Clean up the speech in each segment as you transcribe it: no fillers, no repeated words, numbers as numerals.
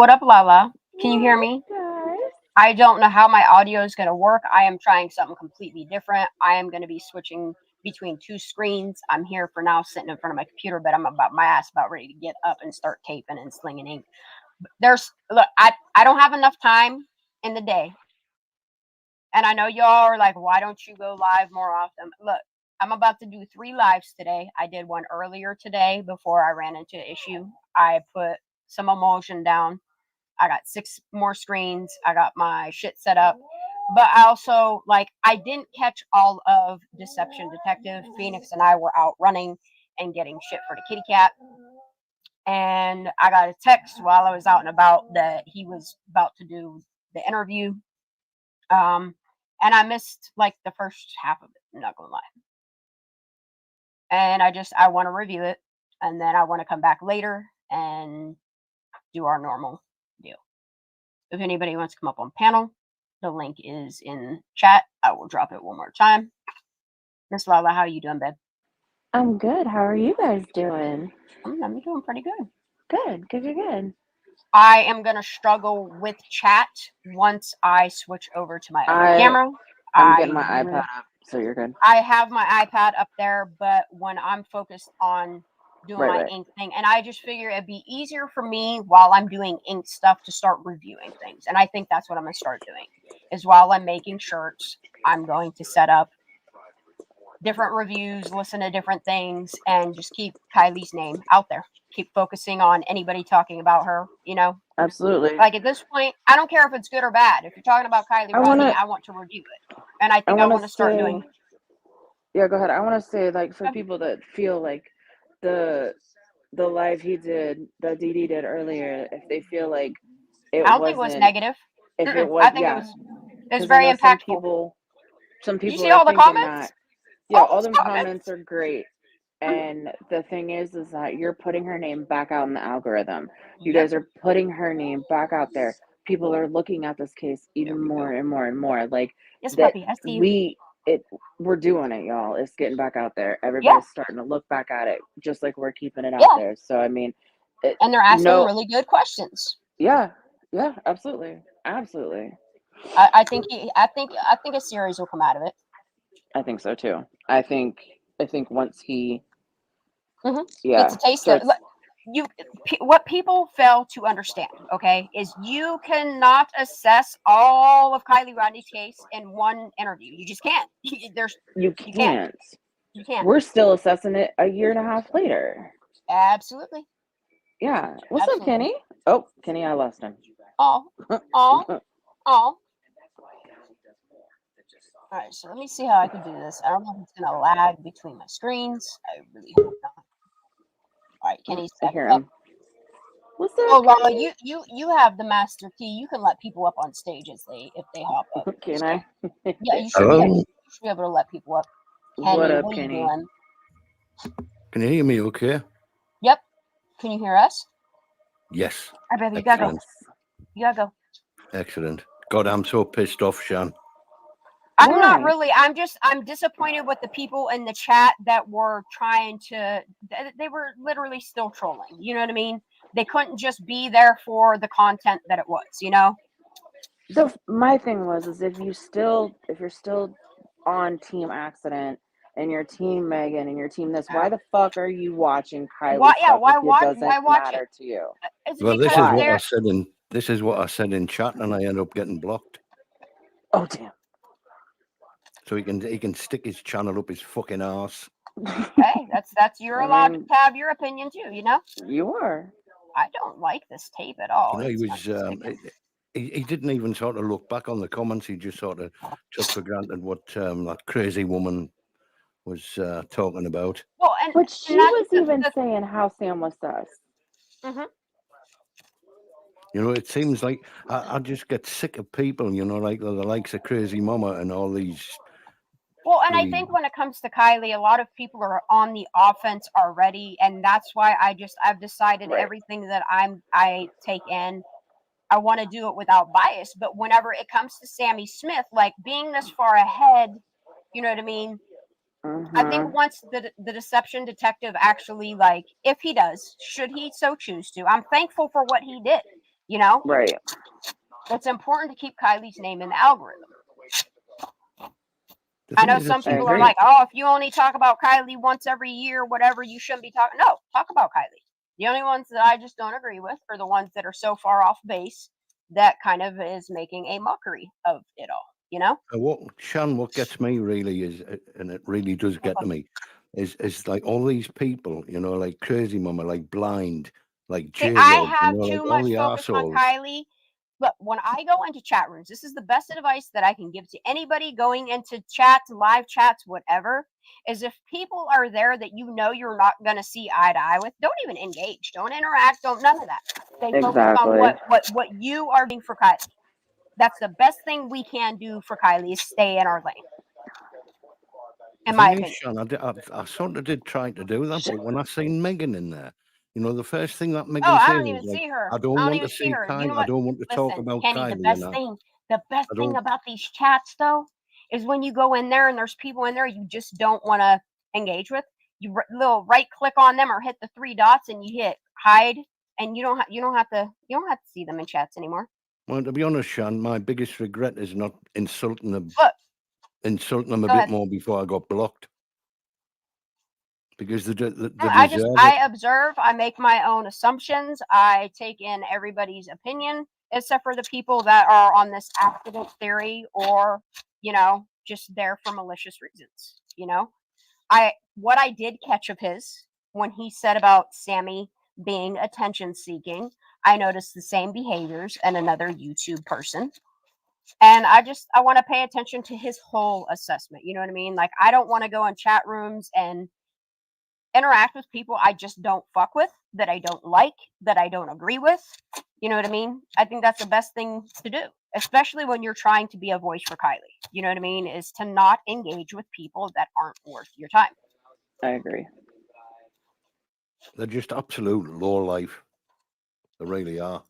What up, Lala? Can you hear me? I don't know how my audio is going to work. I am trying something completely different. I am going to be switching between two screens. I'm here for now sitting in front of my computer, but I'm about ready to get up and start taping and slinging ink. I don't have enough time in the day. And I know y'all are like, why don't you go live more often? Look, I'm about to do 3 lives today. I did one earlier today before I ran into an issue. I put some emotion down. I got 6 more screens. I got my shit set up. But I also, I didn't catch all of Deception Detective. Phoenix and I were out running and getting shit for the kitty cat. And I got a text while I was out and about that he was about to do the interview. And I missed, the first half of it. I'm not going to lie. And I want to review it. And then I want to come back later and do our normal deal. If anybody wants to come up on panel, the link is in chat. I will drop it one more time. Miss Lala, how are you doing, babe? I'm good. How are you guys doing? I'm doing pretty good. Good. I am going to struggle with chat once I switch over to my other camera. I'm getting my iPad up, so you're good. I have my iPad up there, but when I'm focused on doing my ink thing, and I just figure it'd be easier for me while I'm doing ink stuff to start reviewing things. And I think that's what I'm going to start doing, is while I'm making shirts, I'm going to set up different reviews, listen to different things, and just keep Kiely's name out there. Keep focusing on anybody talking about her, Absolutely. At this point, I don't care if it's good or bad. If you're talking about Kiely Rodni, I want to review it. And I think I want to start doing. Yeah, go ahead. I want to say, for people that feel like the live he did, that DD did earlier, if they feel like I don't think it was negative. If it was, I think it was very impactful. Some people you see all the comments? All them comments are great. And the thing is that you're putting her name back out in the algorithm. You guys are putting her name back out there. People are looking at this case even more and more and more. Yes, puppy, I see you. We're doing it, y'all. It's getting back out there. Everybody's starting to look back at it, just like we're keeping it out there. So I mean, and they're asking really good questions. Yeah, absolutely. I think a series will come out of it. I think so too. I think once he gets a taste of what people fail to understand, okay, is you cannot assess all of Kiely Rodni's case in one interview. You just can't. You can't. We're still assessing it a year and a half later. Absolutely. Yeah. What's up, Kenny? Oh, Kenny, I lost him. Oh. All right, so let me see how I can do this. I don't know if it's going to lag between my screens. I really hope not. All right, Kenny's back up. What's up? Oh, Lala, you have the master key. You can let people up on stage if they hop up. Can I? Yeah, you should, you should be able to let people up. Kenny, what up, what are you Kenny? doing? Can you hear me okay? Yep. Can you hear us? Yes. I bet you gotta go. You gotta go. Excellent. God, I'm so pissed off, Shan. I'm not really. I'm disappointed with the people in the chat that were trying to. They were literally still trolling. You know what I mean? They couldn't just be there for the content that it was. So my thing is if you're still on Team Accident and your Team Megan and your Team this, why the fuck are you watching Kylie? Why doesn't watch matter it to you? Well, this is what I said in chat, and I end up getting blocked. Oh damn. So he can stick his channel up his fucking ass. Hey, you're allowed to have your opinion too. You are. I don't like this tape at all. He was. He didn't even sort of look back on the comments. He just sort of took for granted what that crazy woman was talking about. Well, but she was even saying how Sam was sus. Mm-hmm. It seems like I just get sick of people, like the likes of Crazy Mama and all these. Well, and I think when it comes to Kiely, a lot of people are on the offense already, and that's why I've decided everything that I take in, I want to do it without bias. But whenever it comes to Sammy Smith, being this far ahead, you know what I mean? Mm-hmm. I think once the Deception Detective actually, if he does, should he so choose to, I'm thankful for what he did. You know, Right. it's important to keep Kylie's name in the algorithm. The I thing know is, some it's people are agree. like, oh, if you only talk about Kylie once every year, whatever, you shouldn't be talking. No, talk about Kylie. The only ones that I just don't agree with are the ones that are so far off base that kind of is making a mockery of it all, you know? what gets me really is, and it really does get to me, is like all these people, you know, like Crazy Mama, like Blind, like See, I J-Rod, you have know, too like all much the focus on arseholes. Kylie. But when I go into chat rooms, this is the best advice that I can give to anybody going into chats, live chats, whatever, is if people are there that you know you're not going to see eye to eye with, don't even engage, don't interact, don't none of that. Stay focused on Exactly. what you are doing for Kylie. That's the best thing we can do for Kylie is stay in our lane, The in my thing is, opinion. Sean, I sort of did try to do that, but when I seen Megan in there, you know, the first thing that Oh, Megan I says don't is even like, see her. I I don't don't want to even see see her. You know Kylie, I what? don't want to talk Listen, about Kenny, Kylie, and the best I thing don't. about these chats though is when you go in there and there's people in there you just don't want to engage with. You little right click on them or hit the three dots and you hit hide, and you don't have to see them in chats anymore. Well, to be honest, Sean, my biggest regret is not insulting them Look, a go bit ahead. more before I got blocked, because they I deserve it. observe, I make my own assumptions, I take in everybody's opinion, except for the people that are on this accident theory or, you know, just there for malicious reasons, you know? What I did catch of his when he said about Sammy being attention seeking, I noticed the same behaviors in another YouTube person. And I want to pay attention to his whole assessment. You know what I mean? Like I don't want to go in chat rooms and interact with people I just don't fuck with, that I don't like, that I don't agree with. You know what I mean? I think that's the best thing to do, especially when you're trying to be a voice for Kylie. You know what I mean? Is to not engage with people that aren't worth your time. I agree. They're just absolute low life. They really are.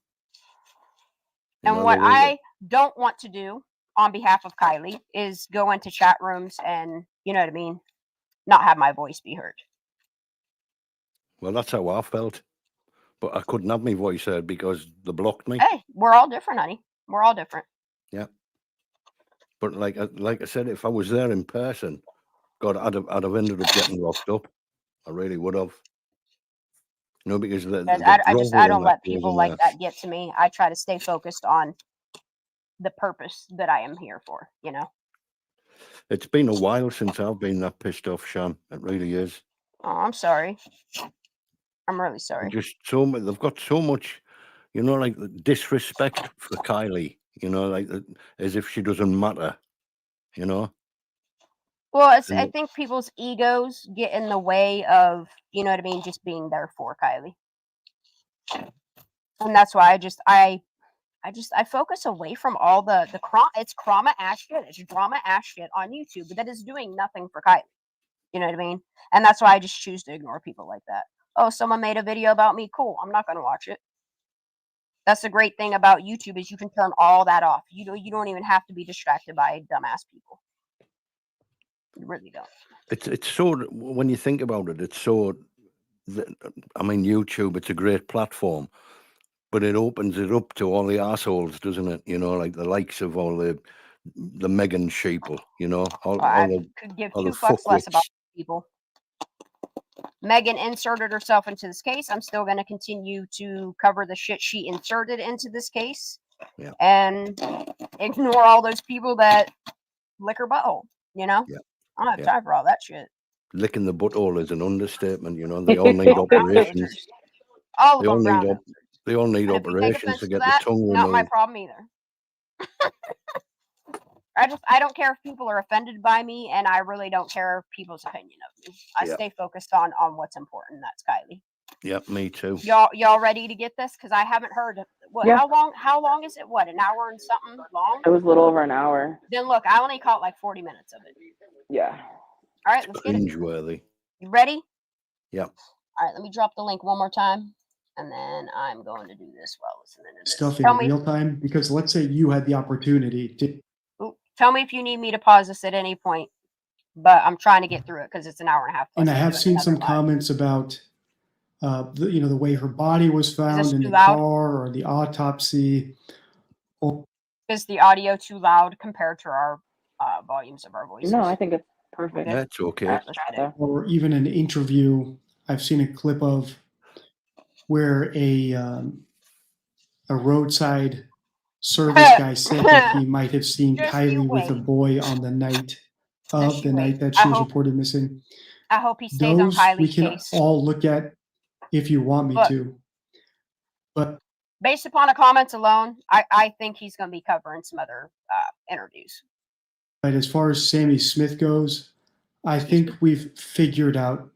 You And know, what I don't want to do on behalf of Kylie is go into chat rooms and, you know what I mean, not have my voice be heard. well, that's how I felt, but I couldn't have my voice heard because they blocked me. Hey, we're all different, honey. We're all different. Yeah. But like I said, if I was there in person, God, I'd have ended up getting locked up. I really would have. You know, because the I groveling don't that let goes people in like there. that get to me. I try to stay focused on the purpose that I am here for, you know. It's been a while since I've been that pissed off, Sean. It really is. Oh, I'm sorry. I'm really sorry. Just they've got so much, you know, like the disrespect for Kylie. You know, like as if she doesn't matter. You know. Well, I And think people's egos get in the way of, you know what I mean, just being there for Kylie. And that's why I focus away from all the it's drama ass shit on YouTube, but that is doing nothing for Kylie. You know what I mean? And that's why I just choose to ignore people like that. Oh, someone made a video about me. Cool. I'm not going to watch it. That's the great thing about YouTube is you can turn all that off. You don't even have to be distracted by dumbass people. You really don't. it's so, when you think about it, it's so. I mean, YouTube. It's a great platform, but it opens it up to all the assholes, doesn't it? You know, like the likes of all the Megan sheeple. You know, all I the could give all the two fucks less about fuckwits. people. Megan inserted herself into this case. I'm still going to continue to cover the shit she inserted into this case. Yeah. And ignore all those people that lick her butthole, you know? Yeah. I don't have Yeah. time for all that shit. Licking the butthole is an understatement. You know, they all need operations. All of They all them need brown. they all need And if you take operations offense to to get the that, tongue not my removed. problem either. I don't care if people are offended by me, and I really don't care people's opinion of me. I stay focused on what's important. That's Kylie. Yep, me too. Y'all ready to get this? Because I haven't heard what. Yeah. How long is it? What, an hour and something long? It was a little over an hour. Then look, I only caught like 40 minutes of it. Yeah. All right, let's get it. Cringeworthy. You ready? Yep. All right, let me drop the link one more time, and then I'm going to do this while listening to this. Stuff in real time, because let's say you had the opportunity to. Tell me if you need me to pause this at any point, but I'm trying to get through it because it's an hour and a half. And I have seen some comments about the way her body was found in too the loud? car or the autopsy. Is the audio too loud compared to our volumes of our voices? No, I think it's perfect. That's okay. Let's try that. Or even an interview I've seen a clip of where a roadside service guy said that he might have seen Just Kiely you with a wait. boy on the night of Just the you night wait. that I she was hope- reported missing. I hope he stays on Those we Kylie's can case. all look at if you want me But- to. But Based upon the comments alone, I think he's going to be covering some other interviews. But as far as Sammy Smith goes, I think we've figured out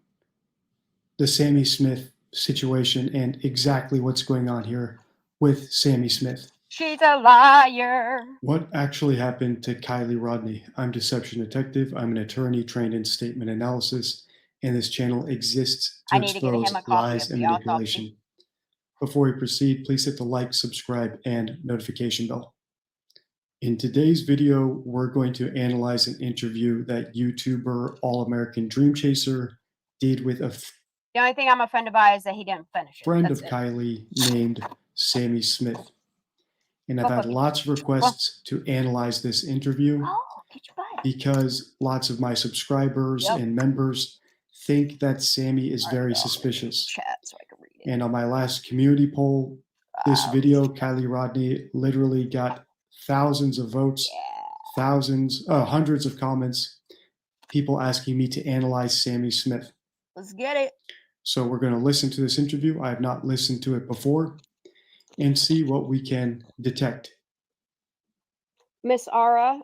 the Sammy Smith situation and exactly what's going on here with Sammy Smith. She's a liar. What actually happened to Kiely Rodni? I'm Deception Detective. I'm an attorney trained in statement analysis, and this channel exists to I need to get him expose a copy lies of and the autopsy. manipulation. Before we proceed, please hit the like, subscribe, and notification bell. In today's video, we're going to analyze an interview that YouTuber All-American Dream Chaser did with a The only thing I'm offended by is that he didn't finish it. friend That's of it. Kiely named Sammy Smith. And I've Go, had puppy. lots of requests to analyze this interview Oh, get your butt. because lots of my subscribers Yep. and members think that Sammy is All very right, I'll suspicious. Chat so I can read it. And on my last community poll, this Wow. video, Kiely Rodni literally got thousands of votes, hundreds of comments, people asking me to analyze Sammy Smith. Let's get it. So we're going to listen to this interview. I have not listened to it before and see what we can detect. Miss Ara,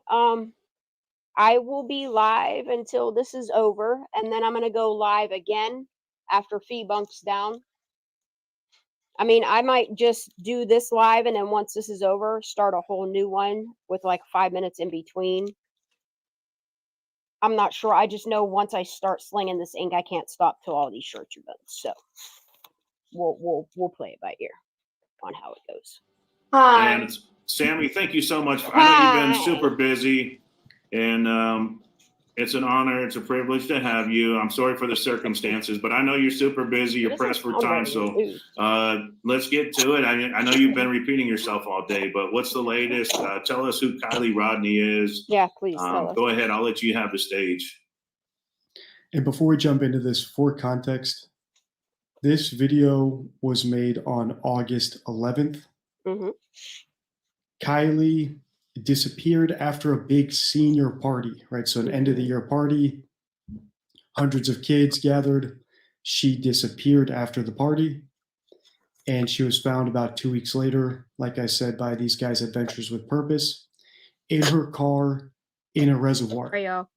I will be live until this is over, and then I'm going to go live again after Fee bunks down. I mean, I might just do this live, and then once this is over, start a whole new one with like 5 minutes in between. I'm not sure. I just know once I start slinging this ink, I can't stop till all these shirts are done. So we'll play it by ear on how it goes. Hi. And Sammy, thank you so much. I know you've been super busy, and it's an honor, it's a privilege to have you. I'm sorry for the circumstances, but I know you're super busy. You're pressed for time, so let's get to it. I know you've been repeating yourself all day, but what's the latest? Tell us who Kiely Rodni is. Yeah, please tell us. Go ahead. I'll let you have the stage. And before we jump into this, for context, this video was made on August 11th. Mm-hmm. Kiely disappeared after a big senior party, right? So an end of the year party, hundreds of kids gathered. She disappeared after the party, and she was found about 2 weeks later, like I said, by these guys at Ventures with Purpose, in her car in a reservoir. Hey, y'all.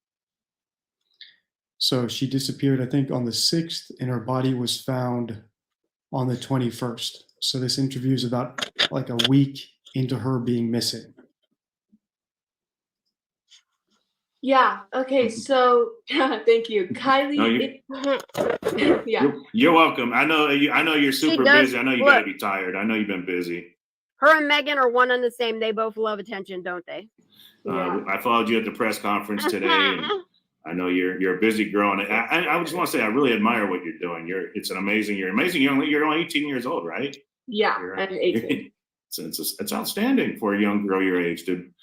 So she disappeared, I think, on the 6th, and her body was found on the 21st. So this interview is about like a week into her being missing. Yeah. Okay. So thank you, Kiely. No, Yeah. You're welcome. I know you're super does- busy. I know you look. gotta be tired. I know you've been busy. Her and Megan are one and the same. They both love attention, don't they? Yeah. I followed you at the press conference today, and I know you're a busy girl. And I just want to say I really admire what you're doing. You're amazing young. You're only 18 years old, right? Yeah. You're- I'm 18. It's outstanding for a young girl your age, dude.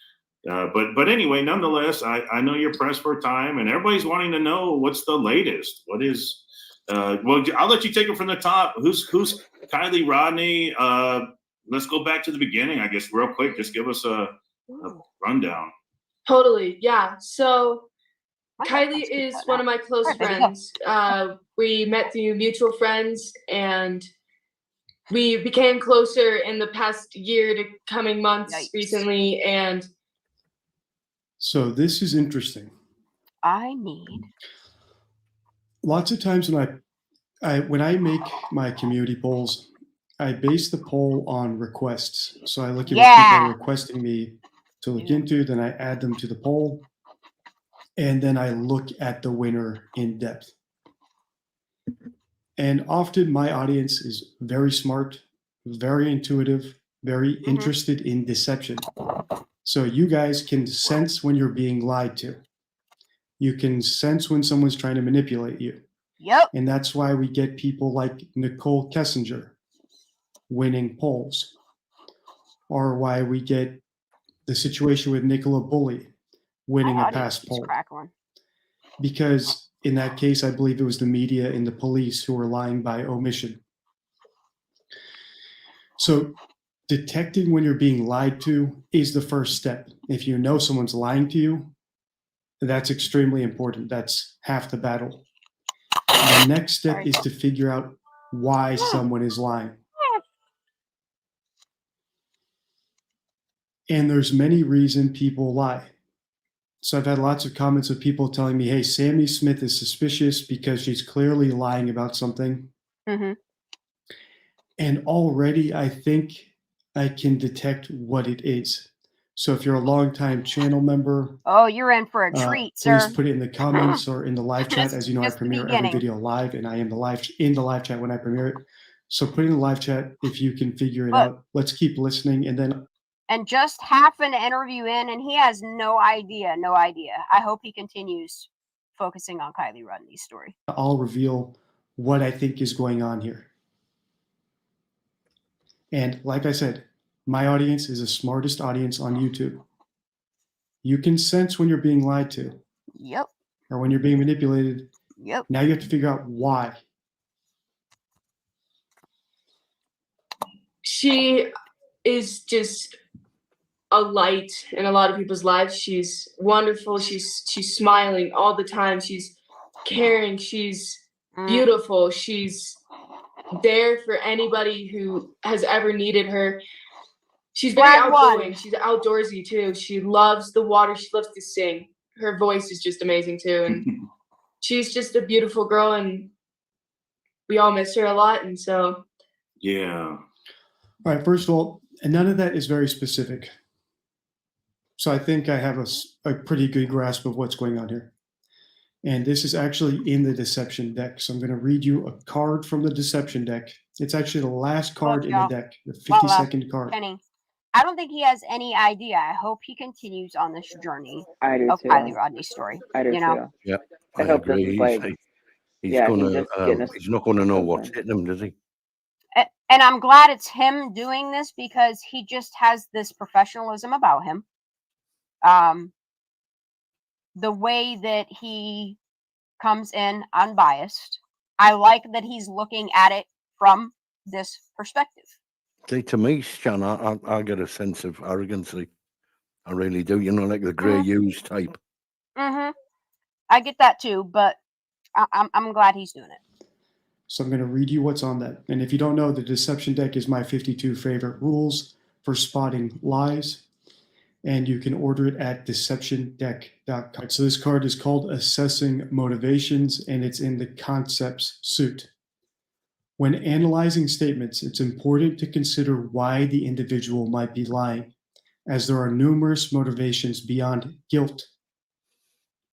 But anyway, nonetheless, I know you're pressed for time, and everybody's wanting to know what's the latest. What is? Well, I'll let you take it from the top. Who's Kiely Rodni? Let's go back to the beginning, I guess, real quick. Just give us a rundown. Totally. Yeah. So Kiely Let's get is that one out. of my close All right, there you friends. We met through mutual friends, and we became closer in the past year to coming months Yikes. recently. And So this is interesting. I need. Lots of times when I make my community polls, I base the poll on requests. So I look at what people are requesting me to look into, then I add them to the poll, and then I look at the winner in depth. And often my audience is very smart, very intuitive, very interested in deception. So you guys can sense when you're being lied to. You can sense when someone's trying to manipulate you. Yep. And that's why we get people like Nicole Kessinger winning polls, or why we get the situation with Nicola Bully winning a past poll. Because in that case, I believe it was the media and the police who were lying by omission. So detecting when you're being lied to is the first step. If you know someone's lying to you, that's extremely important. That's half the battle. The next step is to figure out why someone is lying. And there's many reasons people lie. So I've had lots of comments of people telling me, hey, Sammy Smith is suspicious because she's clearly lying about something. Mm-hmm. And already I think I can detect what it is. So if you're a longtime channel member, oh, you're in for a treat, please sir. put it in the comments or in the live chat. As you know, I Just the premiere every beginning. video live, and I am in the live chat when I premiere it. So put in the live chat if you can figure it out. Let's keep listening, and then. And just half an interview in, and he has no idea. I hope he continues focusing on Kiely Rodni's story. I'll reveal what I think is going on here. And like I said, my audience is the smartest audience on YouTube. You can sense when you're being lied to. Yep. Or when you're being manipulated. Yep. Now you have to figure out why. She is just a light in a lot of people's lives. She's wonderful. She's smiling all the time. She's caring. She's beautiful. She's there for anybody who has ever needed her. She's very outgoing. She's outdoorsy too. She loves the water. She loves to sing. Her voice is just amazing too. And she's just a beautiful girl, and we all miss her a lot. And so. Yeah. All right. First of all, and none of that is very specific. So I think I have a pretty good grasp of what's going on here. And this is actually in the deception deck. So I'm going to read you a card from the deception deck. It's actually the last card in the deck, the 50-second card. Kenny, I don't think he has any idea. I hope he continues on this journey of too. Kiely Rodni's story. I do too. Yeah, I hope this is like, he's not going to know what's hitting him, does he? And I'm glad it's him doing this because he just has this professionalism about him. The way that he comes in unbiased. I like that he's looking at it from this perspective. See, to me, Shan, I get a sense of arrogancy. I really do. You know, like the grey use type. Mm-hmm. I get that too, but I'm glad he's doing it. So I'm going to read you what's on that. And if you don't know, the deception deck is my 52 favorite rules for spotting lies. And you can order it at deceptiondeck.com. So this card is called Assessing Motivations, and it's in the Concepts suit. When analyzing statements, it's important to consider why the individual might be lying, as there are numerous motivations beyond guilt.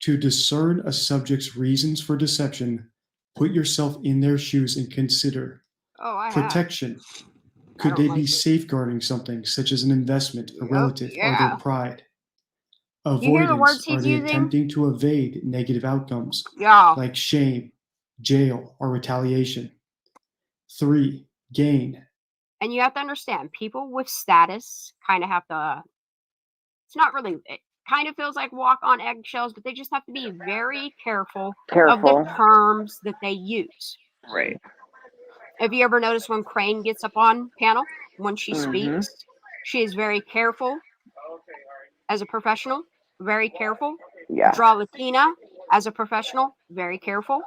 To discern a subject's reasons for deception, put yourself in their shoes and consider protection. Could they be safeguarding something, such as an investment, a relative, or their pride? Avoidance, are they attempting to evade negative outcomes, like shame, jail, or retaliation? 3, gain. And you have to understand, people with status kind of have to, it's not really, it kind of feels like walk on eggshells, but they just have to be very careful of the terms that they use. Right. Have you ever noticed when Crane gets up on panel, when she speaks, she is very careful as a professional, very careful. Yeah. Draw Latina as a professional, very careful.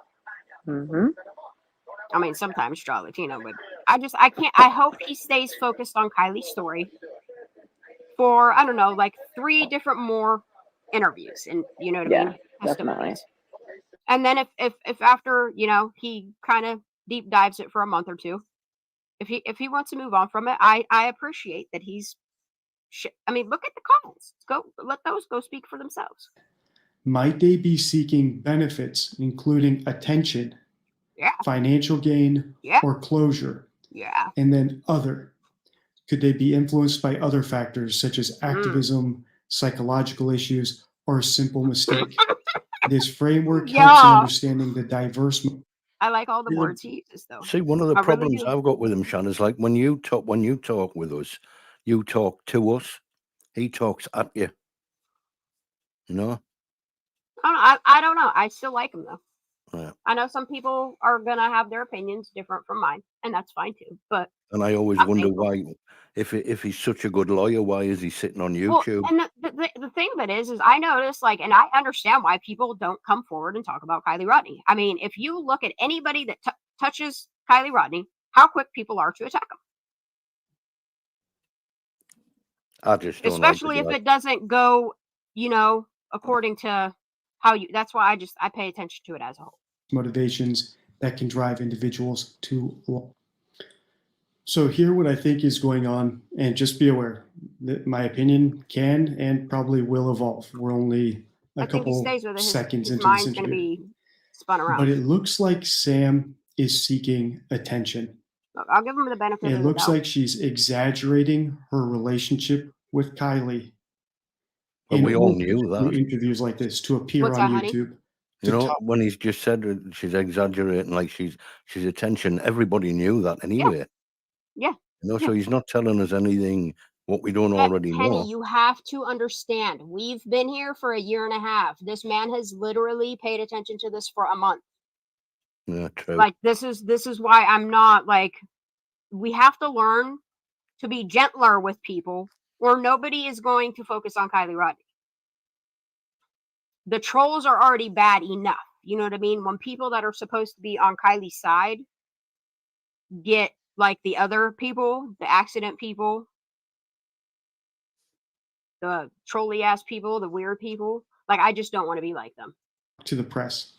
I mean, sometimes Draw Latina would. I hope he stays focused on Kiely's story for, I don't know, like 3 different more interviews. And you know what I mean? Definitely. And then if after, you know, he kind of deep dives it for a month or 2, if he wants to move on from it, I appreciate that he's. I mean, look at the comments. Let those go speak for themselves. Might they be seeking benefits, including attention, financial gain, or closure? And then other. Could they be influenced by other factors such as activism, psychological issues, or a simple mistake? This framework helps in understanding the diverse. I like all the See, words he uses, though. See, one of the I really problems do. I've got with him, Shan, is like when you talk with us, you talk to us. He talks at you. You know? I don't know. I still like him, though. Yeah. I know some people are gonna have their opinions different from mine, and that's fine too. But And I always I'm wonder thankful. why, if he's such a good lawyer, why is he sitting on Well, YouTube? and the thing of it is I notice, like, and I understand why people don't come forward and talk about Kiely Rodni. I mean, if you look at anybody that touches Kiely Rodni, how quick people are to attack them, I just don't especially like if it doesn't go, according to how you. That's why I pay attention to it as a whole. Motivations that can drive individuals to. So here, what I think is going on, and just be aware that my opinion can and probably will evolve. We're only a I think he couple stays with it. seconds His into this mind's going to interview, be spun around. but it looks like Sam is seeking attention. Look, I'll give him the benefit It of the looks doubt. like she's exaggerating her relationship with Kiely. But we all order knew to do that. interviews like this to appear What's on that, honey? YouTube. You know, when he's just said that she's exaggerating, like she's attention, everybody knew that anyway. Yeah. You know, so he's not telling us anything what we don't already Penny, know. you have to understand. We've been here for 1.5 years. This man has literally paid attention to this for a month. Yeah, true. Like, this is why I'm not like. We have to learn to be gentler with people, or nobody is going to focus on Kiely Rodni. The trolls are already bad enough. You know what I mean? When people that are supposed to be on Kylie's side get like the other people, the accident people, the trolly ass people, the weird people, like, I just don't want to be like them. To the press,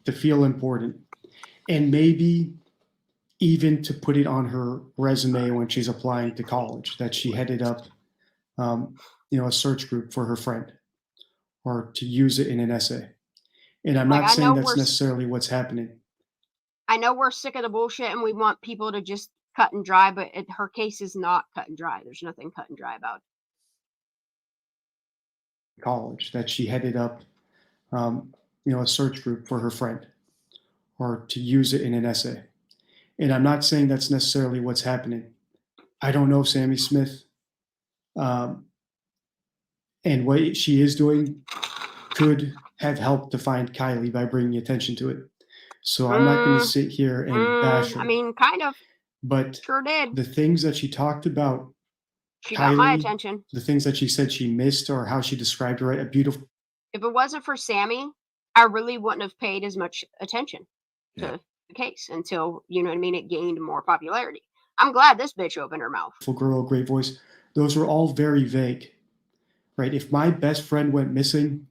to feel important, and maybe even to put it on her resume when she's applying to college, that she headed up, a search group for her friend, or to use it in an essay. And I'm Like, not I saying know that's we're necessarily what's happening. I know we're sick of the bullshit and we want people to just cut and dry, but her case is not cut and dry. There's nothing cut and dry about it. College, that she headed up, a search group for her friend, or to use it in an essay. And I'm not saying that's necessarily what's happening. I don't know Sammy Smith, and what she is doing could have helped to find Kiely by bringing attention to it. So I'm not going to sit here and bash her. I mean, kind of. But Sure did. the things that she talked about, She got my Kiely, attention. the things that she said she missed, or how she described her, a beautiful. If it wasn't for Sammy, I really wouldn't have paid as much attention to the case until, you know what I mean, it gained more popularity. I'm glad this bitch opened her mouth. Girl, great voice. Those were all very vague, right? If my best friend went missing,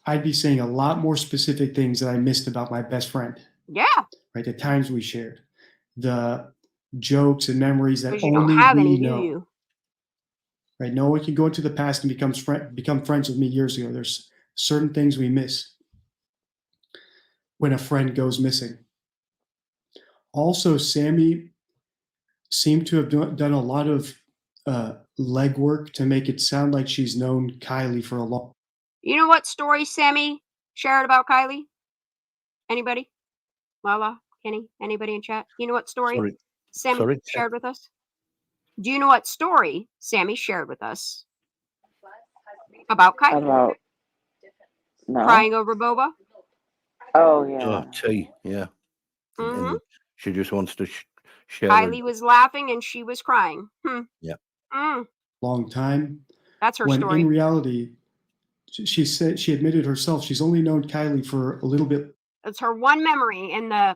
I'd be saying a lot more specific things that I missed about my best friend. Yeah. Right? The times we shared, the jokes and memories that Because you only don't have we any, know. do you? Right? No one can go into the past and become friends with me years ago. There's certain things we miss when a friend goes missing. Also, Sammy seemed to have done a lot of legwork to make it sound like she's known Kiely for a long. You know what story Sammy shared about Kiely? Anybody? Lala, Kenny, anybody in chat? You know what story Sammy shared with us? Do you know what story Sammy shared with us about Kiely? About crying over boba? Oh yeah. Tea, yeah. Mm-hmm. And she just wants to share. Kylie was laughing and she was crying. Yeah. Long time. That's her when story. In reality, she said, she admitted herself, she's only known Kiely for a little bit. It's her one memory in the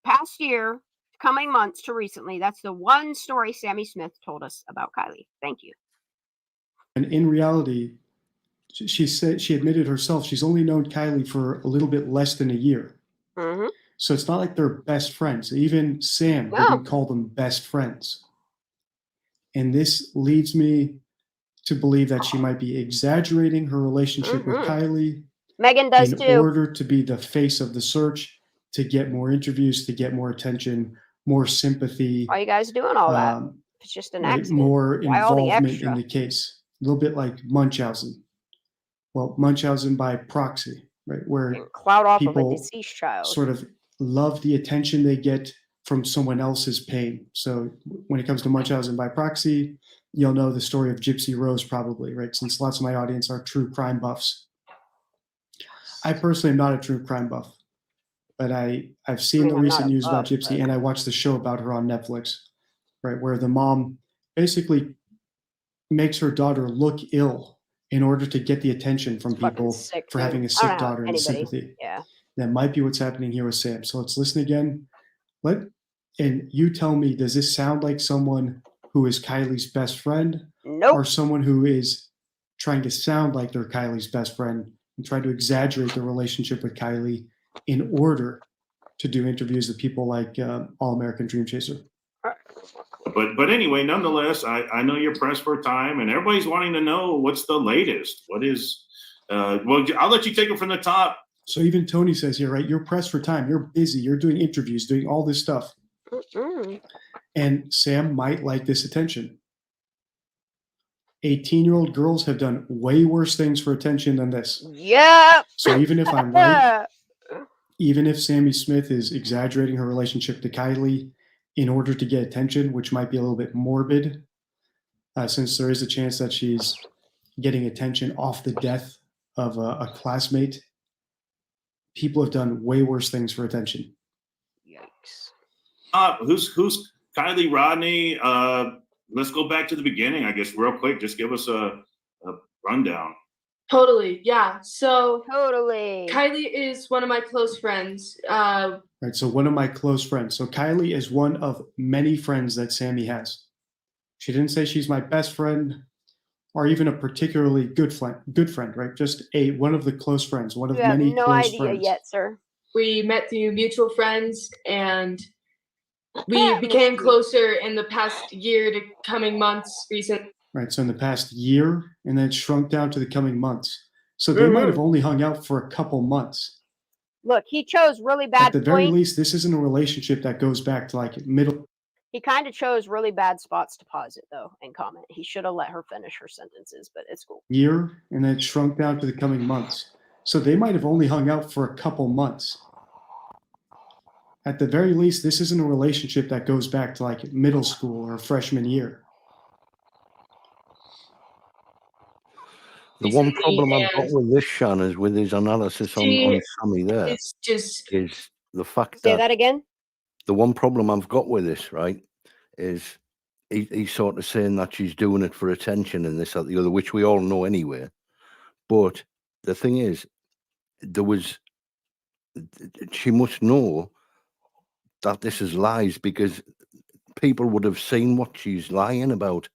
past year, coming months to recently. That's the one story Sammy Smith told us about Kiely. Thank you. And in reality, she said, she admitted herself, she's only known Kiely for a little bit less than a year. Mm-hmm. So it's not like they're best friends. Even Sam didn't call them best friends. And this leads me to believe that she might be exaggerating her relationship with Kiely. Megan does in too. In order to be the face of the search, to get more interviews, to get more attention, more sympathy. Why are you guys doing all that? It's just an accident. More Why all the involvement extra? in the case. A little bit like Munchausen. Well, Munchausen by proxy, right? Where cloud off people of a deceased child. sort of love the attention they get from someone else's pain. So when it comes to Munchausen by proxy, you'll know the story of Gypsy Rose probably, right? Since lots of my audience are true crime buffs. I personally am not a true crime buff, but I've seen the I'm recent not a news about buff, Gypsy, but and I watched the show about her on Netflix, right? Where the mom basically makes her daughter look ill in order to get the attention from it's fucking people sick, for dude. having a I sick don't know how daughter and the anybody. sympathy. Yeah. That might be what's happening here with Sam. So let's listen again. And you tell me, does this sound like someone who is Kylie's best friend, Nope. or someone who is trying to sound like they're Kylie's best friend and trying to exaggerate the relationship with Kylie in order to do interviews with people like All American Dream Chaser? But anyway, nonetheless, I know you're pressed for time, and everybody's wanting to know what's the latest. What is? Well, I'll let you take it from the top. So even Tony says here, right? You're pressed for time. You're busy. You're doing interviews, doing all this stuff. And Sam might like this attention. 18-year-old girls have done way worse things for attention than this. Yeah. So even if I'm right, even if Sammy Smith is exaggerating her relationship to Kylie in order to get attention, which might be a little bit morbid, since there is a chance that she's getting attention off the death of a classmate, people have done way worse things for attention. Yikes. Who's Kylie Rodni? Let's go back to the beginning, I guess, real quick. Just give us a rundown. Totally. Yeah. So Totally. Kylie is one of my close friends. Right. So one of my close friends. So Kylie is one of many friends that Sammy has. She didn't say she's my best friend or even a particularly good friend, right? Just one of the close friends, one of You have many no close idea friends. yet, sir. We met through mutual friends, and we became closer in the past year to coming months recent. Right. So in the past year, and then it shrunk down to the coming months. So they might have only hung out for a couple months. Look, he chose really bad At the very points. least, this isn't a relationship that goes back to like middle. He kind of chose really bad spots to pause it, though, and comment. He should have let her finish her sentences, but it's cool. Year, and then it shrunk down to the coming months. So they might have only hung out for a couple months. At the very least, this isn't a relationship that goes back to like middle school or freshman year. The one problem I've got with this, Shan, is with his analysis on Sammy there, it's just is the fact Say that again? the one problem I've got with this, right, is he's sort of saying that she's doing it for attention and this, that, the other, which we all know anyway. But the thing is, she must know that this is lies, because people would have seen what she's lying about.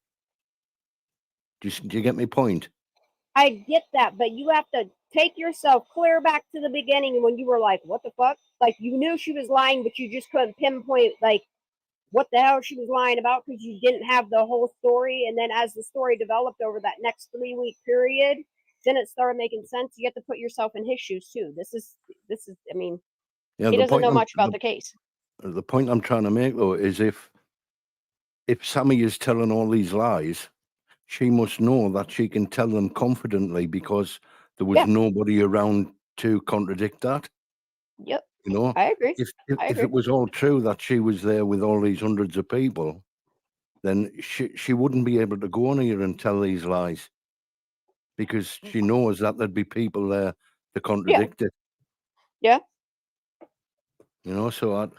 Do you get my point? I get that, but you have to take yourself clear back to the beginning when you were like, what the fuck? Like, you knew she was lying, but you just couldn't pinpoint, like, what the hell she was lying about because you didn't have the whole story. And then as the story developed over that next 3-week period, then it started making sense. You have to put yourself in his shoes, too. This is, I mean, Yeah, he doesn't know much about the case. The point I'm trying to make, though, is if Sammy is telling all these lies, she must know that she can tell them confidently because there was nobody around to contradict that. Yep. You know, I agree. If it was all true that she was there with all these hundreds of people, then she wouldn't be able to go on here and tell these lies, because she knows that there'd be people there to contradict it. Yeah. You know, so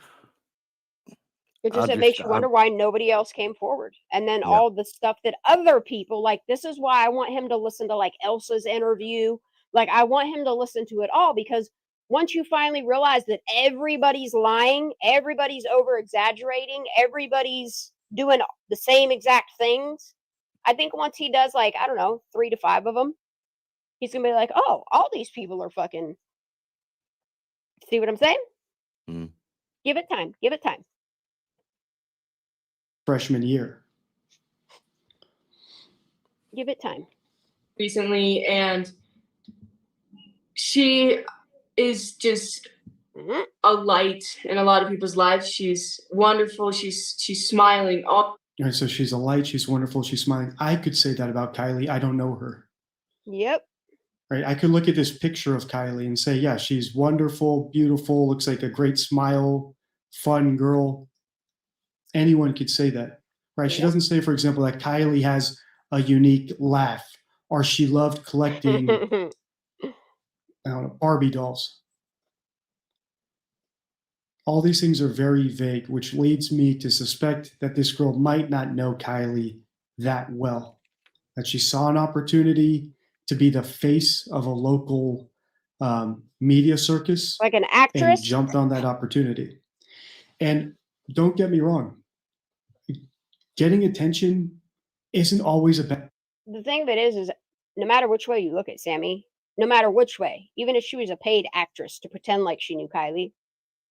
It makes you wonder why nobody else came forward. And then all the stuff that other people, like, this is why I want him to listen to, like, Elsa's interview. Like, I want him to listen to it all, because once you finally realize that everybody's lying, everybody's over-exaggerating, everybody's doing the same exact things, I think once he does, like, I don't know, 3 to 5 of them, he's going to be like, oh, all these people are fucking... See what I'm saying? Mm. Give it time. Give it time. Freshman year. Give it time. Recently, and she is just a light in a lot of people's lives. She's wonderful. She's smiling. All right, so she's a light. She's wonderful. She's smiling. I could say that about Kylie. I don't know her. Yep. right? I could look at this picture of Kiely and say, yeah, she's wonderful, beautiful, looks like a great smile, fun girl. Anyone could say that, right? She doesn't say, for example, that Kiely has a unique laugh or she loved collecting Barbie dolls. All these things are very vague, which leads me to suspect that this girl might not know Kiely that well, that she saw an opportunity to be the face of a local media circus, Like an and actress. jumped on that opportunity. And don't get me wrong, getting attention isn't always a bad. The thing of it is no matter which way you look at Sammy, no matter which way, even if she was a paid actress to pretend like she knew Kiely,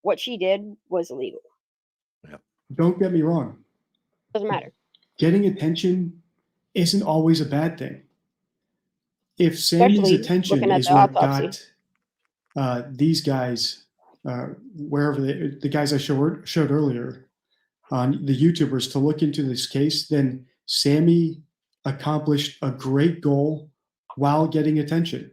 what she did was illegal. Don't get me wrong, Doesn't matter. getting attention isn't always a bad thing. If Sammy's Especially attention looking at is the what autopsy. got these guys, wherever the guys I showed earlier, on the YouTubers to look into this case, then Sammy accomplished a great goal while getting attention.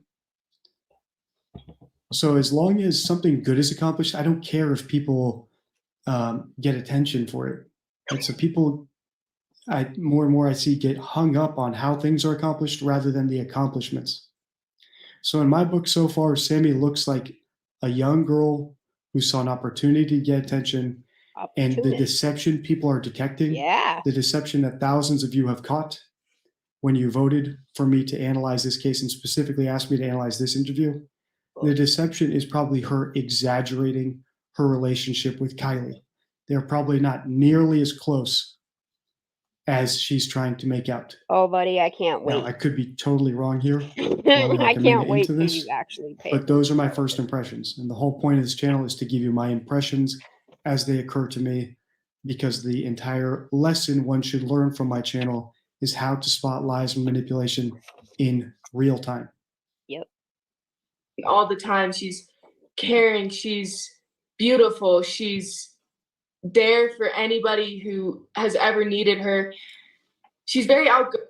So as long as something good is accomplished, I don't care if people get attention for it. And so people, more and more I see get hung up on how things are accomplished rather than the accomplishments. So in my book so far, Sammy looks like a young girl who saw an opportunity to get attention, and the deception people are detecting, the deception that thousands of you have caught when you voted for me to analyze this case and specifically asked me to analyze this interview. The deception is probably her exaggerating her relationship with Kiely. They're probably not nearly as close as she's trying to make out. Oh, buddy, I can't wait. Now, I could be totally wrong here. I can't wait till you actually pay. But those are my first impressions. And the whole point of this channel is to give you my impressions as they occur to me, because the entire lesson one should learn from my channel is how to spot lies and manipulation in real time. Yep. All the time. She's caring. She's beautiful. She's there for anybody who has ever needed her. She's very outgoing.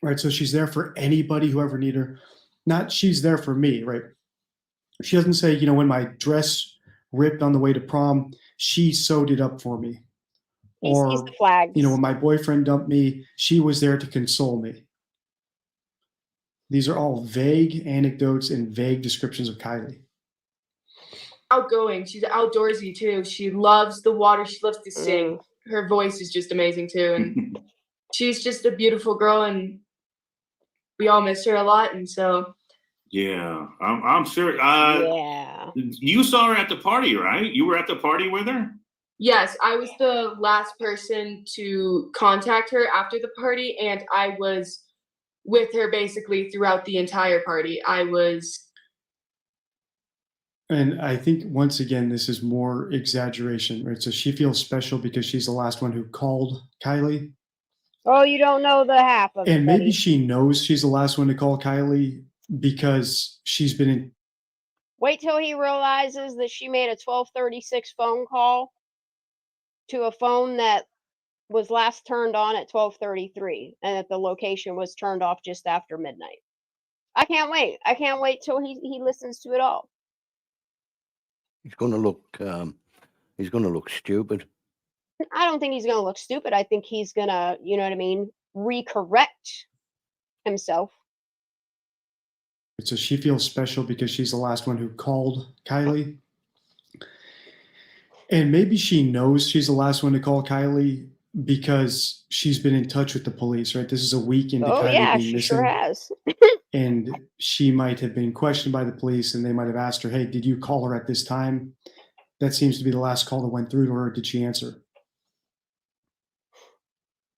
Right. So she's there for anybody who ever need her. Not she's there for me, right? She doesn't say, you know, when my dress ripped on the way to prom, she sewed it up for me. Or, the flags. you know, when my boyfriend dumped me, she was there to console me. These are all vague anecdotes and vague descriptions of Kiely. Outgoing. She's outdoorsy too. She loves the water. She loves to sing. Her voice is just amazing too. And she's just a beautiful girl, and we all miss her a lot. And so. Yeah, I'm sure. You saw her at the party, right? You were at the party with her? Yes, I was the last person to contact her after the party, and I was with her basically throughout the entire party. And I think, once again, this is more exaggeration, right? So she feels special because she's the last one who called Kiely. Oh, you don't know the half of it. And maybe she knows she's the last one to call Kiely because she's been in. Wait till he realizes that she made a 12:36 phone call to a phone that was last turned on at 12:33, and that the location was turned off just after midnight. I can't wait. I can't wait till he listens to it all. He's going to look stupid. I don't think he's going to look stupid. I think he's going to, you know what I mean, recorrect himself. So she feels special because she's the last one who called Kiely. And maybe she knows she's the last one to call Kiely because she's been in touch with the police, right? This is a week into Kiely being she missing. sure has. And she might have been questioned by the police, and they might have asked her, hey, did you call her at this time? That seems to be the last call that went through to her. Did she answer?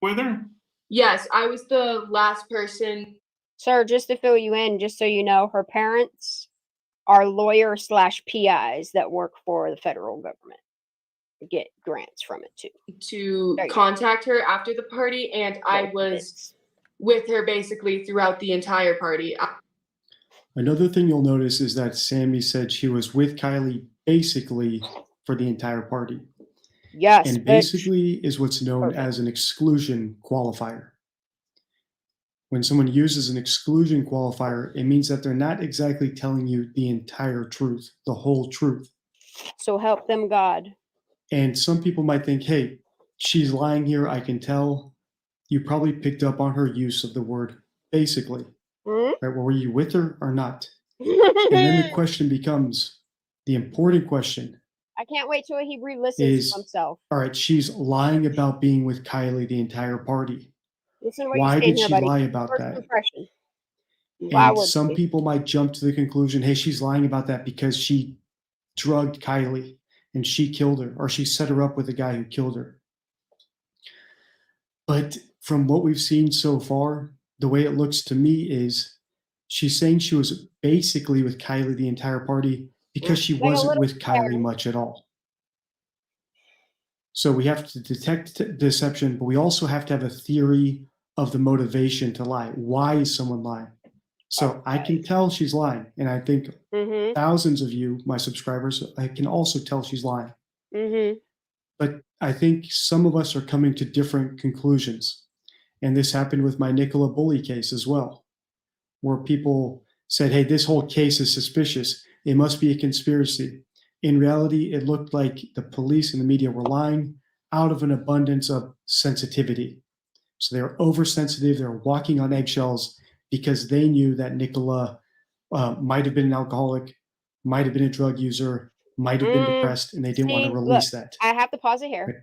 With her? Yes, I was the last person. Sir, just to fill you in, just so you know, her parents are lawyer/PIs that work for the federal government. Get grants from it too. To contact her after the party, and I was with her basically throughout the entire party. Another thing you'll notice is that Sammy said she was with Kiely basically for the entire party. Yes. And basically is what's known as an exclusion qualifier. when someone uses an exclusion qualifier, it means that they're not exactly telling you the entire truth, the whole truth. So help them God. And some people might think, hey, she's lying here, I can tell. You probably picked up on her use of the word basically. Hmm? Right? Were you with her or not? And then the question becomes, the important question I can't wait till he re-listens to is, himself. all right, she's lying about being with Kiely the entire party. Listen to what Why you're saying did here, she buddy. lie about First that? impression. Why And would some she? people might jump to the conclusion, hey, she's lying about that because she drugged Kiely and she killed her, or she set her up with the guy who killed her. But from what we've seen so far, the way it looks to me is she's saying she was basically with Kiely the entire party because she Like a wasn't little with Kiely scared. much at all. So we have to detect deception, but we also have to have a theory of the motivation to lie. Why is someone lying? So I can tell she's lying, and I think Mm-hmm. thousands of you, my subscribers, I can also tell she's lying. Mm-hmm. But I think some of us are coming to different conclusions. And this happened with my Nicola Bully case as well, where people said, hey, this whole case is suspicious. It must be a conspiracy. In reality, it looked like the police and the media were lying out of an abundance of sensitivity. So they were oversensitive. They were walking on eggshells because they knew that Nicola might have been an alcoholic, might have been a drug user, might have been depressed, and they didn't want to See, look, release that. I have to pause it here. Right.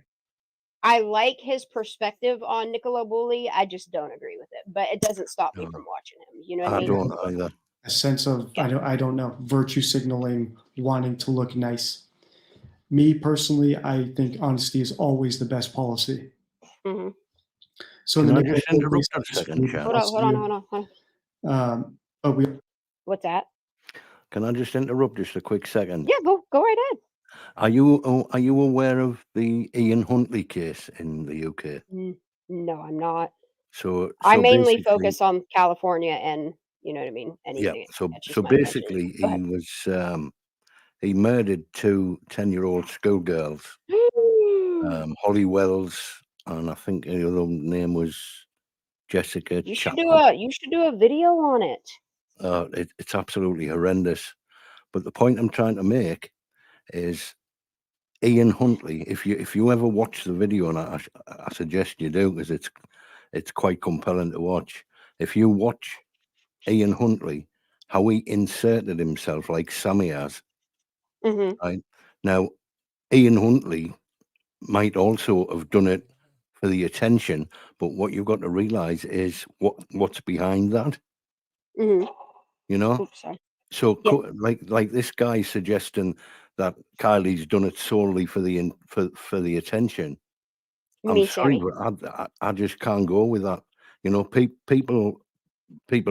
I like his perspective on Nicola Bully. I just don't agree with it, but it doesn't stop me from watching him. You know what I I mean? don't either. A sense of, I don't know, virtue signaling, wanting to look nice. Me personally, I think honesty is always the best policy. Mm-hmm. So Can in the I Nicola just Bully interrupt a case, second, we Shan? Hold on. but we What's that? Can I just interrupt just a quick second? Yeah, go right ahead. Are you aware of the Ian Huntley case in the UK? No, I'm not. So I mainly basically, focus on California and you know what I mean. yeah. Anything So that catches my basically, imagination. Go ahead. he was he murdered two 10-year-old schoolgirls, Holly Wells, and I think the other name was Jessica You should Chapman. do a video on it. It's absolutely horrendous. But the point I'm trying to make is Ian Huntley. If you ever watch the video, and I suggest you do because it's quite compelling to watch. If you watch Ian Huntley, how he inserted himself like Sammy has, Mm-hmm. right? Now, Ian Huntley might also have done it for the attention, but what you've got to realize is what's behind that, Mm-hmm. you know? Oops, sorry. So Yeah. like this guy suggesting that Kylie's done it solely for the attention. I'm Me, sorry, Sammy. but I just can't go with that. You know, people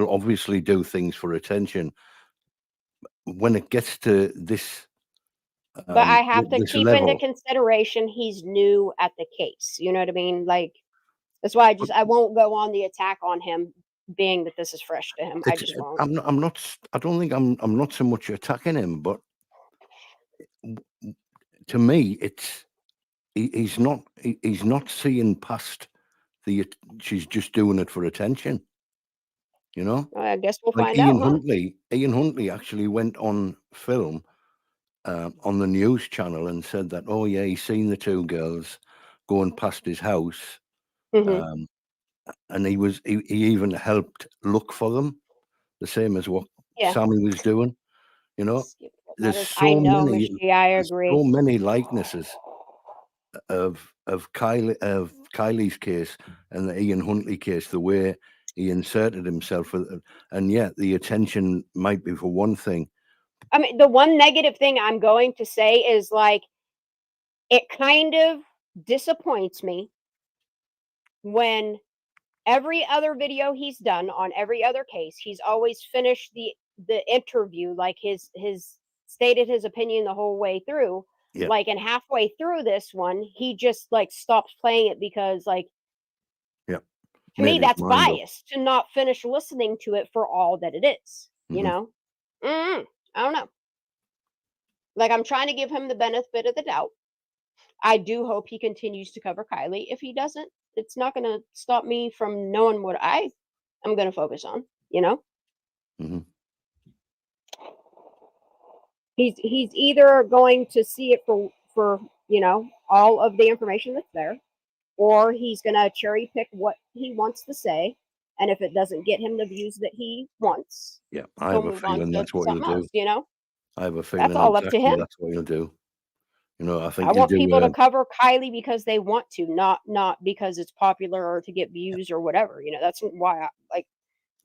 obviously do things for attention. When it gets to this But I have to this keep into level, consideration he's new at the case. You know what I mean? Like that's why I won't go on the attack on him, being that this is fresh to him. I it's just won't. I'm not. I don't think I'm not so much attacking him, but to me, it's he's not seeing past the. She's just doing it for attention. You know, I guess we'll like find out, huh? Ian Huntley actually went on film on the news channel and said that, oh yeah, he's seen the two girls going past his house, Mm-hmm. and he even helped look for them, the same as what Yeah. Sammy was doing. You know, there's I so know, Miss many G. I there's agree. so many likenesses of Kylie's case and the Ian Huntley case, the way he inserted himself, and yet the attention might be for one thing. I mean, the one negative thing I'm going to say is like it kind of disappoints me when every other video he's done on every other case, he's always finished the interview like his stated his opinion the whole way through. Yeah. Like and halfway through this one, he just like stops playing it because like Yeah. to me Made his that's mind up. biased to not finish listening to it for all that it is. You Mhm. know? I don't know. Like I'm trying to give him the benefit of the doubt. I do hope he continues to cover Kiely. If he doesn't, it's not going to stop me from knowing what I I'm going to focus on, you know? Mhm. He's either going to see it for, you know, all of the information that's there, or he's going to cherry pick what he wants to say, and if it doesn't get him the views that he wants, Yeah, I he'll have a move on feeling to that's what you'll something else, do. you know? I have a That's feeling all up to exactly him. that's what you'll do. You know, I I think you'll want people do. to cover Kylie because they want to, not because it's popular or to get views or whatever. You know, that's why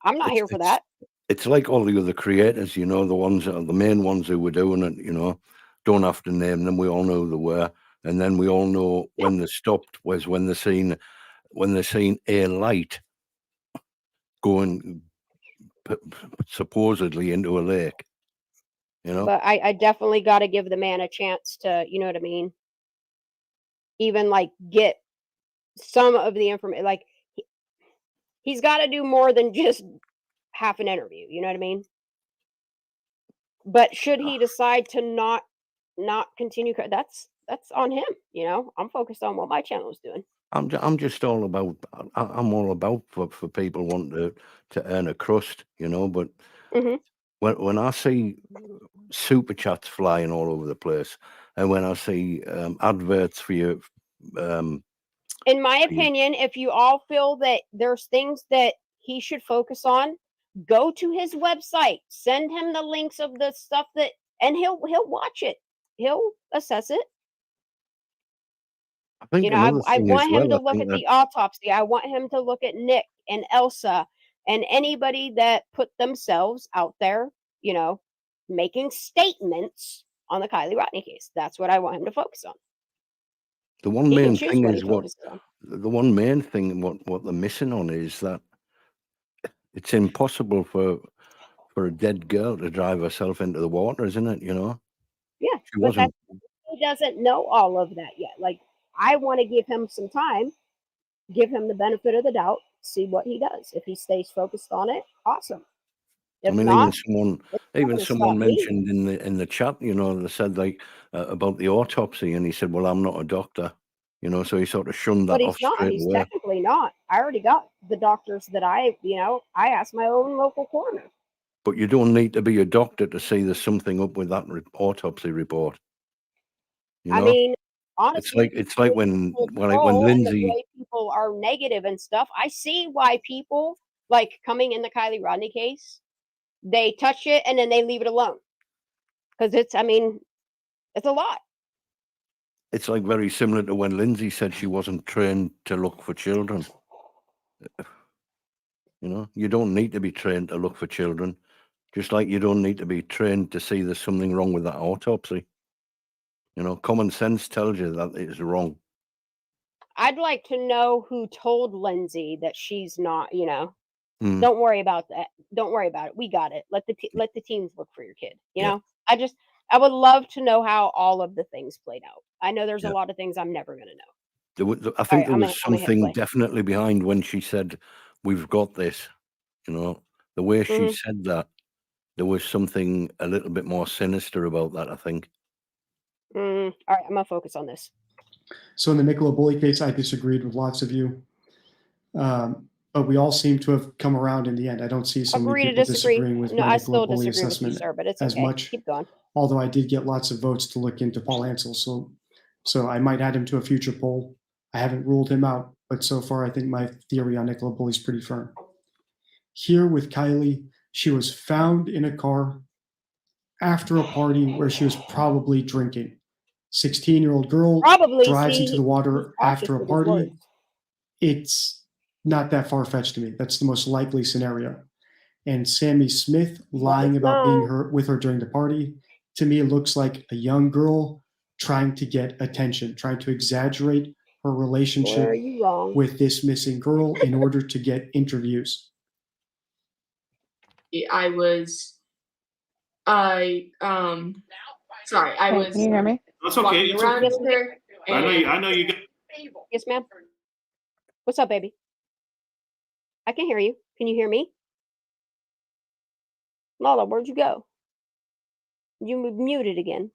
I'm not It's here for it's that. it's like all the other creators. You know, the ones that are the main ones who were doing it. You know, don't have to name them. We all know who they were, and then we all know when they stopped was when they seen a light going supposedly into a lake. You know, But I definitely got to give the man a chance to, you know what I mean? Even like get some of the information. Like he's got to do more than just half an interview. You know what I mean? But should he decide to not continue, that's on him. You know, I'm focused on what my channel is doing. I'm just all about. I'm all about for people wanting to earn a crust. You know, but hmm when I see super chats flying all over the place, and when I see adverts for you, um, In my for you, opinion, if you all feel that there's things that he should focus on, go to his website, send him the links of the stuff that, and he'll watch it. He'll assess it. I think You know, another I thing as want him well. to I look think at that the autopsy. I want him to look at Nick and Elsa and anybody that put themselves out there, you know, making statements on the Kylie Rodni case. That's what I want him to focus on. the one He can main choose thing what he is what focuses on. the one main thing what they're missing on is that it's impossible for a dead girl to drive herself into the water, isn't it? You know, Yeah, she but wasn't. he doesn't know all of that yet. Like, I want to give him some time, give him the benefit of the doubt, see what he does. If he stays focused on it, awesome. I If mean, not, it's not even going to someone stop me. mentioned in the chat, you know, they said like about the autopsy, and he said, "Well, I'm not a doctor," you know, so he sort of shunned But that he's off not. straight He's away. technically not. I already got the doctors that I asked my own local coroner. But you don't need to be a doctor to see there's something up with that autopsy report. You I know, mean, honestly, it's the like way when people when troll and the Lindsay. way people are negative and stuff, I see why people, like coming in the Kylie Rodni case, they touch it and then they leave it alone. Because I mean, it's a lot. It's like very similar to when Lindsay said she wasn't trained to look for children. You know, you don't need to be trained to look for children, just like you don't need to be trained to see there's something wrong with that autopsy. You know, common sense tells you that it is wrong. I'd like to know who told Lindsay that she's not, you know, Mm, don't worry about that. Don't worry about it. We got it. Let the teams look for your kid. You yeah, know, I would love to know how all of the things played out. I know there's a yeah. lot of things I'm never going to know. I All think right, there was I'm gonna hit something play. definitely behind when she said, "We've got this." You know, the way she hmm said that, there was something a little bit more sinister about that, I think. All right, I'm gonna focus on this. So in the Nicola Bully case, I disagreed with lots of you. But we all seem to have come around in the end. I don't see so many Agree to people disagree. disagreeing with No, my I Nicola still Bully disagree with you, assessment sir, but it's as okay. much, Keep going. although I did get lots of votes to look into Paul Ansel. So I might add him to a future poll. I haven't ruled him out, but so far I think my theory on Nicola Bully is pretty firm. Here with Kiely, she was found in a car after a party where she was probably drinking. 16-year-old girl Probably. drives into See, the he's water cautious after a with his party. words. It's not that far-fetched to me. That's the most likely scenario. And Sammy Smith Let us lying about being know. with her during the party, to me, it looks like a young girl trying to get attention, trying to exaggerate her Where relationship are you wrong? with this missing girl in order to get interviews. I was I sorry, I Hey, was can you hear me? That's okay. walking It's around okay. with her I and know you got. Yes, ma'am. What's up, baby? I can hear you. Can you hear me? Lala, where'd you go? You muted again.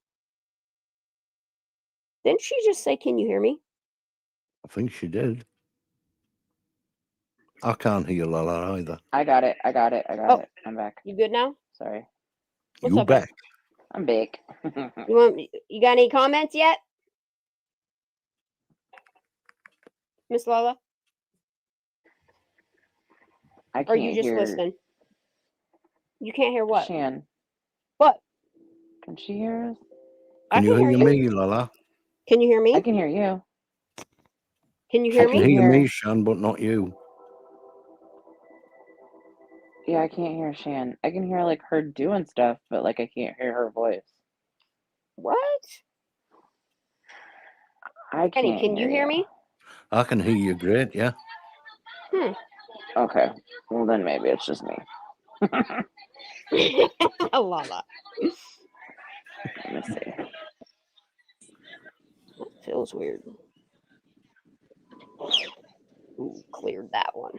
Didn't she just say, "Can you hear me"? I think she did. I can't hear Lala either. I got it. Oh. I'm back. You good now? Sorry. What's You up, babe? back. I'm back. You got any comments yet? Miss Lola? I Or can't you just hear listening? You can't hear what? Shan. What? Can she hear us? Can you hear me, Lala? Can you hear me? I can hear you. Can you She hear can me? hear me, Shan, but not you. Yeah, I can't hear Shan. I can hear like her doing stuff, but like I can't hear her voice. What? I Kenny, can't can you hear me? I can hear you great, yeah. Okay. Well, then maybe it's just me. Lola. Let me see. That feels weird. Ooh, cleared that one.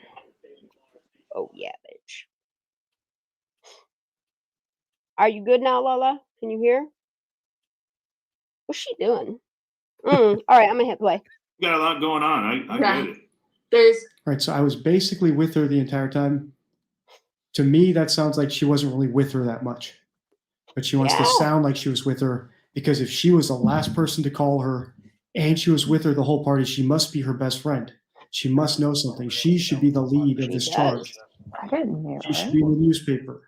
Oh, yeah, bitch. Are you good now, Lola? Can you hear? What's she doing? All right, I'm going to hit play. You got a lot going on. I get it. There's Right. So I was basically with her the entire time. To me, that sounds like she wasn't really with her that much, but she wants to sound like she was with her, because if she was the last person to call her and she was with her the whole party, she must be her best friend. She must know something. She should be the lead of this charge. I didn't hear She should her. be in the newspaper.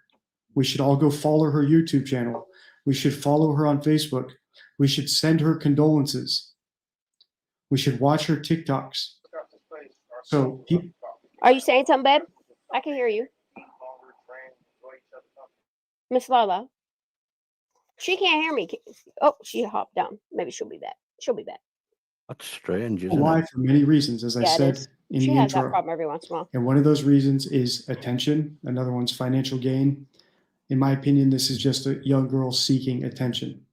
We should all go follow her YouTube channel. We should follow her on Facebook. We should send her condolences. We should watch her TikToks. So, Are you saying something, babe? I can hear you. Miss Lola. She can't hear me. Oh, she hopped down. Maybe she'll be back. She'll be back. That's strange, isn't why? it? For many reasons, as I said in She the has intro. that problem every once in a while. And one of those reasons is attention. Another one's financial gain. In my opinion, this is just a young girl seeking attention.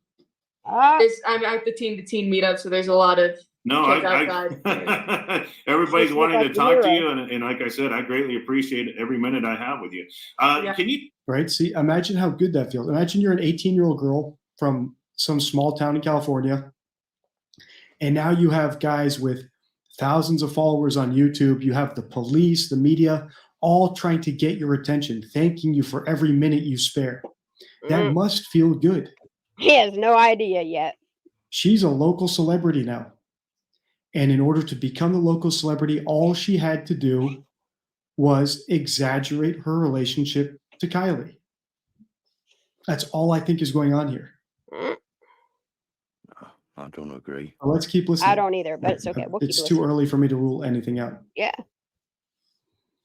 I'm at the teen meetup, so there's a lot of kids outside. Everybody's wanting to talk to you, and like I said, I greatly appreciate every minute I have with you. Can you? Right? See, imagine how good that feels. Imagine you're an 18-year-old girl from some small town in California, and now you have guys with thousands of followers on YouTube. You have the police, the media, all trying to get your attention, thanking you for every minute you spare. That must feel good. He has no idea yet. She's a local celebrity now. And in order to become a local celebrity, all she had to do was exaggerate her relationship to Kiely. That's all I think is going on here. I don't agree. Well, let's keep listening. I don't either, but it's okay. We'll keep It's listening. too early for me to rule anything out. Yeah.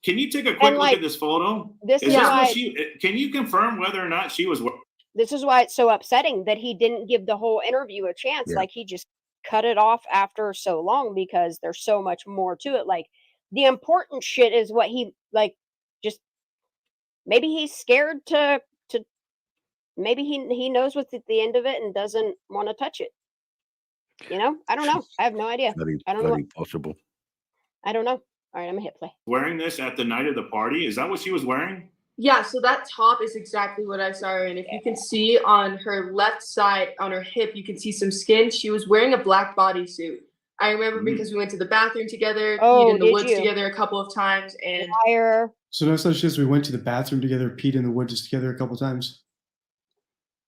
Can you take a quick look at this photo? This is what why can you confirm whether or not she was? This is why it's so upsetting that he didn't give the whole interview a chance. Yeah. Like, he just cut it off after so long, because there's so much more to it. Like, the important shit is what he, like, just maybe he's scared to maybe he knows what's at the end of it and doesn't want to touch it. You know? I don't know. I have no idea. I don't know. Very possible. I don't know. All right, I'm gonna hit play. Wearing this at the night of the party? Is that what she was wearing? Yeah, so that top is exactly what I saw her in. If you can see on her left side, on her hip, you can see some skin. She was wearing a black bodysuit. I remember because we went to the bathroom together, peed in the woods together a couple of times, and Liar. So no such as we went to the bathroom together, peed in the woods together a couple times.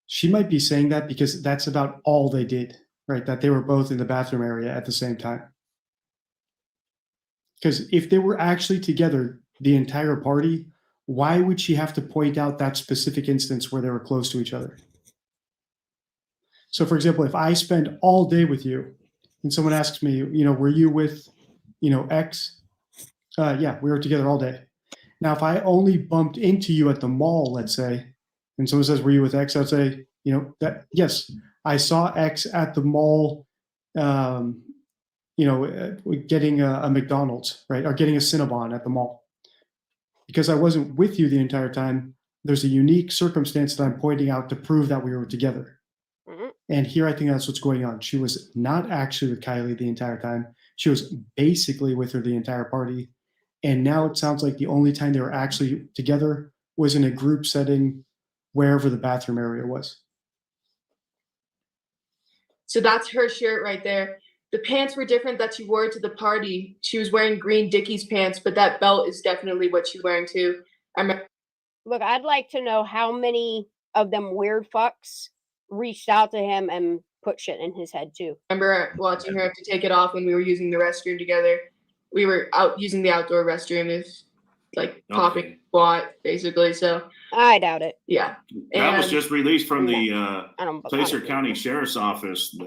She might be saying that because that's about all they did, right? That they were both in the bathroom area at the same time. Because if they were actually together the entire party, why would she have to point out that specific instance where they were close to each other? So, for example, if I spend all day with you and someone asks me, were you with, X? Yeah, we were together all day. Now, if I only bumped into you at the mall, let's say, and someone says, were you with X? I'd say, yes, I saw X at the mall, getting a McDonald's, right? Or getting a Cinnabon at the mall. Because I wasn't with you the entire time, there's a unique circumstance that I'm pointing out to prove that we were together. Mm-hmm. And here I think that's what's going on. She was not actually with Kiely the entire time. She was basically with her the entire party. And now it sounds like the only time they were actually together was in a group setting wherever the bathroom area was. so that's her shirt right there. the pants were different that she wore to the party. She was wearing green Dickies pants, but that belt is definitely what she's wearing too. I remember. Look, I'd like to know how many of them weird fucks reached out to him and put shit in his head too. I remember watching her have to take it off when we were using the restroom together. We were out using the outdoor restroom, if like popping squat, basically. So I doubt it. Yeah. That was just released from the I don't Placer County Sheriff's Office.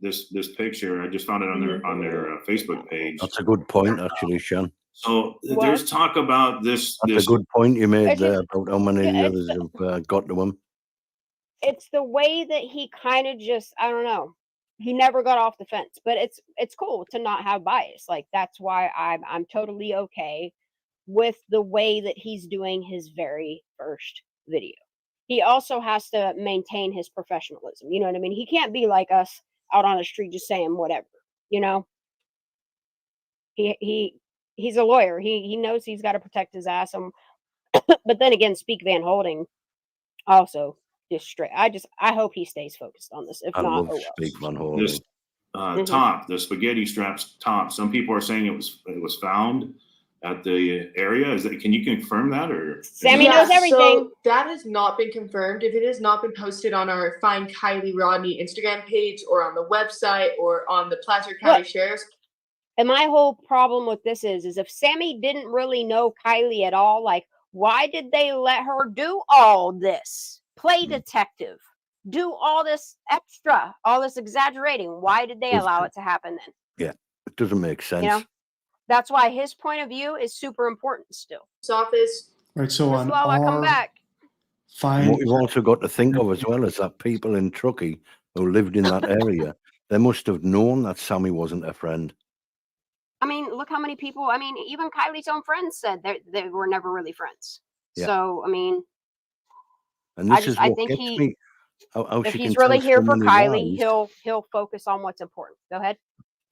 This picture, I just found it on their Facebook page. That's a good point, actually, Shan. So there's talk about this. That's a good point you made It's there just- about how many yeah, others have got to him. It's the way that he kind of just, I don't know. He never got off the fence, but it's cool to not have bias. Like that's why I'm totally okay with the way that he's doing his very first video. He also has to maintain his professionalism. You know what I mean? He can't be like us out on the street just saying whatever, you know? He's a lawyer. He knows he's got to protect his ass. But then again, Speak Van Holding also just straight. I hope he stays focused on this. If I not, love oh well. Speak Van Holding. This top, the spaghetti straps top. Some people are saying it was found at the area. Is that? Can you confirm that or? Sammy knows everything. So that has not been confirmed. If it has not been posted on our Find Kiely Rodni Instagram page or on the website or on the Placer County Sheriff's. And my whole problem with this is if Sammy didn't really know Kiely at all, like why did they let her do all this? Play detective, do all this extra, all this exaggerating. Why did they allow it to happen then? Yeah, it doesn't make sense. You know, that's why his point of view is super important still. Office. Right. So on Lola, come our back. What we've also got to think of as well is that people in Truckee who lived in that area, they must have known that Sammy wasn't a friend. I mean, look how many people. I mean, even Kylie's own friends said they were never really friends. Yeah. So I mean, And this is I what think gets he. me. How If she he's can really tell here so for many Kiely, lies. he'll focus on what's important. Go ahead.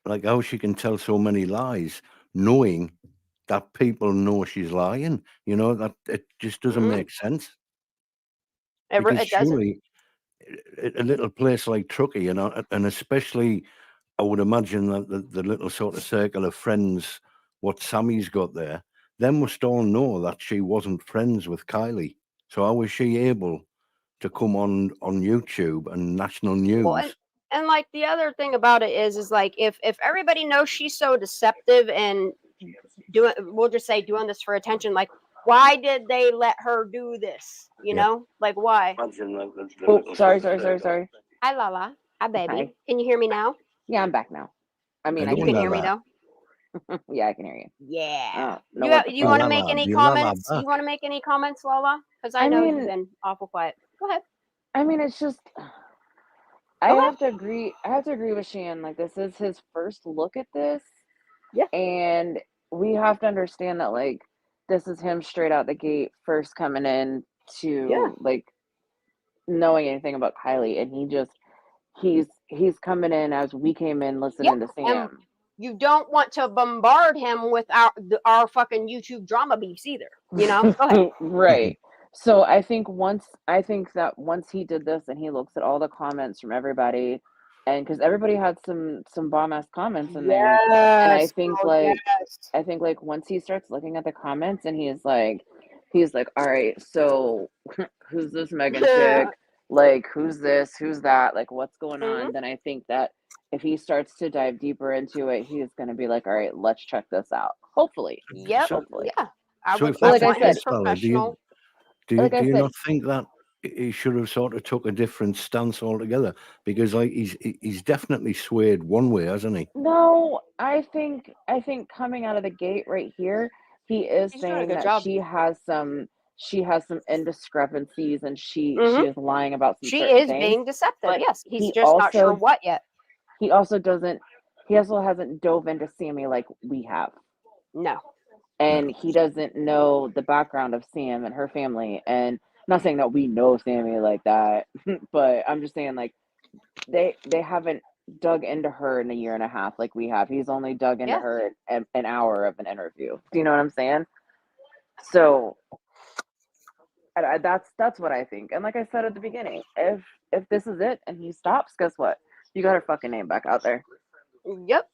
Like how she can tell so many lies, knowing that people know she's lying. You know, that it just doesn't make sense. Because It doesn't. surely a little place like Truckee, you know, and especially I would imagine that the little sort of circle of friends, what Sammy's got there, they must all know that she wasn't friends with Kiely. So how was she able to come on YouTube and national news? Well, and like the other thing about it is like if everybody knows she's so deceptive and we'll just say doing this for attention, like why did they let her do this? You know, like why? Oh, sorry. Hi, Lala. Hi, baby. Hi. Can you hear me now? Yeah, I'm back now. I mean, I You can hear me Lala. though. Yeah, I can hear you. Yeah. No, You want to make Lala, any do you Lala comments? back? You want to make any comments, Lala? Because I I know mean- you've been awful quiet. Go ahead. I mean, it's just. I have to agree with Shan. Like, this is his first look at this. Yeah. And we have to understand that, like, this is him straight out the gate, first coming in to, like, knowing anything about Kiely. And he's coming in as we came in listening to Sam. You don't want to bombard him with our fucking YouTube drama beefs either. You know? Go ahead. Right. So I think that once he did this and he looks at all the comments from everybody, and because everybody had some bomb ass comments in there, and I think like once he starts looking at the comments and he's like, all right, so who's this Megan chick? Like, who's this? Who's that? Like, what's going on? Then I think that if he starts to dive deeper into it, he's going to be like, all right, let's check this out. Hopefully. Yep. Hopefully. Yeah. I So would. if I that's like I want the his case, Lala, professional. do like I you said- not think that he should have sort of took a different stance altogether? Because like he's definitely swayed one way, hasn't he? No, I think coming out of the gate right here, he is He's doing a saying good that job. she has some indiscrepancies and she is lying about some She certain is things. being deceptive. But Yes. He's he just not sure also- what yet. He also hasn't dove into Sammy like we have. No. And he doesn't know the background of Sam and her family. And not saying that we know Sammy like that, but I'm just saying like they haven't dug into her in a year and a half like we have. He's only dug into her in an hour of an interview. Do you know what I'm saying? So that's what I think. And like I said at the beginning, if this is it and he stops, guess what? You got her fucking name back out there. Yep.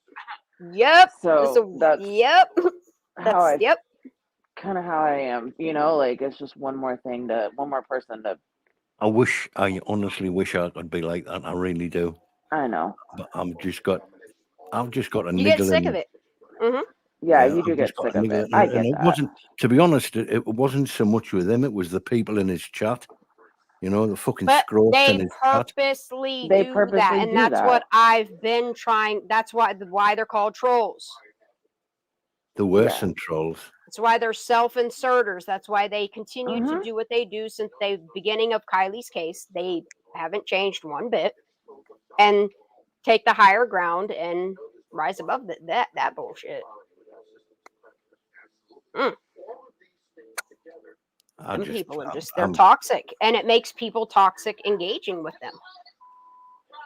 Yep. So that's yep. how I Yep. kind of how I am. You know, like it's just one more person to. I honestly wish I could be like that. I really do. I know. But I've just got a You get niggle sick in. of it. Mm-hmm. Yeah, you do I've just get got sick a of niggle, it. I and get it that. wasn't. To be honest, it wasn't so much with him. It was the people in his chat. You know, the fucking But scroats in they his chat. purposely They do that, purposely and do that's that. what I've been trying. That's why they're called trolls. The worse Yeah. than trolls. That's why they're self-inserters. That's why they continue to Mhm. do what they do since the beginning of Kylie's case. They haven't changed one bit, and take the higher ground and rise above that bullshit. Some people are just, they're toxic, and it makes people toxic engaging with them.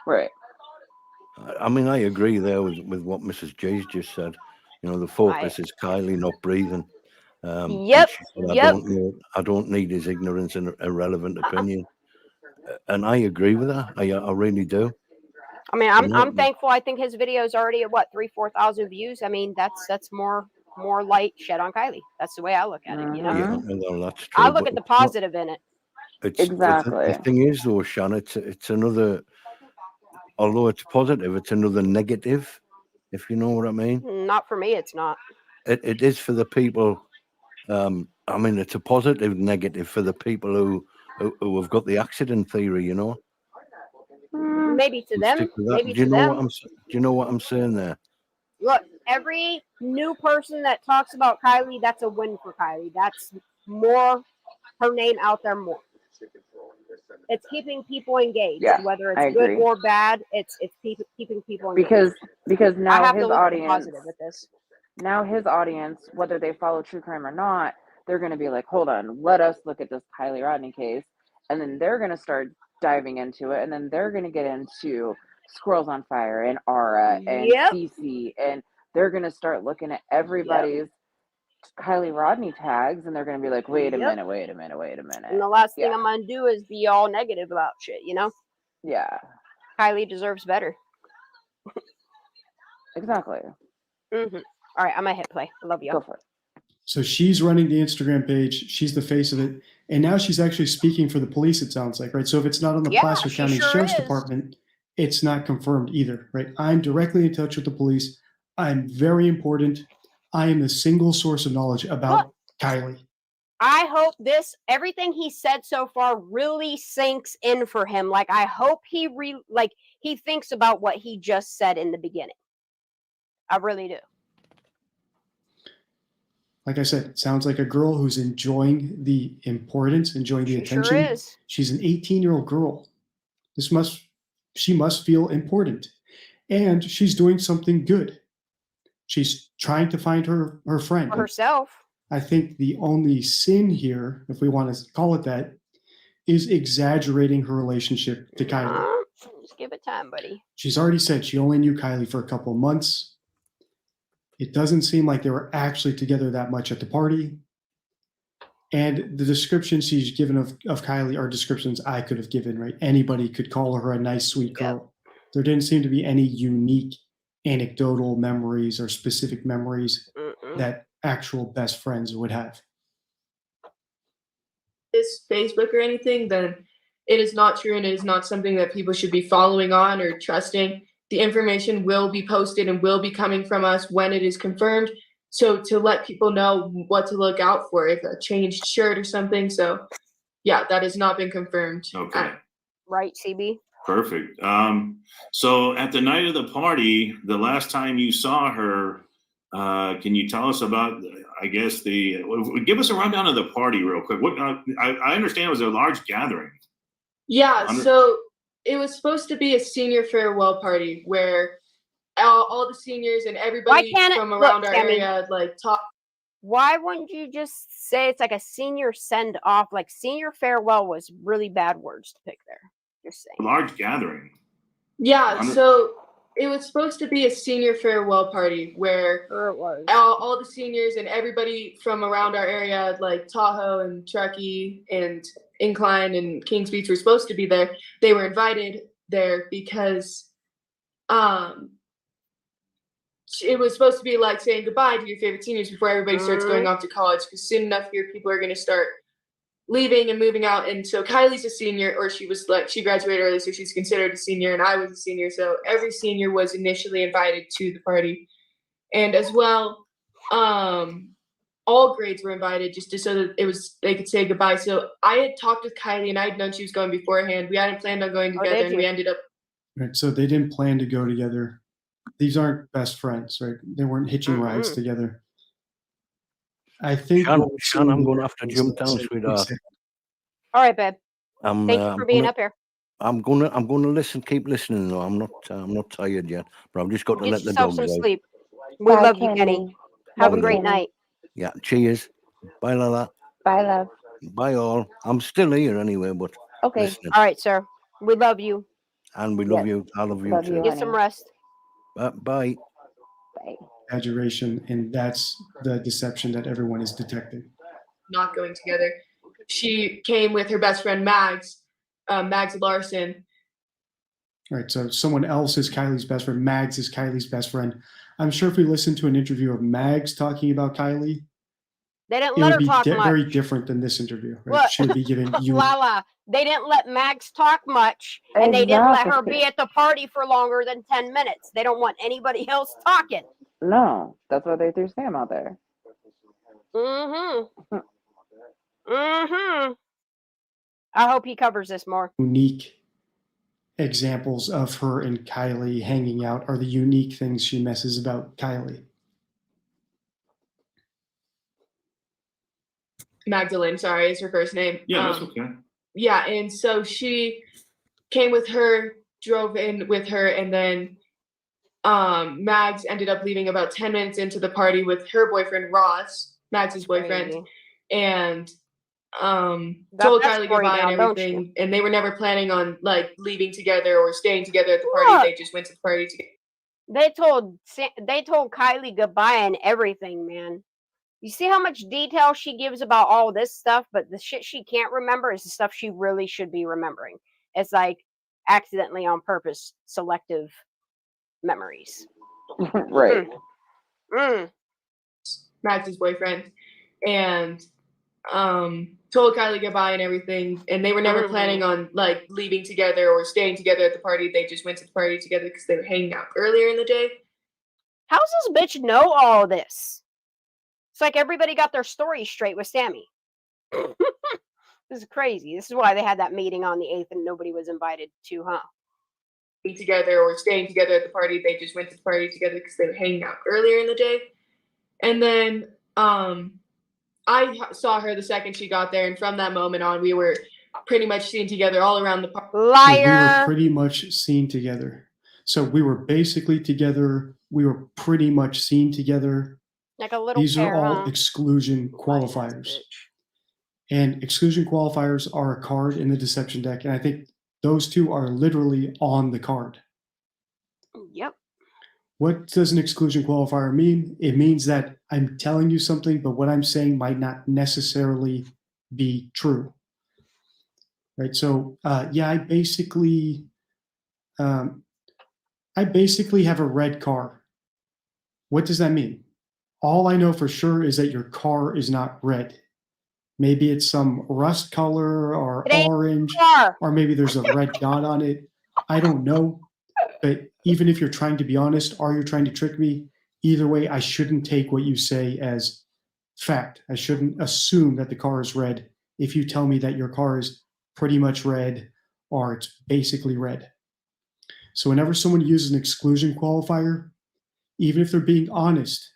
Right. I mean, I agree there with what Mrs. J's just said. You know, the focus is Kiely not breathing. And Yep. she said, Yep. I don't need his ignorance and irrelevant opinion. And I agree with that. I really do. I mean, I'm thankful. I think his video is already at what 3,000-4,000 views. I mean, that's more light shed on Kylie. That's the way I look at it. You know. Yeah, well, that's true. I look at the positive in it. Exactly. The thing is, though, Shan, it's another. Although it's positive, it's another negative. If you know what I mean. Not for me. It's not. It is for the people. I mean, it's a positive negative for the people who have got the accident theory. You know. Maybe to them. Maybe Do you to know them. what do you know what I'm saying there? Look, every new person that talks about Kylie, that's a win for Kylie. That's more her name out there more. It's keeping people engaged, Yeah, whether I it's good agree. or bad. It's keeping people engaged. Because now I have his to look at the audience, positive with this. now his audience, whether they follow true crime or not, they're going to be like, hold on, let us look at this Kylie Rodni case, and then they're going to start diving into it, and then they're going to get into Squirrels on Fire and Aura and CC, and they're going to start looking at everybody's Kylie Rodni tags, and they're going to be like, wait a minute. And the last thing I'm going to do is be all negative about shit, you know? Yeah. Kylie deserves better. Exactly. Mm-hmm. All right, I'm going to hit play. I love you. Go for it. So she's running the Instagram page. She's the face of it. And now she's actually speaking for the police, it sounds like, right? So if it's not on the Placer County Sheriff's Department, it's not confirmed either, right? I'm directly in touch with the police. I'm very important. I am the single source of knowledge about Kylie. I hope everything he said so far really sinks in for him. Like, I hope he thinks about what he just said in the beginning. I really do. Like I said, it sounds like a girl who's enjoying the importance, enjoying the attention. Sure is. She's an 18-year-old girl. She must feel important. And she's doing something good. She's trying to find her friend. For herself. I think the only sin here, if we want to call it that, is exaggerating her relationship to Kylie. Just give it time, buddy. She's already said she only knew Kylie for a couple of months. It doesn't seem like they were actually together that much at the party. And the descriptions she's given of Kylie are descriptions I could have given, right? Anybody could call her a nice, sweet girl. There didn't seem to be any unique anecdotal memories or specific memories that actual best friends would have. His Facebook or anything, then it is not true, and it is not something that people should be following on or trusting. The information will be posted and will be coming from us when it is confirmed. So to let people know what to look out for, if a changed shirt or something. So yeah, that has not been confirmed. Okay. Right, CB? Perfect. So at the night of the party, the last time you saw her, can you tell us about, I guess, give us a rundown of the party real quick. What I understand it was a large gathering. Yeah, so it was supposed to be a senior farewell party where all the seniors and everybody from around our area talk. Why wouldn't you just say it's like a senior send off? Like, senior farewell was really bad words to pick there. Just saying. Large gathering. Yeah, so it was supposed to be a senior farewell party where all the seniors and everybody from around our area, like Tahoe and Truckee and Incline and Kings Beach, were supposed to be there. They were invited there because it was supposed to be like saying goodbye to your favorite seniors before everybody starts going off to college, because soon enough your people are going to start leaving and moving out. And so Kylie's a senior, or she graduated early, so she's considered a senior, and I was a senior. So every senior was initially invited to the party. And as well, all grades were invited just so that they could say goodbye. So I had talked with Kiely, and I had known she was going beforehand. We hadn't planned on going together, and we ended up. Right, so they didn't plan to go together. These aren't best friends, right? They weren't hitching rides together. I think. Sean, I'm going to have to jump down, sweetheart. All right, babe. Thank you for being up here. I'm gonna listen, keep listening. Though I'm not tired yet, but I've just got to Get let the yourself dogs some out. sleep. We love you, Kenny. Have a great night. Yeah, cheers. Bye, Lala. Bye, love. Bye, all. I'm still here anyway, but Okay. listening. All right, sir. We love you. And we love you. I love you too. Get some rest. Bye. Bye. Exaggeration, and that's the deception that everyone is detecting. Not going together. She came with her best friend Mags Larson. Right, so someone else is Kylie's best friend. Mags is Kylie's best friend. I'm sure if we listen to an interview of Mags talking about Kiely, They didn't it let would her be talk much. very different than this interview. Right? Look, She would be giving you. Lala, they didn't let Mags talk much, and they didn't let her Exactly. be at the party for longer than 10 minutes. They don't want anybody else talking. No, that's why they threw Sam out there. Mm-hmm. Mm-hmm. I hope he covers this more. Unique examples of her and Kiely hanging out are the unique things she messes about Kiely. Magdalene, sorry, is her first name. Yeah, that's okay. Yeah, and so she came with her, drove in with her, and then Mags ended up leaving about 10 minutes into the party with her boyfriend Ross, Mags's boyfriend, Crazy. and Got told that Kiely story goodbye down, and don't everything. And they were never planning on like leaving together or staying together at the party. Look. They just went to the party together. They told Kiely goodbye and everything, man. You see how much detail she gives about all this stuff, but the shit she can't remember is the stuff she really should be remembering. It's like accidentally on purpose selective memories. Right. Mags's boyfriend, and told Kiely goodbye and everything. And they were never planning on like leaving together or staying together at the party. They just went to the party together because they were hanging out earlier in the day. How's this bitch know all this? It's like everybody got their story straight with Sammy. This is crazy. This is why they had that meeting on the 8th and nobody was invited to, huh? Together or staying together at the party. They just went to the party together because they were hanging out earlier in the day. And then I saw her the second she got there, and from that moment on, we were pretty much seen together all around the park. Liar! We were pretty much seen together. So we were basically together. We were pretty much seen together. Like a little These pair, are all huh? exclusion qualifiers. And exclusion qualifiers are a card in the deception deck. And I think those two are literally on the card. Yep. What does an exclusion qualifier mean? It means that I'm telling you something, but what I'm saying might not necessarily be true. Right? So, yeah, I basically have a red car. What does that mean? All I know for sure is that your car is not red. Maybe it's some rust color or orange, or maybe there's a red dot on it. I don't know. But even if you're trying to be honest or you're trying to trick me, either way, I shouldn't take what you say as fact. I shouldn't assume that the car is red if you tell me that your car is pretty much red or it's basically red. So whenever someone uses an exclusion qualifier, even if they're being honest,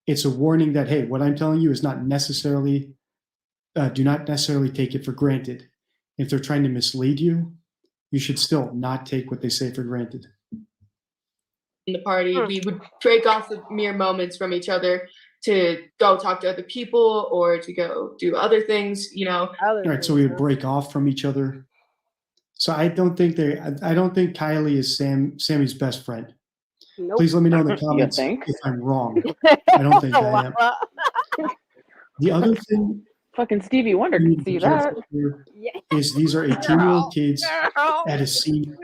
it's a warning that, hey, what I'm telling you is not necessarily, do not necessarily take it for granted. If they're trying to mislead you, you should still not take what they say for granted. In the party, we would break off the mere moments from each other to go talk to other people or to go do other things, you know. All right, so we would break off from each other. So I don't think Kiely is Sammy's best friend. Nope. Please let me know in the comments if I'm wrong. I don't think I am. The other thing, fucking Stevie Wonder can see that. Is these are 18-year-old kids at a scene.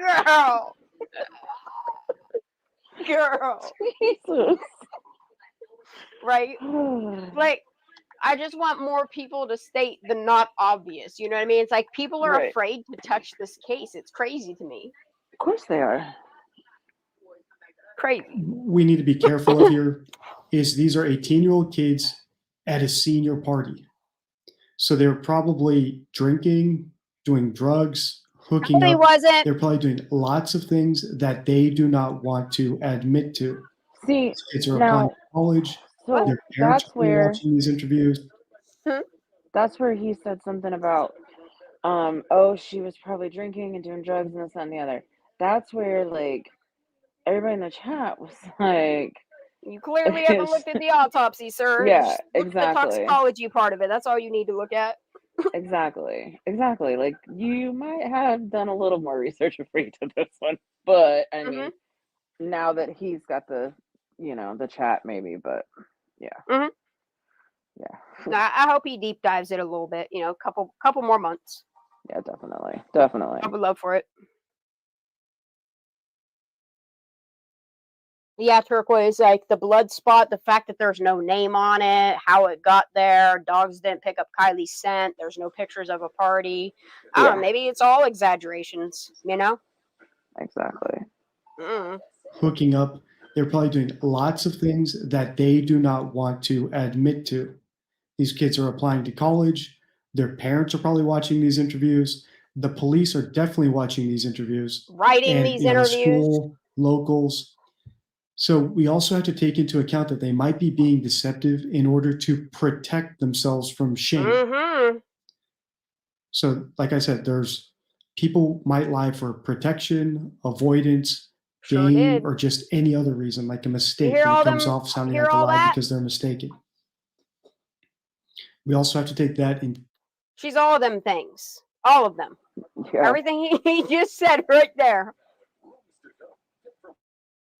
girl. Jesus. Right? Like, I just want more people to state the not obvious. You know what I mean? It's like people are Right. afraid to touch this case. It's crazy to me. Of course they are. Crazy. We need to be careful of here is these are 18-year-old kids at a senior party. So they're probably drinking, doing drugs, hooking Kylie up. wasn't. They're probably doing lots of things that they do not want to admit to. See, These kids are applying now, to college. so Their parents that's are probably where watching these interviews. that's where he said something about, oh, she was probably drinking and doing drugs and this, that, and the other. That's where, like, everybody in the chat was like, You clearly haven't looked at the autopsy, sir. Yeah, Just look at the exactly. toxicology part of it. That's all you need to look at. Exactly. Like, you might have done a little more research before you did this one, but I mean, now that he's got the, the chat, maybe, but yeah. Mhm. Yeah. No, I hope he deep dives it a little bit. Couple more months. Yeah, definitely. I would love for it. Yeah, turquoise, like the blood spot, the fact that there's no name on it, how it got there, dogs didn't pick up Kylie's scent, there's no pictures of a party. I don't know, maybe it's all exaggerations, Exactly. Hooking up. They're probably doing lots of things that they do not want to admit to. These kids are applying to college. Their parents are probably watching these interviews. The police are definitely watching these interviews. Writing these interviews. School, locals. So we also have to take into account that they might be being deceptive in order to protect themselves from shame. So, like I said, there's people might lie for protection, avoidance, gain, or just any other reason, like a mistake. And it comes off sounding like a lie because they're mistaken. We also have to take that in. She's all of them things. All of them. Yeah. Everything he just said right there.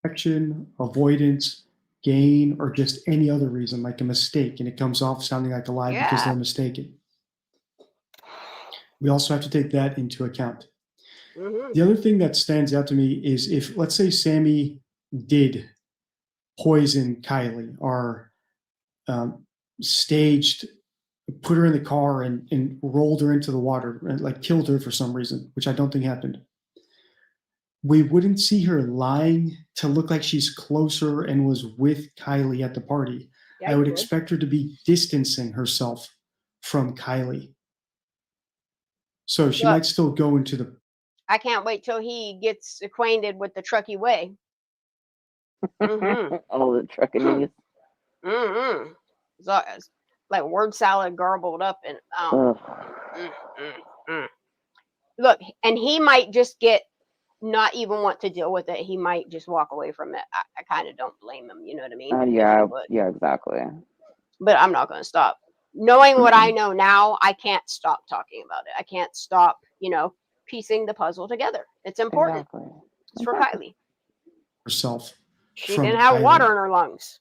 Protection, avoidance, gain, or just any other reason, like a mistake, and it comes off sounding like a lie because they're mistaken. We also have to take that into account. The other thing that stands out to me is if, let's say, Sammy did poison Kiely or staged, put her in the car and rolled her into the water and like killed her for some reason, which I don't think happened. We wouldn't see her lying to look like she's closer and was with Kiely at the party. Yeah, I would expect her to be distancing herself from Kiely. So she might still go into the. I can't wait till he gets acquainted with the Truckee way. All the truckiness. It's like word salad garbled up and look, and he might just get not even want to deal with it. He might just walk away from it. I kind of don't blame him. You know what I mean? Yeah, exactly. But I'm not going to stop. Knowing what I know now, I can't stop talking about it. I can't stop, piecing the puzzle together. It's important. Exactly. It's for Kiely. Herself. She didn't have water in her lungs.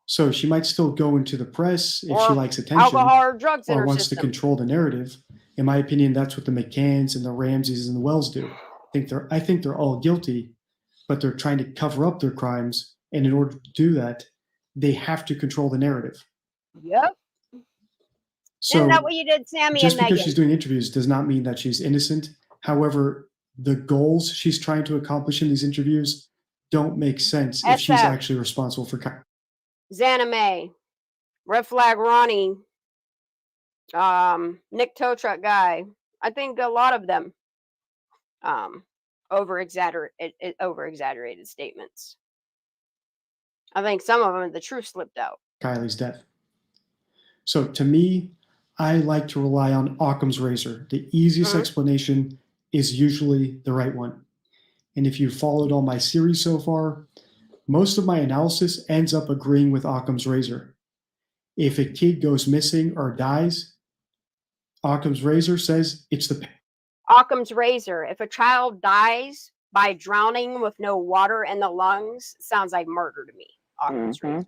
So she might still go into the press if she likes attention. Alcohol or drugs in her wants system. to control the narrative. In my opinion, that's what the McCanns and the Ramseys and the Wells do. I think they're all guilty, but they're trying to cover up their crimes. And in order to do that, they have to control the narrative. Yep. So isn't that what you did, Sammy just and because Megan? she's doing interviews does not mean that she's innocent. However, the goals she's trying to accomplish in these interviews don't make sense if she's actually responsible for. Xana May, Red Flag Ronnie, Nick Tow Truck Guy. I think a lot of them over exaggerated statements. I think some of them the truth slipped out. Kylie's death. So to me, I like to rely on Occam's razor. The easiest explanation is usually the right one. And if you followed all my series so far, most of my analysis ends up agreeing with Occam's razor. If a kid goes missing or dies, Occam's razor says it's the. Occam's razor. If a child dies by drowning with no water in the lungs, sounds like murder to me. Occam's razor.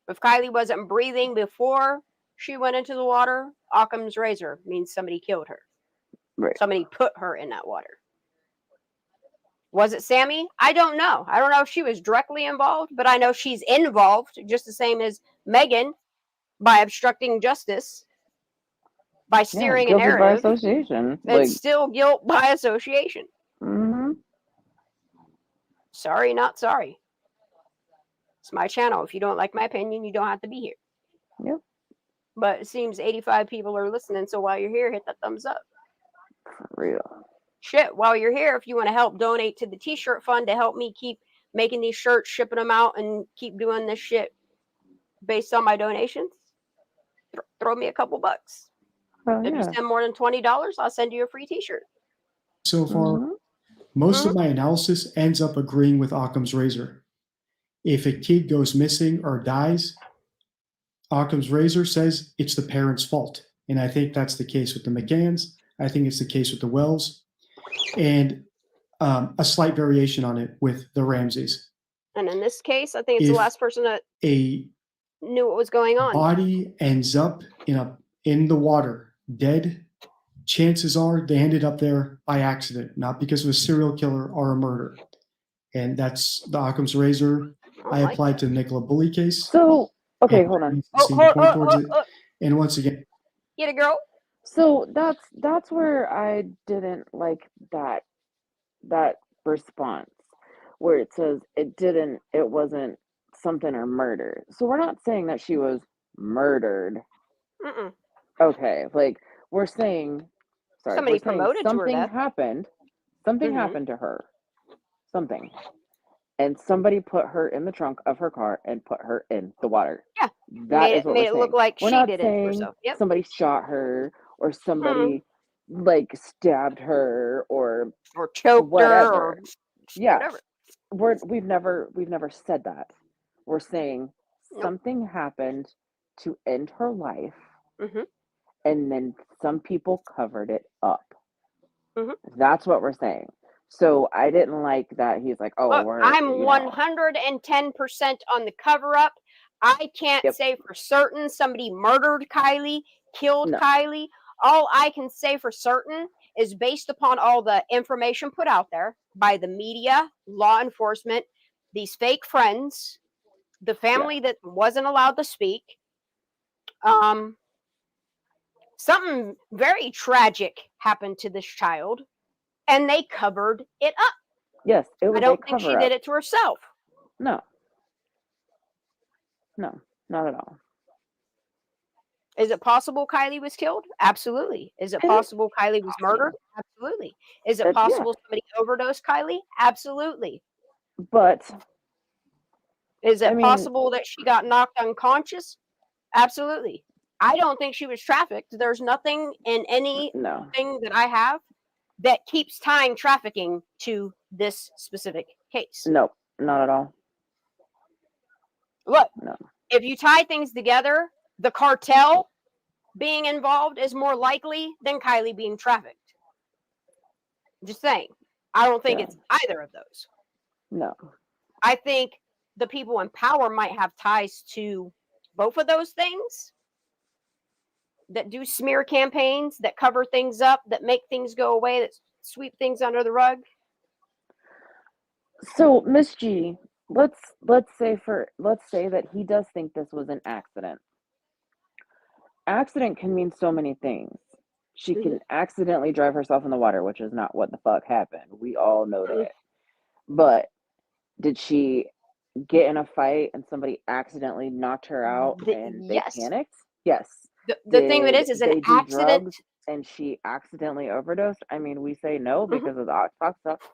If Kiely wasn't breathing before she went into the water, Occam's razor means somebody killed her. Right. Somebody put her in that water. Was it Sammy? I don't know. I don't know if she was directly involved, but I know she's involved just the same as Megan by obstructing justice, by steering a guilty by narrative. association. It's still guilt by association. Mm-hmm. Sorry, not sorry. It's my channel. If you don't like my opinion, you don't have to be here. Yep. But it seems 85 people are listening, so while you're here, hit that thumbs up. For real. Shit, while you're here, if you want to help donate to the t-shirt fund to help me keep making these shirts, shipping them out, and keep doing this shit based on my donations, throw me a couple bucks. If you send more than $20, I'll send you a free t-shirt. So far, most of my analysis ends up agreeing with Occam's razor. If a kid goes missing or dies, Occam's razor says it's the parents' fault. And I think that's the case with the McCanns. I think it's the case with the Wells. And a slight variation on it with the Ramseys. And in this case, I think it's the last person that knew what was going on. Body ends up in the water, dead. Chances are they ended up there by accident, not because of a serial killer or a murder. And that's the Occam's razor I applied to the Nicola Bully case. So, okay, hold on. And once again, get it, girl. So that's where I didn't like that response where it says it wasn't something or murder. So we're not saying that she was murdered. Mm-mm. Okay, like we're saying somebody promoted to her something death. happened. Something happened to her. Something. And somebody put her in the trunk of her car and put her in the water. Yeah. That is what made we're it saying. look like We're she not did it to saying herself. Yep. somebody shot her or somebody like stabbed her or choked whatever. her or whatever. We've never said that. We're saying something happened to end her life, and then some people covered it up. That's what we're saying. So I didn't like that he's like, oh, look, I'm 110% on the cover up. I can't say for certain somebody murdered Kiely, killed Kiely. All I can say for certain is based upon all the information put out there by the media, law enforcement, these fake friends, the family that wasn't allowed to speak. Something very tragic happened to this child, and they covered it up. Yes, it was. I don't think she did it to herself. No, not at all. Is it possible Kiely was killed? Absolutely. Is it possible Kiely was murdered? Absolutely. Is it possible somebody overdosed Kiely? Absolutely. But is it possible that she got knocked unconscious? Absolutely. I don't think she was trafficked. There's nothing in anything that I have that keeps tying trafficking to this specific case. No, not at all. Look, if you tie things together, the cartel being involved is more likely than Kiely being trafficked. Just saying. I don't think it's either of those. No. I think the people in power might have ties to both of those things, that do smear campaigns, that cover things up, that make things go away, that sweep things under the rug. So, Miss G, let's say that he does think this was an accident. Accident can mean so many things. She can accidentally drive herself in the water, which is not what the fuck happened. We all know that. But did she get in a fight and somebody accidentally knocked her out and they panicked? Yes. The thing that is an accident, and she accidentally overdosed. I mean, we say no because of the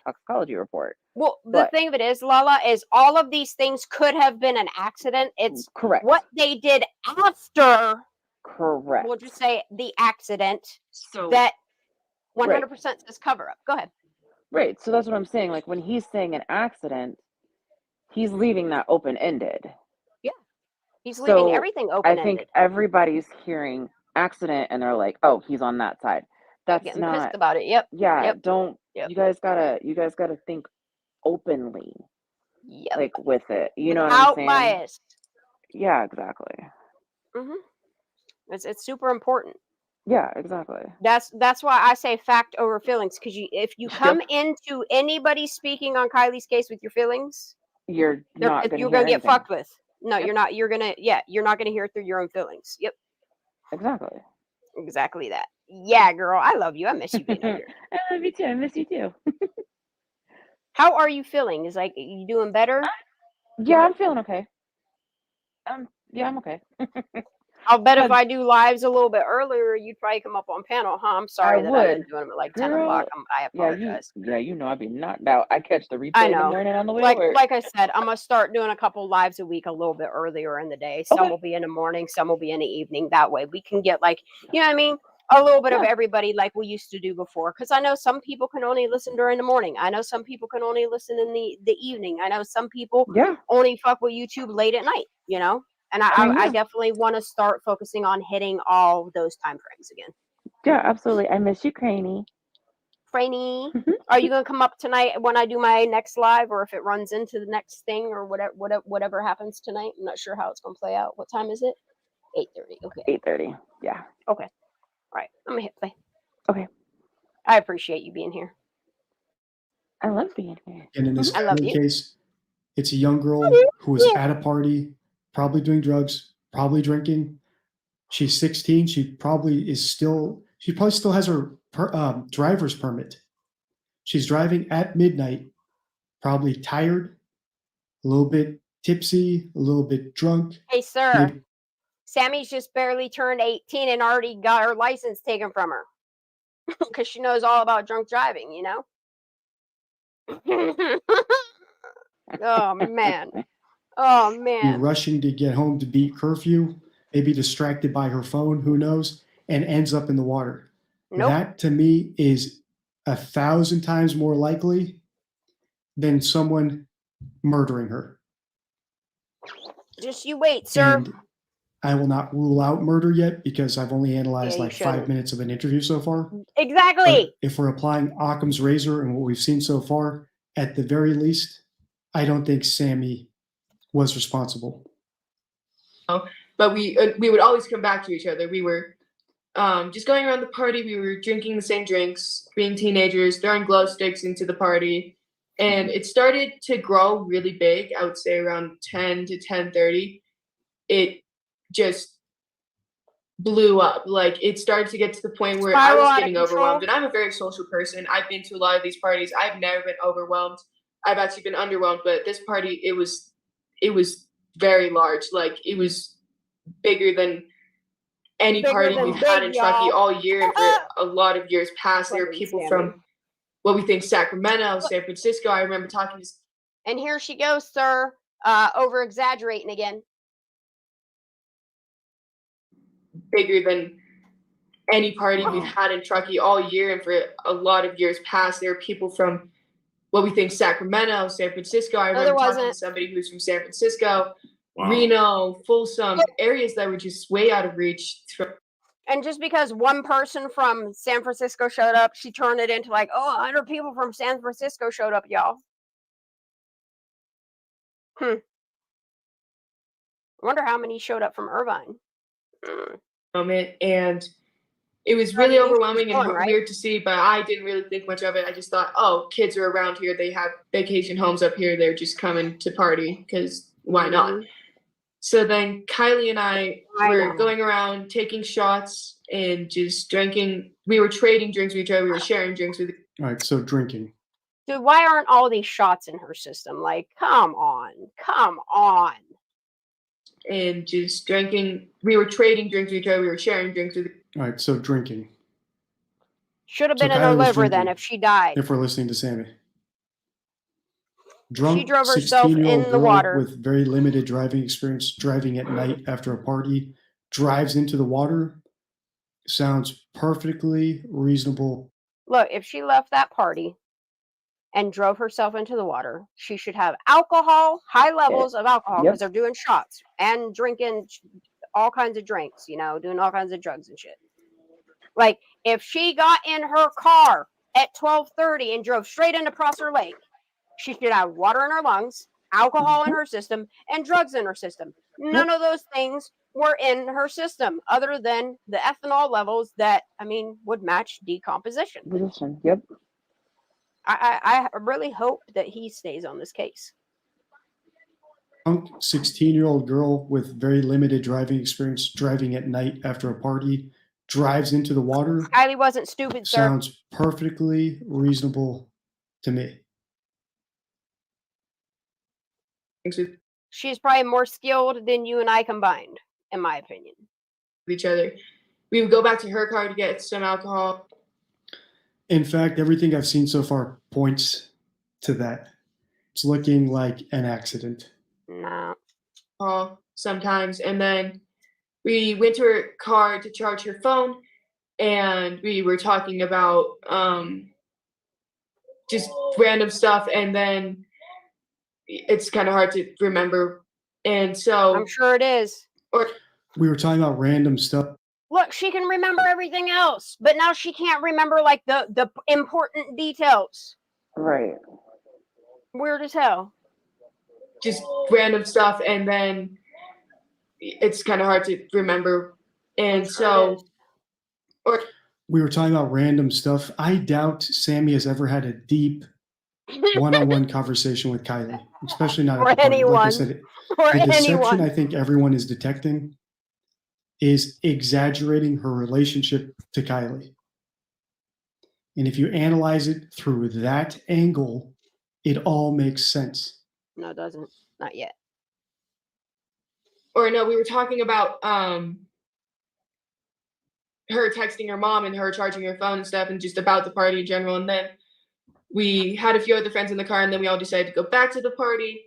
toxicology report. Well, the thing of it is, Lala, is all of these things could have been an accident. It's correct. What they did after. Correct. We'll just say the accident. So that 100% says cover up. Go ahead. Right. So that's what I'm saying. Like when he's saying an accident, he's leaving that open ended. He's leaving everything open-ended. I think everybody's hearing accident and they're like, "Oh, he's on that side." That's getting not pissed about it. Yep. Yeah. Yep. Don't. Yep. You guys gotta think openly. Yep. Like with it. You know what Without I'm saying? bias. Yeah. Exactly. It's super important. Yeah, exactly. That's why I say fact over feelings, because if you come into anybody speaking on Kylie's case with your feelings, You're not going to you're hear gonna get anything. fucked with. No, you're not. You're not gonna hear it through your own feelings. Yep, Exactly. exactly that. Yeah, girl, I love you. I miss you being here. I love you too. I miss you too. How are you feeling? Is like you doing better? Yeah, I'm feeling okay. Yeah, I'm okay. I'll bet if I do lives a little bit earlier, you'd probably come up on panel, huh? I'm sorry that I've been would. doing them at like 10 Girl, o'clock. I apologize. you know I'd be knocked out. I catch the replay I in the know. morning on the way to work. Like I said, I'm gonna start doing a couple lives a week a little bit earlier in the day. Some will be in the morning, some will be in the evening. That way we can get like, you know what I mean? A little bit of everybody like we used to do before. Because I know some people can only listen during the morning. I know some people can only listen in the evening. I know some people only fuck with YouTube late at night, you know? And I definitely want to start focusing on hitting all those time frames again. Yeah, absolutely. I miss you, Craney. Franny, are you gonna come up tonight when I do my next live, or if it runs into the next thing, or whatever happens tonight? I'm not sure how it's gonna play out. What time is it? 8:30. Okay. 8:30. Yeah. Okay. All right. I'm gonna hit play. Okay. I appreciate you being here. I love being here. And in this I love family you. case, it's a young girl who was at a party, probably doing drugs, probably drinking. She's 16. She probably still has her driver's permit. She's driving at midnight, probably tired, a little bit tipsy, a little bit drunk. Hey, sir. Sammy's just barely turned 18 and already got her license taken from her because she knows all about drunk driving, you know? Oh, man. Oh, Be man. rushing to get home to beat curfew, maybe distracted by her phone, who knows, and ends up in the water. Nope. That to me is 1,000 times more likely than someone murdering her. Just you wait, sir. And I will not rule out murder yet because I've only analyzed Yeah, you like 5 shouldn't. minutes of an interview so far. Exactly. But if we're applying Occam's razor and what we've seen so far, at the very least, I don't think Sammy was responsible. But we would always come back to each other. We were just going around the party. We were drinking the same drinks, being teenagers, throwing glow sticks into the party. And it started to grow really big. I would say around 10 to 10:30. It just blew up. Like it started to get to the point where I was getting overwhelmed. And I'm a very social person. I've been to a lot of these parties. I've never been overwhelmed. I've actually been underwhelmed. But at this party, it was very large. Like it was bigger than any party we've had in Truckee all year and for a lot of years past. There were people from what we think Sacramento, San Francisco. I remember talking to. And here she goes, sir, over exaggerating again. Bigger than any party we've had in Truckee all year and for a lot of years past. There were people from what we think Sacramento, San Francisco. I remember talking to somebody who's from San Francisco, Reno, Folsom, areas that were just way out of reach. And just because one person from San Francisco showed up, she turned it into like, 100 people from San Francisco showed up, y'all. I wonder how many showed up from Irvine. And it was really overwhelming and weird to see, but I didn't really think much of it. I just thought, oh, kids are around here. They have vacation homes up here. They're just coming to party because why not? So then Kiely and I were going around taking shots and just drinking. We were trading drinks with each other. We were sharing drinks with. All right, so drinking. Dude, why aren't all these shots in her system? Like, come on. And just drinking. We were trading drinks with each other. We were sharing drinks with. All right, so drinking. Should have been in her liver then if she died. If we're listening to Sammy. Drunk, she drove herself 16-year-old in the girl water with very limited driving experience, driving at night after a party, drives into the water. Sounds perfectly reasonable. Look, if she left that party and drove herself into the water, she should have alcohol, high levels of alcohol, because they're doing shots and drinking all kinds of drinks, you know, doing all kinds of drugs and shit. Like, if she got in her car at 12:30 and drove straight into Prosser Lake, she should have water in her lungs, alcohol in her system, and drugs in her system. None of those things were in her system other than the ethanol levels that, I mean, would match decomposition. Position. Yep. I really hope that he stays on this case. 16-year-old girl with very limited driving experience driving at night after a party drives into the water. Kylie wasn't stupid, sir. Sounds perfectly reasonable to me. She's probably more skilled than you and I combined, in my opinion. Each other. We would go back to her car to get some alcohol. In fact, everything I've seen so far points to that. It's looking like an accident. No. Sometimes, and then we went to her car to charge her phone, and we were talking about just random stuff, and then it's kind of hard to remember, and so I'm sure it is. We were talking about random stuff. Look, she can remember everything else, but now she can't remember like the important details. Right. Weird as hell. just random stuff, and then it's kind of hard to remember. And so, we were talking about random stuff. I doubt Sammy has ever had a deep one-on-one conversation with Kiely, especially not at the party. Like I said, the deception I think everyone is detecting is exaggerating her relationship to Kiely. And if you analyze it through that angle, it all makes sense. No, it doesn't. Not yet. Or no, we were talking about her texting her mom and her charging her phone and stuff, and just about the party in general. And then we had a few other friends in the car, and then we all decided to go back to the party.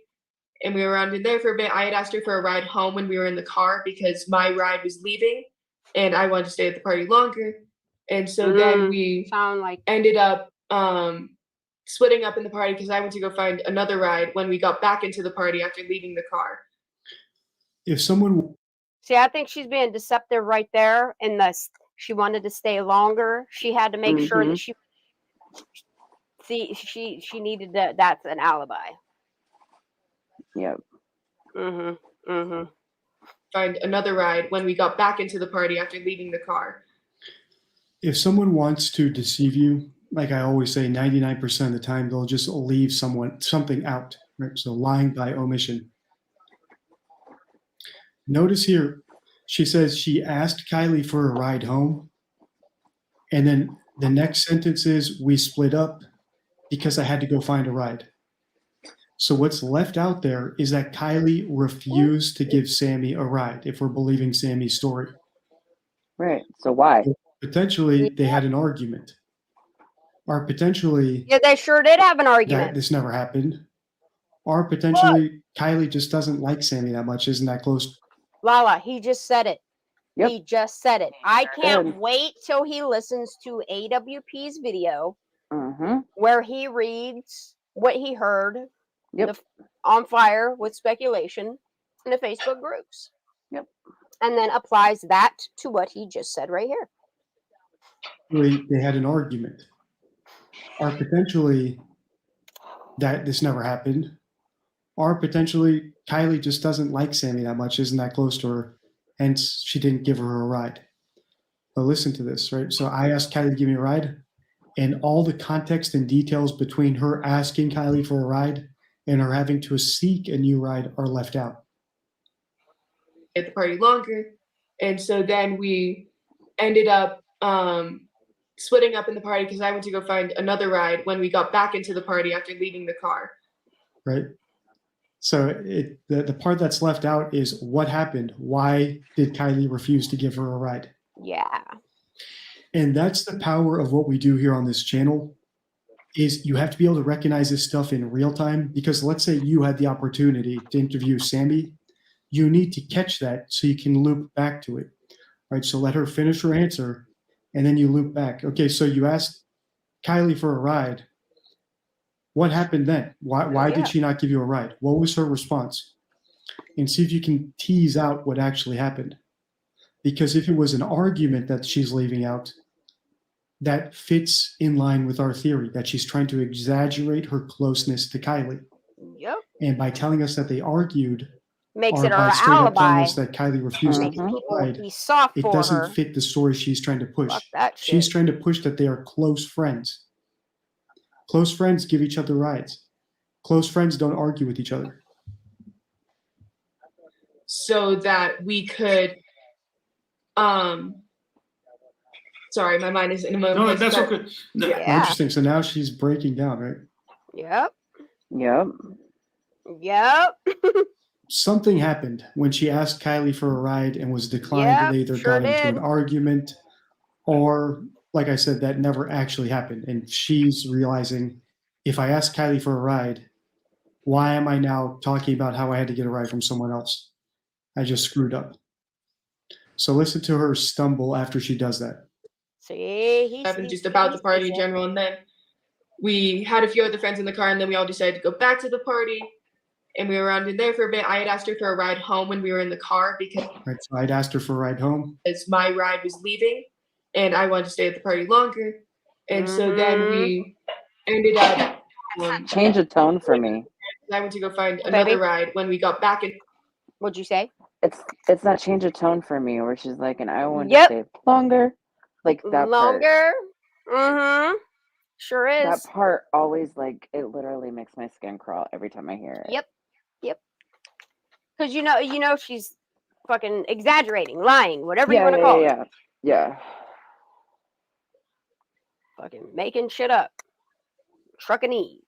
And we were around in there for a bit. I had asked her for a ride home when we were in the car because my ride was leaving, and I wanted to stay at the party longer. And so then we ended up splitting up in the party because I went to go find another ride when we got back into the party after leaving the car. If someone See, I think she's being deceptive right there. In the she wanted to stay longer. She had to make sure that she needed that. That's an alibi. Yep. Find another ride when we got back into the party after leaving the car. if someone wants to deceive you, like I always say, 99% of the time, they'll just leave something out, right? So lying by omission. Notice here, she says she asked Kiely for a ride home. And then the next sentence is, we split up because I had to go find a ride. So what's left out there is that Kiely refused to give Sammy a ride, if we're believing Sammy's story. Right. So why? Potentially, they had an argument. Or potentially... Yeah, they sure did have an argument. This never happened. Or potentially, Kiely just doesn't like Sammy that much. Isn't that close? Lala, he just said it. Yep. He just said it. I can't wait till he listens to AWP's video where he reads what he heard on fire with speculation in the Facebook groups. Yep. And then applies that to what he just said right here. They had an argument. Or potentially, that this never happened. Or potentially, Kiely just doesn't like Sammy that much, isn't that close to her, hence she didn't give her a ride. But listen to this, right? So I asked Kiely to give me a ride, and all the context and details between her asking Kiely for a ride and her having to seek a new ride are left out. At the party longer. And so then we ended up splitting up in the party because I went to go find another ride when we got back into the party after leaving the car. Right? So the part that's left out is what happened. Why did Kiely refuse to give her a ride? Yeah. And that's the power of what we do here on this channel, is you have to be able to recognize this stuff in real time, because let's say you had the opportunity to interview Sammy. You need to catch that so you can loop back to it. Right? So let her finish her answer, and then you loop back. Okay, so you asked Kiely for a ride. What happened then? Why did she not give you a ride? What was her response? And see if you can tease out what actually happened. Because if it was an argument that she's leaving out, that fits in line with our theory that she's trying to exaggerate her closeness to Kiely. Yep. And by telling us that they argued, Makes are it by her straight up telling alibi. us that Kylie refused to Making give her a people ride. be soft It for doesn't her. fit the story she's trying to push. Fuck that She's shit. trying to push that they are close friends. Close friends give each other rides. Close friends don't argue with each other. So that we could, sorry, my mind is in a moment. No, that's okay. Yeah. Interesting. So now she's breaking down, right? Yep. Yep. Yep. Something happened when she asked Kylie for a ride and was declined, Yep, and they either sure got into did. an argument, or, like I said, that never actually happened. And she's realizing, if I ask Kylie for a ride, why am I now talking about how I had to get a ride from someone else? I just screwed up. So listen to her stumble after she does that. See, happened just about the party in general, and then we had a few other friends in the car, and then we all decided to go back to the party, and we were around in there for a bit. I had asked her for a ride home when we were in the car because Right. So I'd asked her for a ride home. my ride was leaving, and I wanted to stay at the party longer, and so then we ended up. Change of tone for me. I went to go find another ride when we got back in. What'd you say? It's that change of tone for me where she's like, and I want Yep. to stay longer. Like that Longer. Sure is. That part always, like, it literally makes my skin crawl every time I hear it. Yep. Because you know she's fucking exaggerating, lying, whatever you want to call it. Yeah. Fucking making shit up. Truckanese.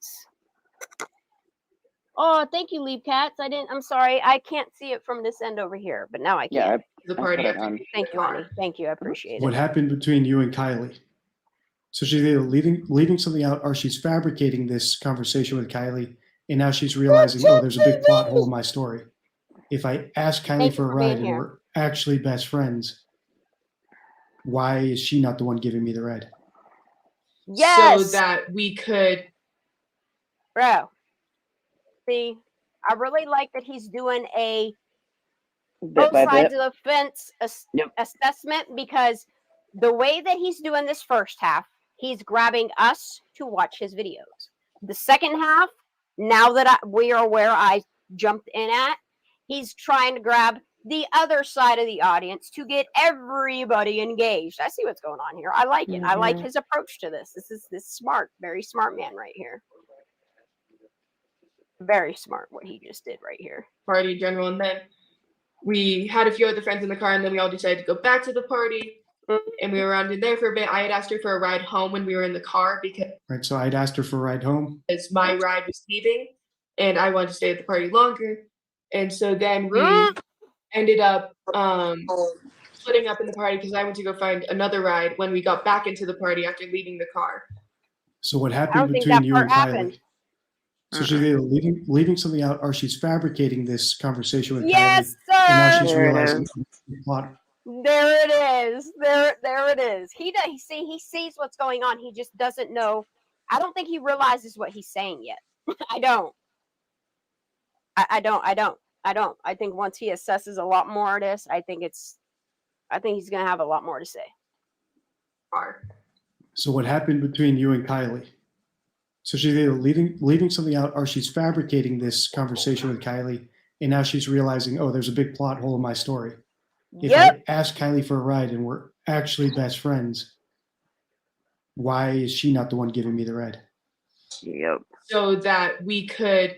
Oh, thank you, Leap Cats. I'm sorry. I can't see it from this end over here, but now I can. Yeah, The I party. put it on. Thank you, honey. Thank you. I appreciate What it. happened between you and Kylie? So she's either leaving something out, or she's fabricating this conversation with Kylie, and now she's realizing, oh, there's a big plot hole in my story. If I ask Kylie Thank for you a for being ride and here. we're actually best friends, why is she not the one giving me the ride? Yes. So that we could. Bro. See, I really like that he's doing a both sides of the fence assessment, because the way that he's doing this first half, he's grabbing us to watch his videos. The second half, now that we are where I jumped in at, he's trying to grab the other side of the audience to get everybody engaged. I see what's going on here. I like it. I like his approach to this. This is smart, very smart man right here. Very smart what he just did right here. Party in general, and then we had a few other friends in the car, and then we all decided to go back to the party, and we were around in there for a bit. I had asked her for a ride home when we were in the car because Right. So I'd asked her for a ride home. my ride was leaving, and I wanted to stay at the party longer, and so then we ended up splitting up in the party because I went to go find another ride when we got back into the party after leaving the car. So what I happened don't think between that you part and Kylie? happened. So she's either leaving something out, or she's fabricating this conversation with Yes, Kylie, and now sir. she's There it realizing is. the plot. There it is. There it is. He sees what's going on. He just doesn't know. I don't think he realizes what he's saying yet. I don't. I don't. I think once he assesses a lot more of this, I think he's gonna have a lot more to say. So what happened between you and Kylie? So she's either leaving something out, or she's fabricating this conversation with Kylie, and now she's realizing, oh, there's a big plot hole in my story. If I ask Kylie for a ride and we're actually best friends, why is she not the one giving me the ride? Yep. So that we could.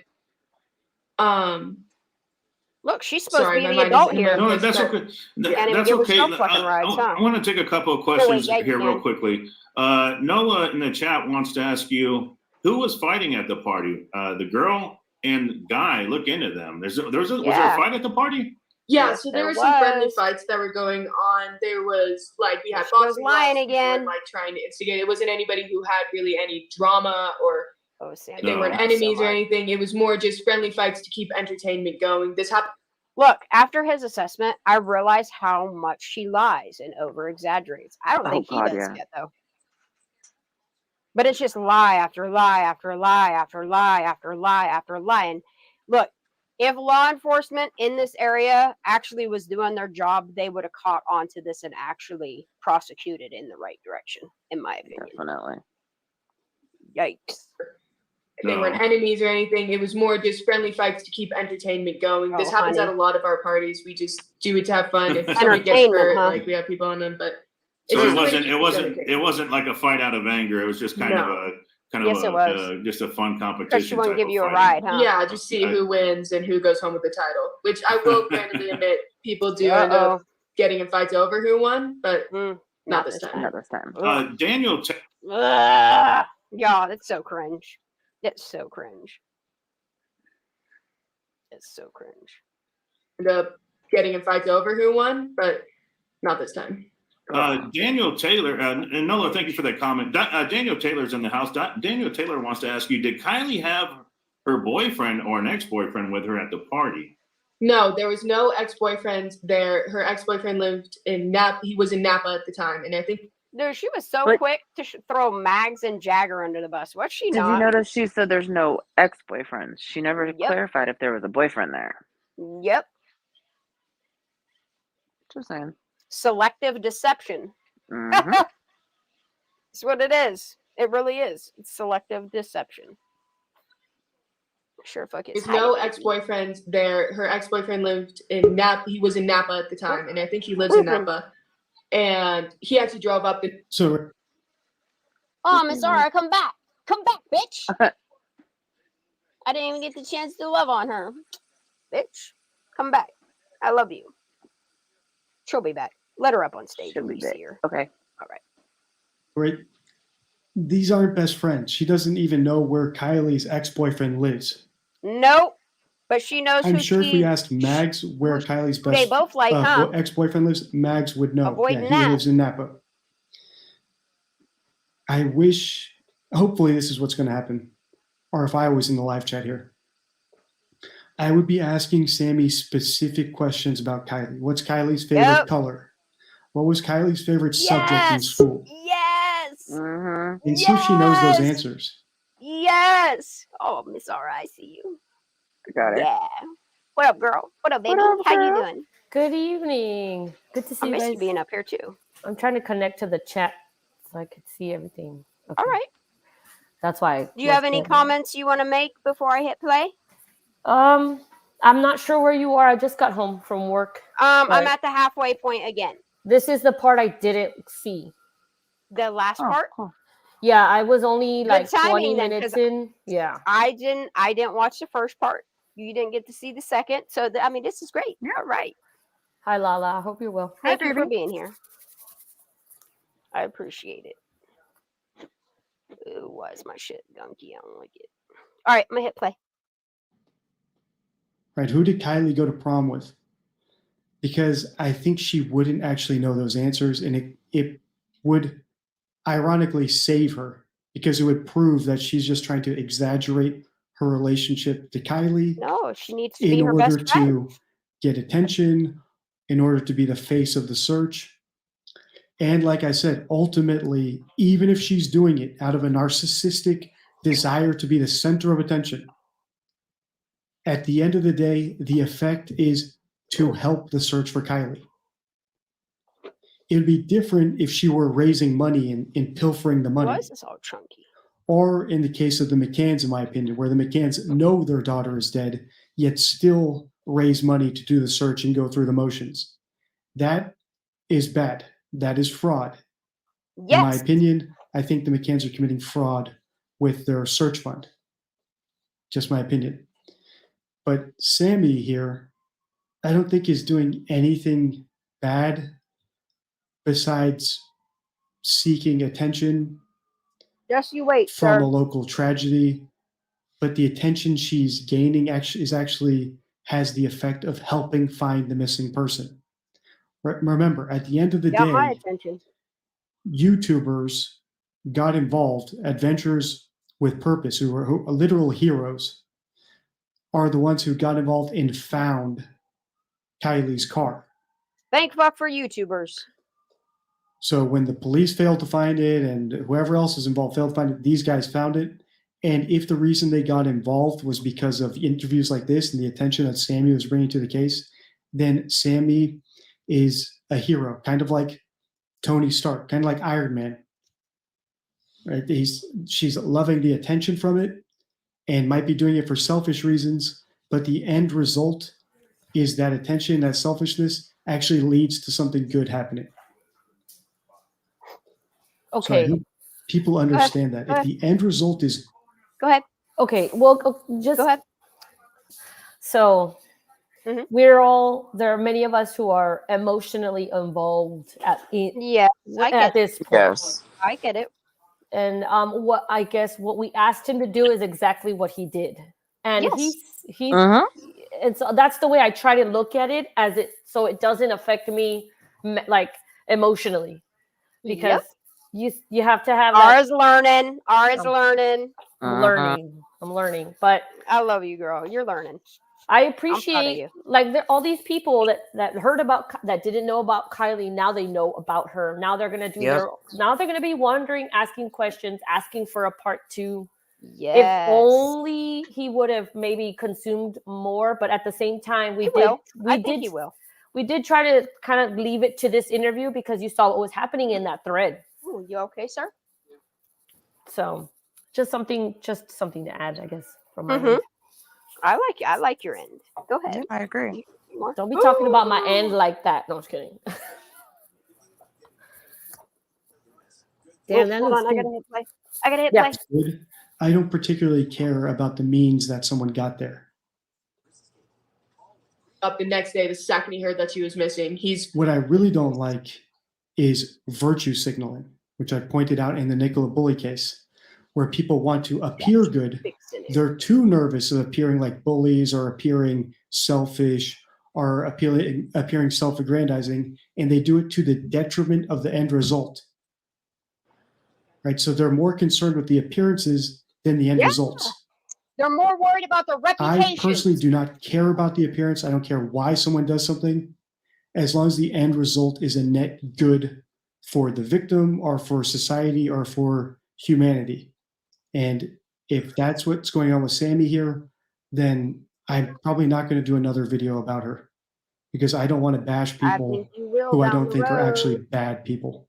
Look, she's supposed Sorry, to my be the mind is adult in a here. No, that's okay. Can't even That's give okay. herself fucking rides, huh? I want to take a couple of questions yeah, you here real can. quickly. Noah in the chat wants to ask you, who was fighting at the party? The girl and guy. Look into them. Was there a fight at the party? Yeah, Yes, so there there were some friendly was. fights that were going on. There was we had She was boxing lying gloves, people were, again. trying to instigate. It wasn't anybody who had really any drama or Oh, Sam, they weren't No. enemies or anything. It was more just friendly fights to keep entertainment going. This happened. Look, after his assessment, I realized how much she lies and over exaggerates. I don't think he God, does yeah. yet, though. But it's just lie after lie after lie after lie after lie after lie. And look, if law enforcement in this area actually was doing their job, they would have caught on to this and actually prosecuted in the right direction, in my opinion. Definitely. Yikes. they weren't enemies or anything. It was more just friendly fights to keep entertainment going. This Oh, happens honey. at a lot of our parties. We just do it to have fun. If somebody gets Entertainment, hurt, huh? like we have people on them, but So it's it just a way to wasn't. keep It things wasn't. It entertaining. wasn't like a fight out of anger. It was just kind of No. a Yes, it was. just a fun competition. Because she wouldn't type give of you a fighting. ride, huh? Yeah, just see who wins and who goes home with the title. Which I will candidly admit, people do end Uh-oh. up getting in fights over who won, but not this time. Not this time. Daniel. Ugh. Yeah, that's so cringe. It's so cringe. It's so cringe. End up getting in fights over who won, but not this time. Daniel Taylor, and Nola, thank you for that comment. Daniel Taylor's in the house. Daniel Taylor wants to ask you, did Kiely have her boyfriend or an ex-boyfriend with her at the party? No, there was no ex-boyfriend there. Her ex-boyfriend lived in Napa. He was in Napa at the time, and I think Dude, she was so quick to throw Mags and Jagger under the bus. What's she Did not? you notice she said there's no ex-boyfriends? She never clarified if there was a boyfriend there. Yep. Just saying. Selective deception. Mm-hmm. That's what it is. It really is. It's selective deception. Sure, fuck it. there's no ex-boyfriend there. Her ex-boyfriend lived in Napa. He was in Napa at the time, and I think he lives in Napa. And he actually drove up. So Oh, Miss Zara, come back. Come back, bitch. I didn't even get the chance to love on her. Bitch, come back. I love you. She'll be back. Let her up on stage when we see her. Okay. All right. right, these aren't best friends. She doesn't even know where Kylie's ex-boyfriend lives. Nope. But she knows I'm who sure if we asked Mags where Kylie's best they both like, huh? ex-boyfriend lives, Mags would know. Avoiding He that. lives in Napa. I wish, hopefully this is what's going to happen, or if I was in the live chat here, I would be asking Sammy specific questions about Kiely. What's Kylie's favorite color? What was Kylie's favorite subject in school? Yes. Mm-hmm. And see if she knows those answers. Yes. Oh, Miss Zara, I see you. Got it. Yeah. What up, girl? What up, baby? What up, How you girl? doing? Good evening. Good to see I you miss guys. you being up here too. I'm trying to connect to the chat so I could see everything. Okay. All right. That's why. Do you have any comments you want to make before I hit play? I'm not sure where you are. I just got home from work. I'm at the halfway point again. This is the part I didn't see. The last part? Cool. Yeah, I was only like Good timing 20 then, minutes 'cause in. Yeah. I didn't watch the first part. You didn't get to see the second. So this is great. Yeah. All right. Hi, Lala. I hope you're well. Thank you for being here. I appreciate it. Ooh, why is my shit gunky? I don't like it. All right, I'm gonna hit play. Right, who did Kiely go to prom with? Because I think she wouldn't actually know those answers, and it would ironically save her because it would prove that she's just trying to exaggerate her relationship to Kiely. No, she needs to be in her order best friend. to get attention, in order to be the face of the search. And like I said, ultimately, even if she's doing it out of a narcissistic desire to be the center of attention, at the end of the day, the effect is to help the search for Kiely. It would be different if she were raising money and pilfering the money. Why is this all chunky? Or in the case of the McCanns, in my opinion, where the McCanns know their daughter is dead, yet still raise money to do the search and go through the motions. That is bad. That is fraud. Yes. In my opinion, I think the McCanns are committing fraud with their search fund. Just my opinion. But Sammy here, I don't think is doing anything bad besides seeking attention Just you wait, from sir. a local tragedy. But the attention she's gaining actually has the effect of helping find the missing person. Remember, at the end of the Got my day, attention. YouTubers got involved. Adventures with Purpose, who are literal heroes, are the ones who got involved and found Kylie's car. Thank fuck for YouTubers. So when the police failed to find it and whoever else is involved failed to find it, these guys found it. And if the reason they got involved was because of interviews like this and the attention that Sammy was bringing to the case, then Sammy is a hero, kind of like Tony Stark, kind of like Iron Man. Right? She's loving the attention from it, and might be doing it for selfish reasons, but the end result is that attention, that selfishness actually leads to something good happening. So I Okay. hope people understand that. If the end result is Go ahead. Okay. Well, just Go ahead. so Mhm. there are many of us who are emotionally involved Yes, I at get this point. Yes. I get it. And what we asked him to do is exactly what he did. And Yes. he's Mhm. and so that's the way I try to look at it, as it so it doesn't affect me like emotionally, because you have to have that. Ours learning. Ours Um, learning. I'm learning, but I love you, girl. You're learning. I I'm proud of appreciate you. like all these people that heard about that didn't know about Kiely. Now they know about her. Now they're gonna do now they're gonna be wondering, asking questions, asking for a part 2. Yes. If only he would have maybe consumed more, but at the same time I think he will. We did try to kind of leave it to this interview because you saw what was happening in that thread. Ooh, you okay, sir? So just something to add, I guess, from my Mhm. end. I like your end. Go ahead. I agree. Don't be talking about my end like that. No, I'm just kidding. Damn, that Hold looks on. I good. gotta hit play. I gotta hit Yeah. play. good, I don't particularly care about the means that someone got there. Up the next day, the second he heard that she was missing, What I really don't like is virtue signaling, which I pointed out in the Nicola Bully case, where people want to appear good. Fixing it. They're too nervous of appearing like bullies or appearing selfish or appearing self-aggrandizing, and they do it to the detriment of the end result. Right? So they're more concerned with the appearances than the end results. They're more worried about their reputation. I personally do not care about the appearance. I don't care why someone does something, as long as the end result is a net good for the victim or for society or for humanity. And if that's what's going on with Sammy here, then I'm probably not going to do another video about her, because I don't want to bash I people think you will who I down don't the think are road. actually bad people.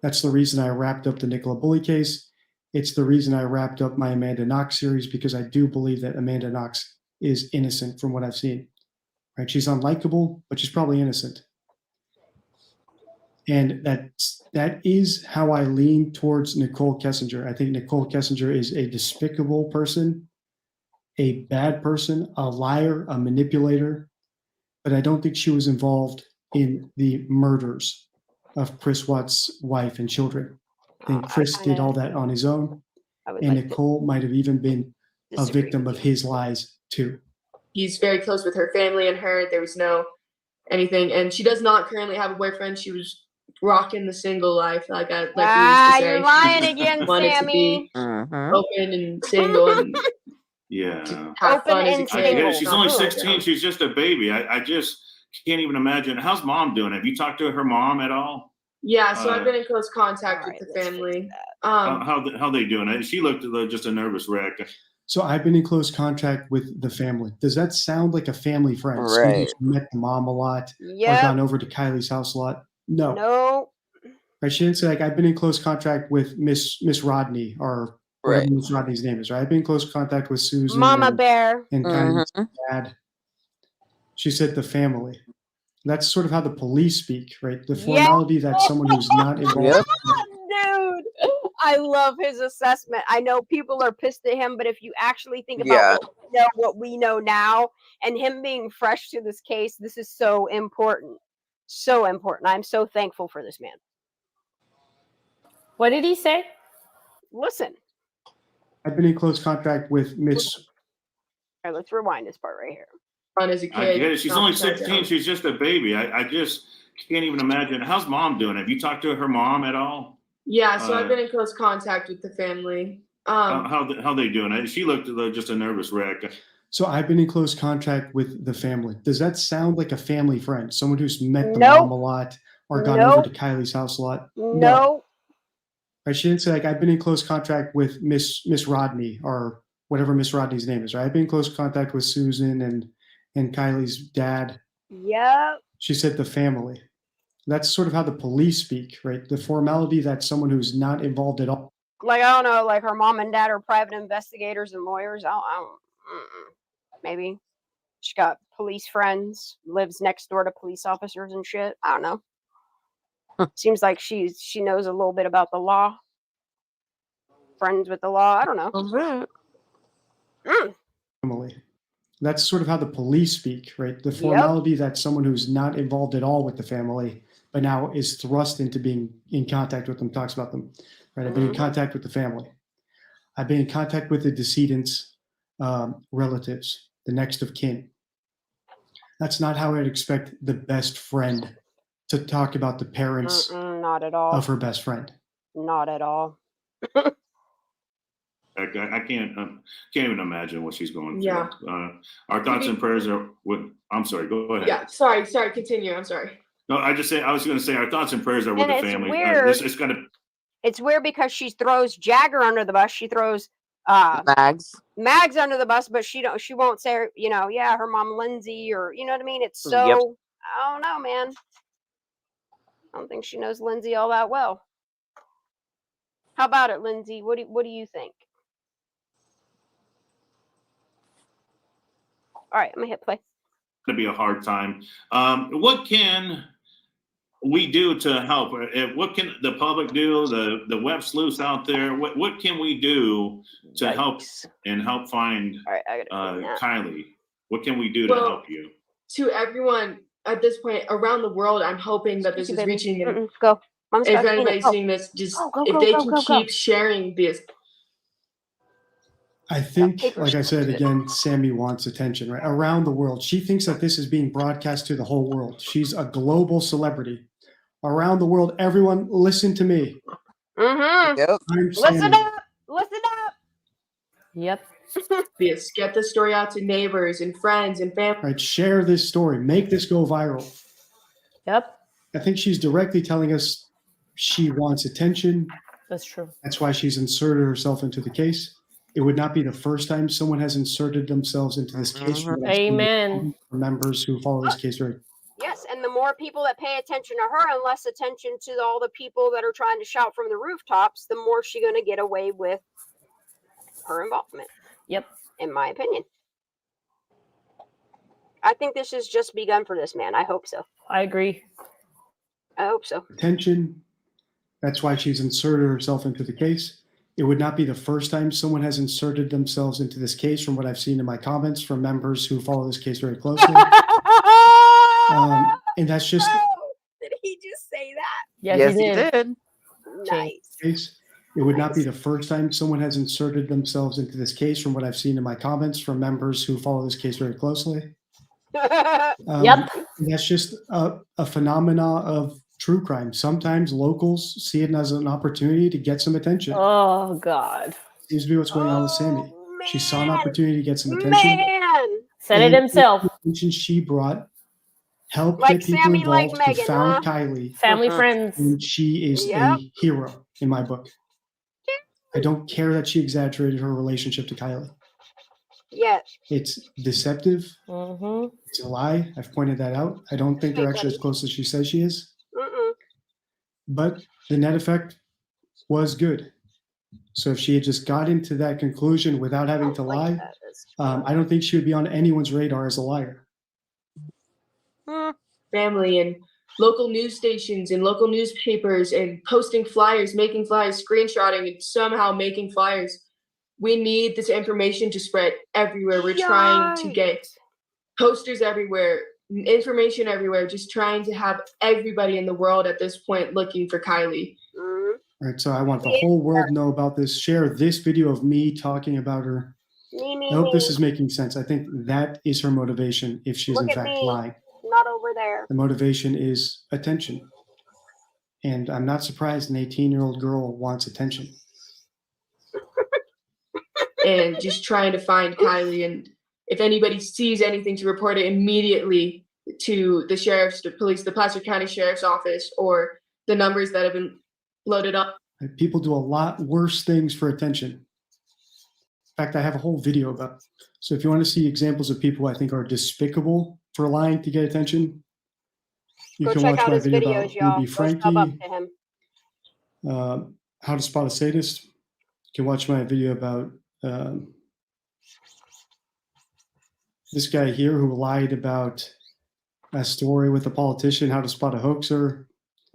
That's the reason I wrapped up the Nicola Bully case. It's the reason I wrapped up my Amanda Knox series, because I do believe that Amanda Knox is innocent from what I've seen. Right? She's unlikable, but she's probably innocent. And that is how I lean towards Nicole Kessinger. I think Nicole Kessinger is a despicable person, a bad person, a liar, a manipulator, but I don't think she was involved in the murders of Chris Watts' wife and children. I think Chris did all that on his own, and Nicole might have even been a victim of his lies too. he's very close with her family and her. There was no anything, and she does not currently have a boyfriend. She was rocking the single life, like we used to say. You're lying again, Wanted to Sammy. be open and single and Yeah. have Open fun as a and kid. single. She's only Not 16. She's just a baby. I just can't even imagine. How's mom doing? Have you talked to her mom at all? Yeah, so I've been in close contact with the family. How they doing? She looked just a nervous wreck. So I've been in close contact with the family. Does that sound like a family friend? Someone Right. who's met the mom a lot or Yep. gone over to Kylie's house a lot? No. No. Right? She didn't say, like, I've been in close contact with Miss Rodney or whatever Right. Miss Rodney's name is. Right? I've been in close contact with Susan Mama Bear. and Kylie's dad. She said the family. That's sort of how the police speak, right? The formality that someone who's not involved. Dude, I love his assessment. I know people are pissed at him, but if you actually think about what we know now, and him being fresh to this case, this is so important. So important. I'm so thankful for this man. What did he say? Listen. I've been in close contact with Miss. All right, let's rewind this part right here. Fun as a kid. I get it. She's not only upside 16. down. She's just a baby. I just can't even imagine. How's mom doing? Have you talked to her mom at all? Yeah, so I've been in close contact with the family. How they doing? She looked just a nervous wreck. So I've been in close contact with the family. Does that sound like a family friend? Someone who's met the mom a lot or gone over to Kylie's house a lot? No. Right? She didn't say, like, I've been in close contact with Miss Rodney or whatever Miss Rodney's name is. Right? I've been in close contact with Susan and Kylie's dad. Yep. She said the family. That's sort of how the police speak, right? The formality that someone who's not involved at all. Like, I don't know, like her mom and dad are private investigators and lawyers. I don't maybe she got police friends, lives next door to police officers and shit. I don't know. Seems like she knows a little bit about the law. Friends with the law. I don't know. Family. That's sort of how the police speak, right? The formality that someone who's not involved at all with the family, but now is thrust into being in contact with them, talks about them, right? I've been in contact with the family. I've been in contact with the decedent's relatives, the next of kin. That's not how I'd expect the best friend to talk about the parents not at all. of her best friend. Not at all. I can't even imagine what she's going through. Yeah. Our thoughts and prayers are with. I'm sorry. Go ahead. Yeah. Sorry. Continue. I'm sorry. No, I was going to say our thoughts and prayers are with the family. Weird. It's got to. It's weird because she throws Jagger under the bus. She throws Mags under the bus, but she won't say, her mom Lindsay, or you know what I mean? It's so I don't know, man. I don't think she knows Lindsay all that well. How about it, Lindsay? What do you think? All right, I'm gonna hit play. It's going to be a hard time. What can we do to help? What can the public do? The web sleuths out there. What can we do to help find Kiely? What can we do to help you? To everyone at this point around the world, I'm hoping that this is reaching them. Go. If anybody's seeing this, just if they can keep sharing this. I think, like I said, again, Sammy wants attention, right? Around the world. She thinks that this is being broadcast to the whole world. She's a global celebrity. Around the world, everyone, listen to me. Listen up. Listen up. Yep. Yes, get the story out to neighbors and friends and family. Right, share this story. Make this go viral. Yep. I think she's directly telling us she wants attention. That's true. That's why she's inserted herself into the case. It would not be the first time someone has inserted themselves into this case. Amen. For members who follow this case very. Yes, and the more people that pay attention to her and less attention to all the people that are trying to shout from the rooftops, the more she's going to get away with her involvement. Yep. In my opinion. I think this has just begun for this man. I hope so. I agree. I hope so. Attention. That's why she's inserted herself into the case. It would not be the first time someone has inserted themselves into this case from what I've seen in my comments from members who follow this case very closely. And that's just... Did he just say that? Yes, he did. Nice. Case. It would not be the first time someone has inserted themselves into this case from what I've seen in my comments from members who follow this case very closely. Yep. That's just a phenomena of true crime. Sometimes locals see it as an opportunity to get some attention. Oh, God. Seems to be what's going on with Sammy. She saw an opportunity to get some attention. Said it himself. The attention she brought helped Like get people Sammy, involved like Megan, who found huh? Kylie. Family friends. And she is a hero in my book. I don't care that she exaggerated her relationship to Kylie. Yes. It's deceptive. It's a lie. I've pointed that out. I don't think they're actually as close as she says she is. But the net effect was good. So if she had just got into that conclusion without having to lie, I don't think she would be on anyone's radar as a liar. Family and local news stations and local newspapers and posting flyers, making flyers, screenshotting, and somehow making flyers. We need this information to spread everywhere. We're trying to get posters everywhere, information everywhere, just trying to have everybody in the world at this point looking for Kylie. All right, so I want the whole world to know about this. Share this video of me talking about her. I hope this is making sense. I think that is her motivation if she's in fact lying. Not over there. The motivation is attention. And I'm not surprised an 18-year-old girl wants attention. And just trying to find Kylie. And if anybody sees anything, to report it immediately to the sheriff's, the police, the Placer County Sheriff's Office, or the numbers that have been loaded up. People do a lot worse things for attention. In fact, I have a whole video about it. So if you want to see examples of people I think are despicable for lying to get attention, you can watch my video about Ruby Frankie, Go sub up to him. How to Spot a Sadist. can watch my video about this guy here who lied about a story with a politician, how to spot a hoaxer.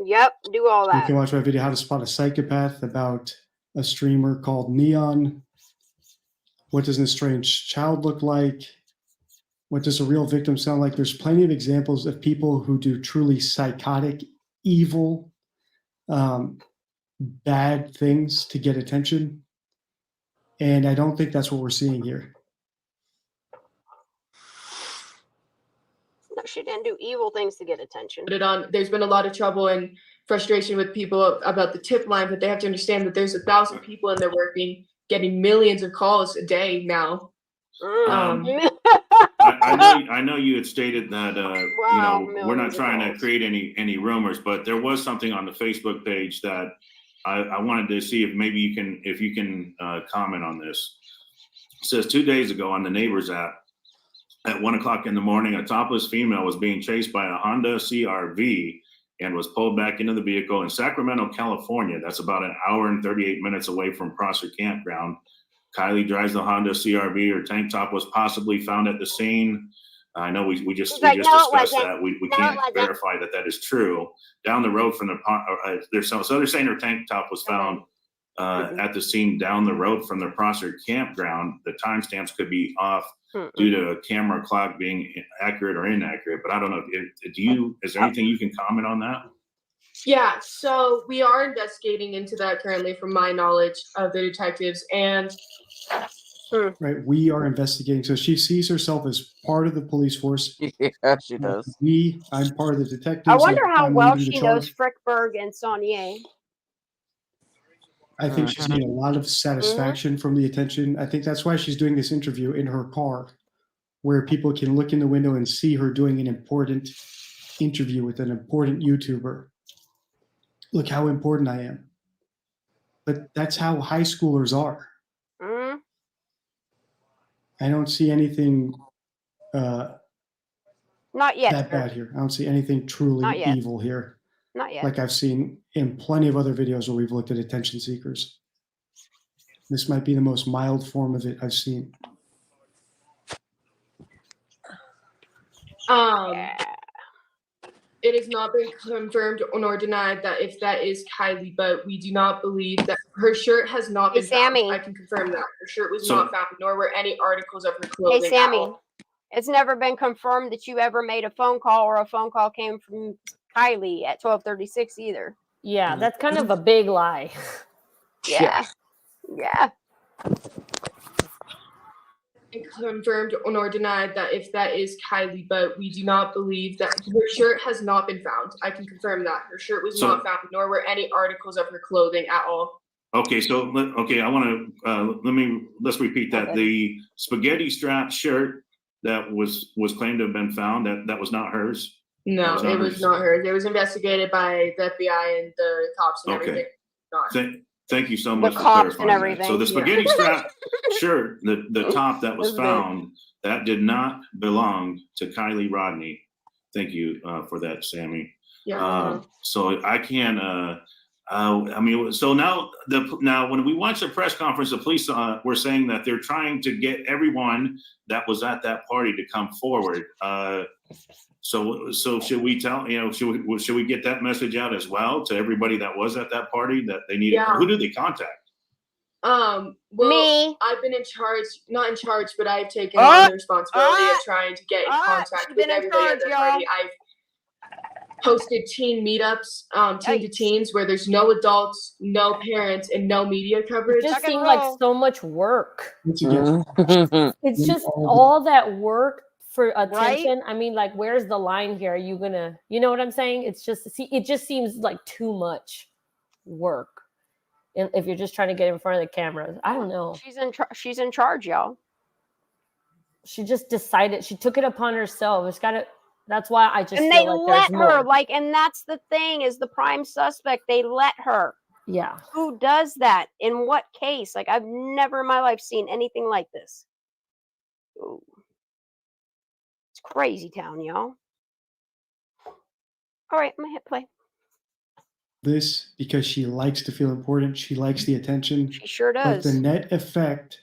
Yep, do all You that. can watch my video, how to spot a psychopath, about a streamer called Neon. What does an estranged child look like? What does a real victim sound like? There's plenty of examples of people who do truly psychotic, evil, bad things to get attention. And I don't think that's what we're seeing here. No, she didn't do evil things to get attention. Put it on. There's been a lot of trouble and frustration with people about the tip line, but they have to understand that there's 1,000 people in there working, getting millions of calls a day now. I know you had stated that we're not millions of trying to calls. create any rumors, but there was something on the Facebook page that I wanted to see if maybe you can comment on this. It says 2 days ago on the Neighbors app, at 1 o'clock in the morning, a topless female was being chased by a Honda CR-V and was pulled back into the vehicle in Sacramento, California. That's about an hour and 38 minutes away from Prosser Campground. Kiely drives the Honda CR-V. Her tank top was possibly found at the scene. I know we just discussed that. We can't verify that is true. Down the road from so they're saying her tank top was found at the scene down the road from the Prosser Campground. The timestamps could be off due to a camera clock being accurate or inaccurate. But I don't know. Is there anything you can comment on that? Yeah, so we are investigating into that currently, from my knowledge of the detectives, and Right, we are investigating. So she sees herself as part of the police force. Yeah, she does. I'm part of the detectives. I wonder how I'm well leading the she knows charge. Frickberg and Saunier. I think she's getting a lot of satisfaction from the attention. I think that's why she's doing this interview in her car, where people can look in the window and see her doing an important interview with an important YouTuber. Look how important I am. But that's how high schoolers are. I don't see anything Not yet. that bad here. I don't see anything truly Not yet. evil here. Not yet. Like I've seen in plenty of other videos where we've looked at attention seekers. This might be the most mild form of it I've seen. It has not been confirmed nor denied that if that is Kiely, but we do not believe that her shirt has not been Sammy. found. I can confirm that her shirt was not found, nor were any articles of her Hey, clothing. Sammy, it's never been confirmed that you ever made a phone call or a phone call came from Kiely at 12:36 either. Yeah, that's kind of a big lie. Yeah. Confirmed nor denied that if that is Kiely, but we do not believe that her shirt has not been found. I can confirm that her shirt was not found, nor were any articles of her clothing at all. Okay, so I want to let's repeat that. Okay. The spaghetti strap shirt that was claimed to have been found, that was not hers. No, it was not hers. It was investigated by the FBI and the cops and everything. Thank you so much for clarifying that. So the spaghetti strap shirt, the top that was found, that did not belong to Kiely Rodni. Thank you for that, Sammy. Yeah. So I can. So now when we watched the press conference, the police were saying that they're trying to get everyone that was at that party to come forward. So should we tell, should we get that message out as well to everybody that was at that party that they needed? Yeah. Who did they contact? Well, me. I've been not in charge, but I've taken on the responsibility of trying to get in contact with everybody at that party. I've hosted teen meetups, teen to teens, where there's no adults, no parents, and no media coverage. It just seemed like so much work. It's just all that work for attention. Right? I mean, like, where's the line here? Are you gonna, you know what I'm saying? It's just, it just seems like too much work if you're just trying to get in front of the cameras. I don't know. She's in charge, y'all. She just decided, she took it upon herself. It's gotta, that's why I just and feel they like let there's her more. and that's the thing, is the prime suspect. They let her. Yeah. Who does that? In what case? Like, I've never in my life seen anything like this. Ooh. It's crazy town, y'all. All right, I'm gonna hit play. this because she likes to feel important. She likes the attention. She sure But the does. net effect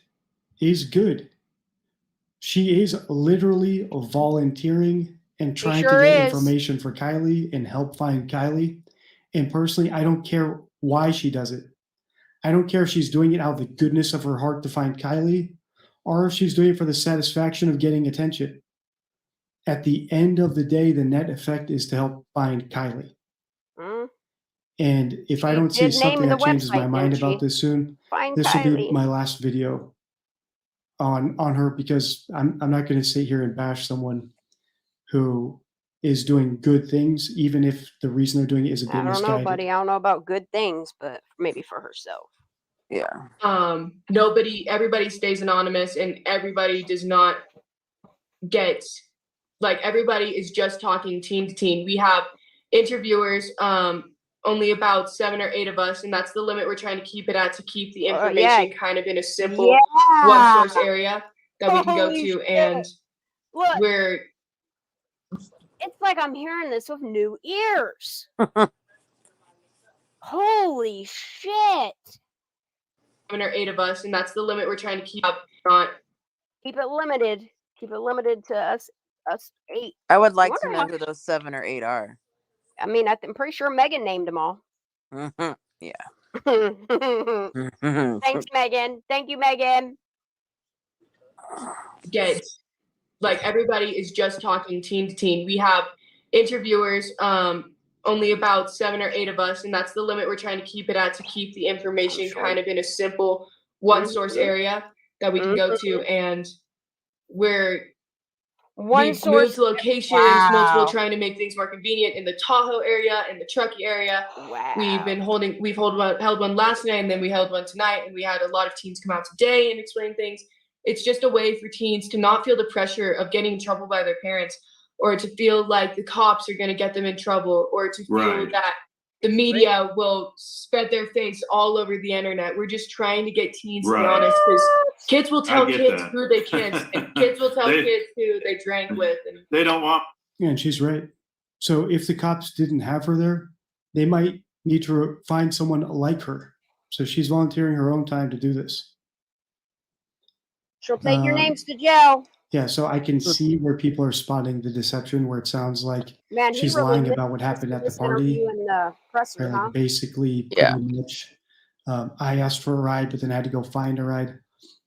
is good. She is literally volunteering and trying to sure get is. information for Kiely and help find Kiely. And personally, I don't care why she does it. I don't care if she's doing it out of the goodness of her heart to find Kiely, or if she's doing it for the satisfaction of getting attention. At the end of the day, the net effect is to help find Kiely. Mm. And if I She don't see did name something the that changes my website, mind didn't about she? this soon, Find this will be Kiely. my last video on her, because I'm not going to sit here and bash someone who is doing good things, even if the reason they're doing it is a bit I don't know, misguided. buddy. I don't know about good things, but maybe for herself. Yeah. Everybody stays anonymous, and everybody does not get, like, everybody is just talking teen to teen. We have interviewers, only about 7 or 8 of us, and that's the limit we're trying to keep it at, to keep the information kind of in a simple one source area that we can go Holy to. shit. And Look, we're it's like I'm hearing this with new ears. Holy shit. 7 or 8 of us, and that's the limit we're trying to keep up. Not Keep it limited. Keep it limited to us 8. I would like to wonder know how- who those 7 or 8 are. I mean, I'm pretty sure Megan named them all. Yeah. Thanks, Megan. Thank you, Megan. get, like, everybody is just talking teen to teen. We have interviewers, only about 7 or 8 of us, and that's the limit we're trying to keep it at, to keep the information kind of in a simple one source area that we can go to. And we've moved locations, multiple, trying to make things more convenient in the Tahoe area, in the Truckee area. Wow. We've held one last night, and then we held one tonight, and we had a lot of teens come out today and explain things. It's just a way for teens to not feel the pressure of getting in trouble by their parents, or to feel like the cops are going to get them in trouble, or to feel that the media will spread their face all over the internet. We're just trying to get teens to be honest, because kids will tell kids who they kissed, and kids will tell kids who they drank with. And they don't want. Yeah, and she's right. So if the cops didn't have her there, they might need to find someone like her. So she's volunteering her own time to do this. She'll take your names to jail. Yeah, so I can see where people are spotting the deception, where it sounds like she's really lying about what happened at the party. In the presser, huh? Basically, pretty much, I asked for a ride, but then I had to go find a ride.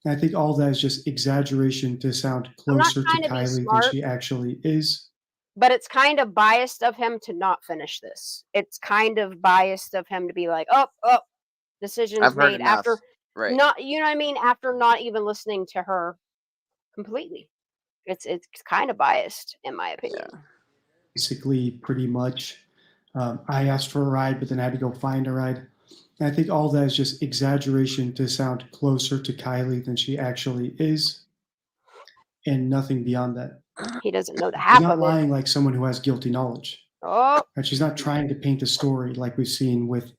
And I think all that is just exaggeration to sound closer to Kiely than she actually is. But it's kind of biased of him to not finish this. It's kind of biased of him to be like, oh, decisions made after, not, you know what I mean? After not even listening to her completely. It's kind of biased, in my opinion. Basically, pretty much, I asked for a ride, but then I had to go find a ride. And I think all that is just exaggeration to sound closer to Kiely than she actually is, and nothing beyond that. He doesn't know the half She's not of it. lying like someone who has guilty knowledge. Oh. And she's not trying to paint a story like we've seen with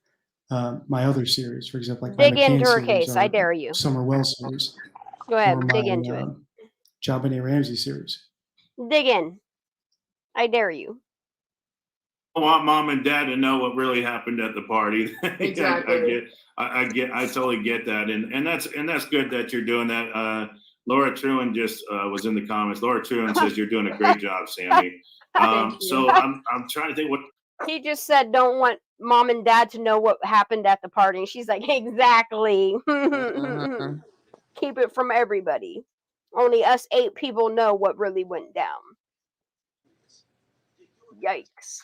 my other series, for example, like dig my McCann into her series case. or I dare you. Summer Wells series. Go ahead, or dig my, into it. JonBenet Ramsey series. Dig in. I dare you. I want mom and dad to know what really happened at the party. Exactly. I totally get that, and that's good that you're doing that. Laura Truan just was in the comments. Laura Truan says you're doing a great job, Sammy. So I'm trying to think what he just said. Don't want mom and dad to know what happened at the party. And she's like, exactly. Keep it from everybody. Only us 8 people know what really went down. Yikes.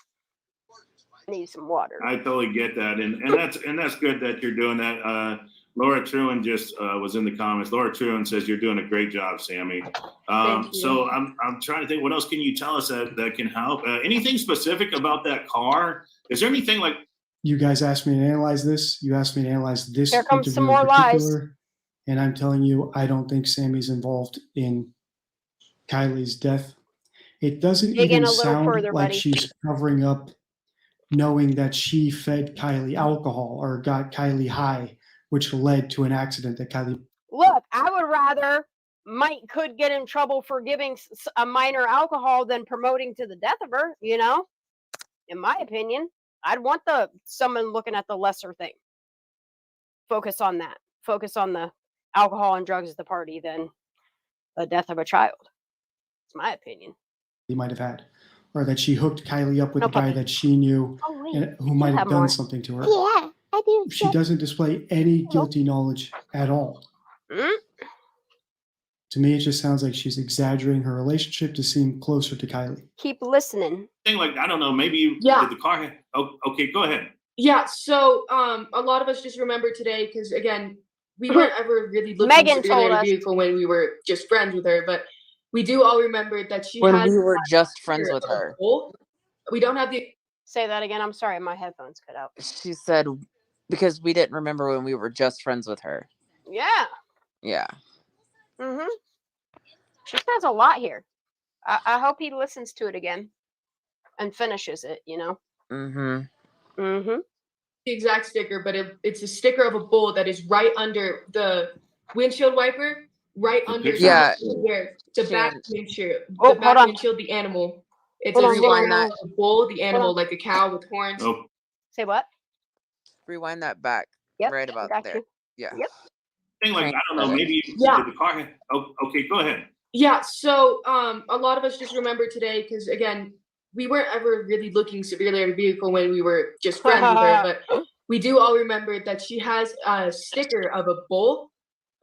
I need some water. I totally get that, and that's good that you're doing that. Laura Truan just was in the comments. Laura Truan says you're doing a great job, Sammy. So I'm trying to think, what else can you tell us that can help? Anything specific about that car? Is there anything like? You guys asked me to analyze this. You asked me to analyze this Here comes some interview more in lies. particular, and I'm telling you, I don't think Sammy's involved in Kiely's death. It doesn't even sound further, like buddy. she's covering up knowing that she fed Kiely alcohol or got Kiely high, which led to an accident that Kiely. Look, I would rather Mike could get in trouble for giving a minor alcohol than promoting to the death of her, you know, in my opinion. I'd want someone looking at the lesser thing. Focus on that. Focus on the alcohol and drugs at the party than the death of a child. It's my opinion. He might have had, or that she hooked Kiely up with No a guy puppy. that she knew Oh, wait. and who I might do have have done more. something to her. Yeah, I do. She doesn't display any guilty knowledge at all. Mm? To me, it just sounds like she's exaggerating her relationship to seem closer to Kiely. Keep listening. Thing like, I don't know, maybe you Yeah. did the car. Oh, okay, go ahead. Yeah, so a lot of us just remember today because again, we weren't ever really looking Megan severely told at a us. vehicle when we were just friends with her, but we do all remember that she When has we were just friends fear with of a her. bull. We don't have the Say that again. I'm sorry, my headphones cut out. She said because we didn't remember when we were just friends with her. Yeah. Yeah. Mm-hmm. She says a lot here. I hope he listens to it again and finishes it, you know? Mm-hmm. Mm-hmm. the exact sticker, but it's a sticker of a bull that is right under the windshield wiper, right The under picture? Yeah. where the back Shannon. windshield, Oh, the hold back on. windshield, the animal. It's Hold a on, sticker rewind of that. a bull, the animal, on. like a cow with horns. Oh, Say what? Rewind that back. Yep. Right about got there. you. Yeah. Yep. thing like, I don't know, maybe you Yeah. did the car. Oh, okay, go ahead. Yeah, so a lot of us just remember today because again, we weren't ever really looking severely at a vehicle when we were just friends with her, but we do all remember that she has a sticker of a bull.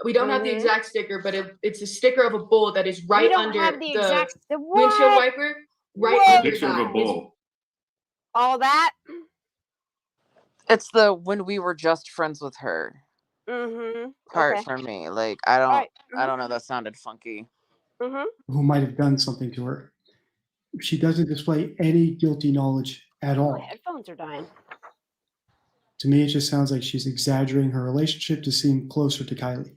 We don't have the Mhm. exact sticker, but it's a sticker of a bull that is We right don't under have the the exact windshield what? wiper. Right What? under Picture of that a bull. All that? It's the when we were just friends with her Mm-hmm. part Okay. for me. Like I don't Right. I don't know, that sounded funky. Mm-hmm. Who might have done something to her. She doesn't display any guilty knowledge at My all. headphones are dying. To me, it just sounds like she's exaggerating her relationship to seem closer to Kiely.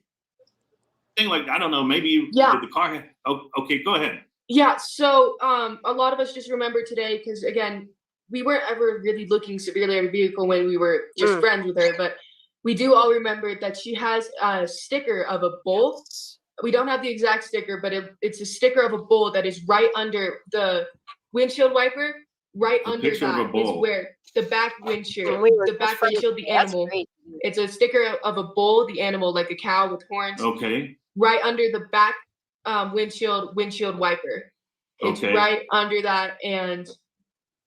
Thing like, I don't know, maybe you Yeah. did the car. Oh, okay, go ahead. Yeah, so a lot of us just remember today because again, we weren't ever really looking severely at a vehicle when we were just friends with her, but we do all remember that she has a sticker of a bull. We don't have the exact sticker, but it's a sticker of a bull that is right under the windshield wiper. Right The under picture of a that is bull. where the back windshield, And we were the just back friends. windshield, the That's animal. great. It's a sticker of a bull, the animal, like a cow with horns. Okay. Right under the back windshield wiper. It's Okay. right under that, and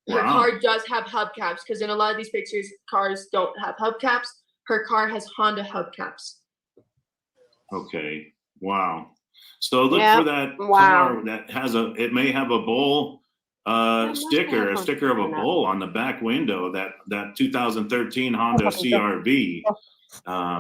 her Wow. car does have hubcaps because in a lot of these pictures, cars don't have hubcaps. Her car has Honda hubcaps. Okay. Wow. So look Yeah. for that Wow. car that has it may have a bull sticker, a sticker of a bull on the back window, that 2013 Honda CRV.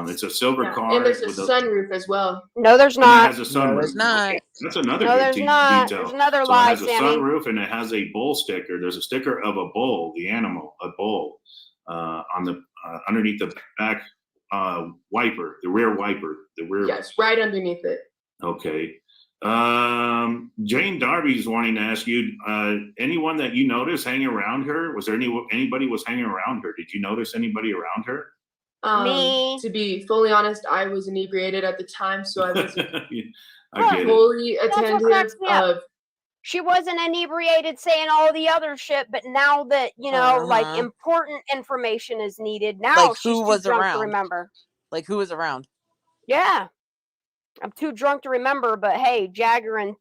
It's a silver Yeah. car And there's a with sunroof as well. No, there's and it not. has a sunroof. No, there's not. Okay. That's another No, good there's not. detail. There's another So it lie, has a Sammy. sunroof and it has a bull sticker. There's a sticker of a bull, the animal, a bull, on the underneath the back wiper, the rear wiper, the rear. Yes, right underneath it. Okay. Jane Darby's wanting to ask you, anyone that you noticed hanging around her? Was there anybody was hanging around her? Did you notice anybody around her? Me. To be fully honest, I was inebriated at the time, so I wasn't I get it. fully That's what attentive cracks me up. of. She wasn't inebriated saying all the other shit, but now that, you know, like important information is needed, now Like, she's who too was drunk around? to remember. Like who was around? Yeah. I'm too drunk to remember, but hey, Jagger and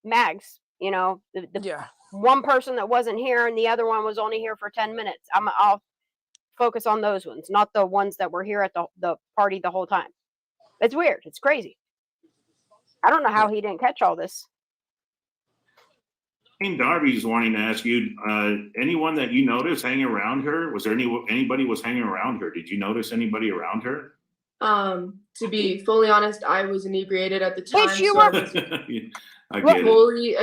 Mags, you know, the Yeah. one person that wasn't here and the other one was only here for 10 minutes. I'll focus on those ones, not the ones that were here at the party the whole time. It's weird. It's crazy. I don't know how he didn't catch all this. Jane Darby's wanting to ask you, anyone that you noticed hanging around her? Was there anybody was hanging around her? Did you notice anybody around her? To be fully honest, I was inebriated at the time. Bitch, you so I were- wasn't I get it. fully.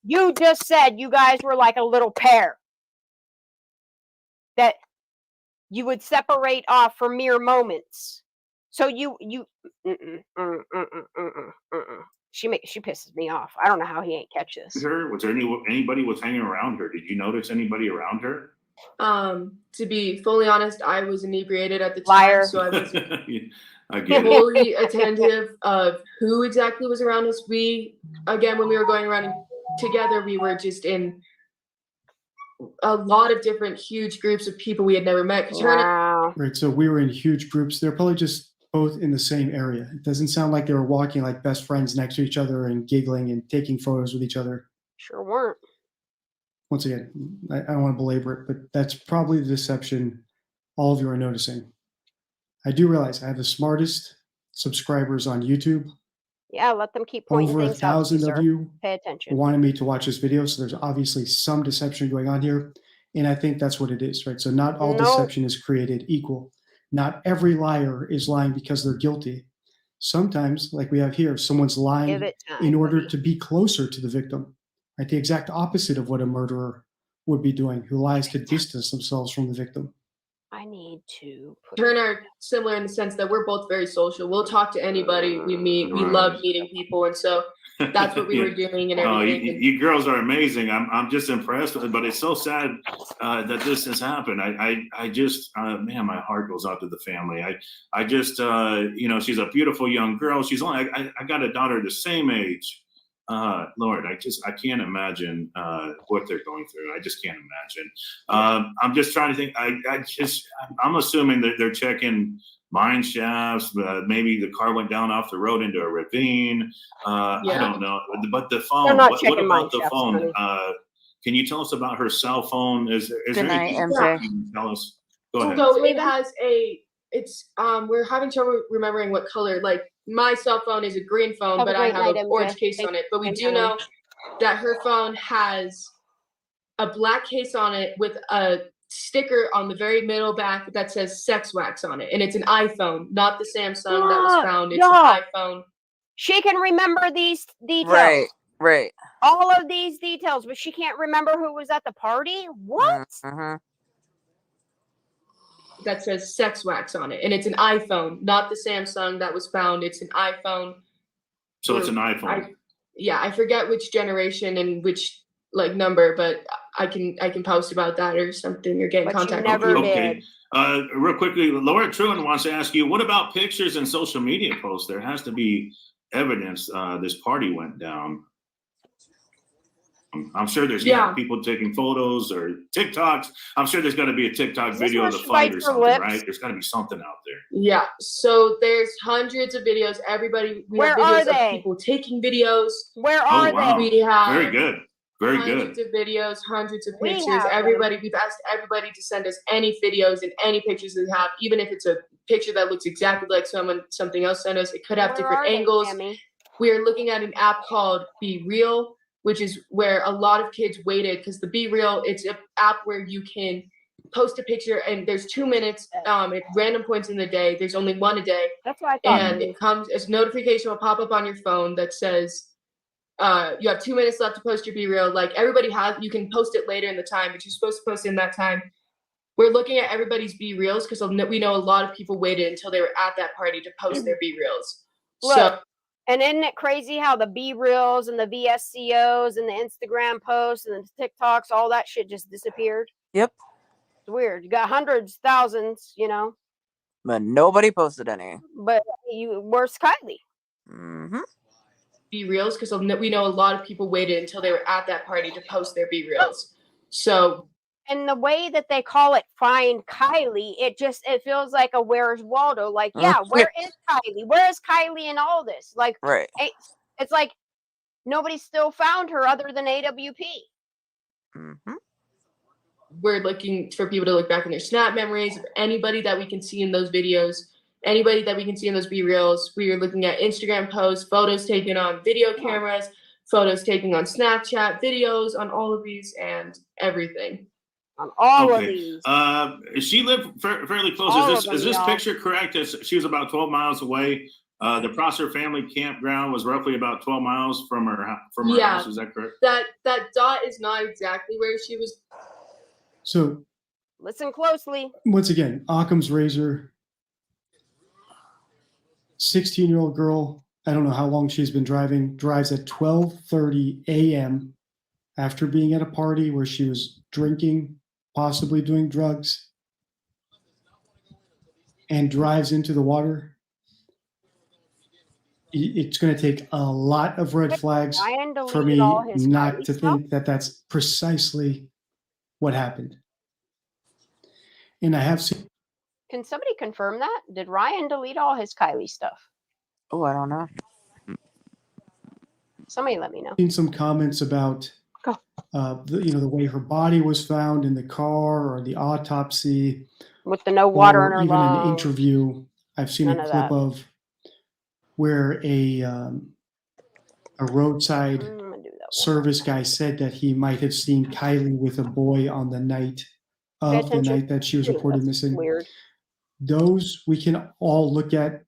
You just said you guys were like a little pair. That you would separate off for mere moments. So she pisses me off. I don't know how he ain't catch this. Her? Was there anybody was hanging around her? Did you notice anybody around her? To be fully honest, I was inebriated at the Liar. time, so I was I get it. fully attentive of who exactly was around us. We, again, when we were going around together, we were just in a lot of different huge groups of people we had never met. Wow. Right. So we were in huge groups. They're probably just both in the same area. It doesn't sound like they were walking like best friends next to each other and giggling and taking photos with each other. Sure weren't. Once again, I don't want to belabor it, but that's probably the deception all of you are noticing. I do realize I have the smartest subscribers on YouTube. Yeah, let them keep pointing Over things out to 1,000 of sir. you Pay attention. wanted me to watch this video, so there's obviously some deception going on here, and I think that's what it is, right? So not all deception is created equal. Not every liar is lying because they're guilty. Sometimes, like we have here, someone's lying Give it time, in order buddy. to be closer to the victim, right? The exact opposite of what a murderer would be doing, who lies to distance themselves from the victim. I need to put Turn are similar in the sense that we're both very social. We'll talk to anybody we meet. We love meeting people, and so that's what we were doing and everything. You girls are amazing. I'm just impressed with it, but it's so sad that this has happened. I just man, my heart goes out to the family. I just she's a beautiful young girl. She's only I got a daughter the same age. Lord, I can't imagine what they're going through. I just can't imagine. I'm just trying to think. I'm assuming that they're checking mine shafts. Maybe the car went down off the road into a ravine. I don't know. But the phone. They're not What checking mine about the shafts, phone? honey. Can you tell us about her cell phone? Is Good there night, anything MJ. you can tell us? Go ahead. So it has it's we're having trouble remembering what color. Like my cell phone is a green phone, Have a but I great have night, an MJ. orange case Thank on it. But we you, do honey. know that her phone has a black case on it with a sticker on the very middle back that says sex wax on it. And it's an iPhone, not the Samsung that was found. It's an iPhone. She can remember these details. Right, right. All of these details, but she can't remember who was at the party? What? Mm-hmm. That says sex wax on it. And it's an iPhone, not the Samsung that was found. It's an iPhone. So it's an iPhone. I forget which generation and which number, but I can post about that or something or get in contact with you. Okay. Real quickly, Laura Truman wants to ask you, what about pictures and social media posts? There has to be evidence this party went down. I'm sure there's people taking photos or TikToks. I'm sure there's got to be a TikTok video of the fight or something, right? There's got to be something out there. Yeah. So there's hundreds of videos. We have videos of people taking videos. Where are wow. they? We have very good. Very hundreds good. of videos, hundreds of We pictures. have We've asked everybody to send us any videos and any pictures they have, even if it's a picture that looks exactly like something else sent us. It could have different angles. We are looking at an app called Be Real, which is where a lot of kids waited because the Be Real, it's an app where you can post a picture and there's 2 minutes at random points in the day. There's only one a day. That's what I thought. And it comes as a notification will pop up on your phone that says you have 2 minutes left to post your Be Real. Like everybody has, you can post it later in the time, but you're supposed to post it in that time. We're looking at everybody's Be Reals because we know a lot of people waited until they were at that party to post their Be Reals. Look, and isn't it crazy how the Be Reals and the VSCOs and the Instagram posts and the TikToks, all that shit just disappeared? Yep. It's weird. You got hundreds, thousands, But nobody posted any. But where's Kiely? Mm-hmm. Be Reals because we know a lot of people waited until they were at that party to post their Be Reals. So, and the way that they call it Find Kiely, it feels like a Where's Waldo? Like, yeah, where is Kiely? Where is Kiely in all this? Like, right. It's like nobody still found her other than AWP. Mm-hmm. We're looking for people to look back in their Snap memories of anybody that we can see in those videos. Anybody that we can see in those Be Reals. We are looking at Instagram posts, photos taken on video cameras, photos taken on Snapchat, videos on all of these and everything. On all of these. She lived fairly close. Is this picture correct? She was about 12 miles away. The Prosser family campground was roughly about 12 miles from her house. Is that correct? That dot is not exactly where she was. So listen closely. Once again, Occam's razor. 16-year-old girl, I don't know how long she's been driving, drives at 12:30 a.m. after being at a party where she was drinking, possibly doing drugs, and drives into the water. It's going to take a lot of red flags for me not to think that that's precisely what happened. And I have seen. Can somebody confirm that? Did Ryan delete all his Kiely stuff? Oh, I don't know. Somebody let me know. Seen some comments about the way her body was found in the car, or the autopsy, with the no water or in her even lungs. an interview. I've seen None a of clip that. of where a roadside I'm gonna do that one. service guy said that he might have seen Kiely with a boy on the night Pay of the attention. night that she was reported That's missing. weird. Those we can all look at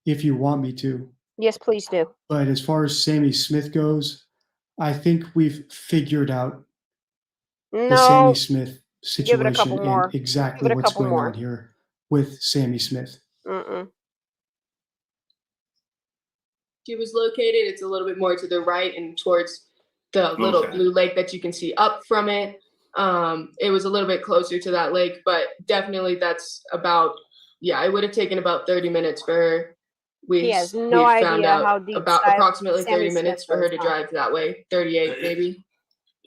if you want me to. Yes, please do. But as far as Sammy Smith goes, I think we've figured out the Sammy No, Smith give it a situation couple more. and exactly Give it a what's couple going more. on here with Sammy Smith. She was located. It's a little bit more to the right and towards the little blue lake that you can see up from it. It was a little bit closer to that lake, but definitely that's about, it would have taken about 30 minutes for her. He has no idea how deep about approximately 30 Sammy minutes Smith for her goes to now. drive that way, 38 maybe.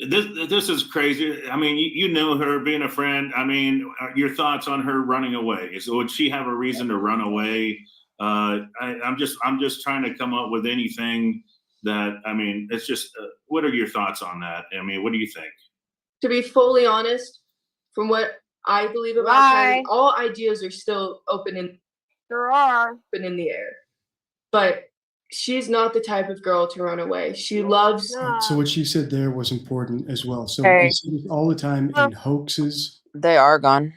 This is crazy. I mean, you know her being a friend. I mean, your thoughts on her running away? So would she have a reason to run away? I'm just trying to come up with anything that, I mean, it's just, what are your thoughts on that? I mean, what do you think? To be fully honest, from what I believe about Kiely, all ideas are still open in the air. But she's not the type of girl to run away. She loves. So what you said there was important as well. So Hey. we see this all the time in hoaxes. They are gone.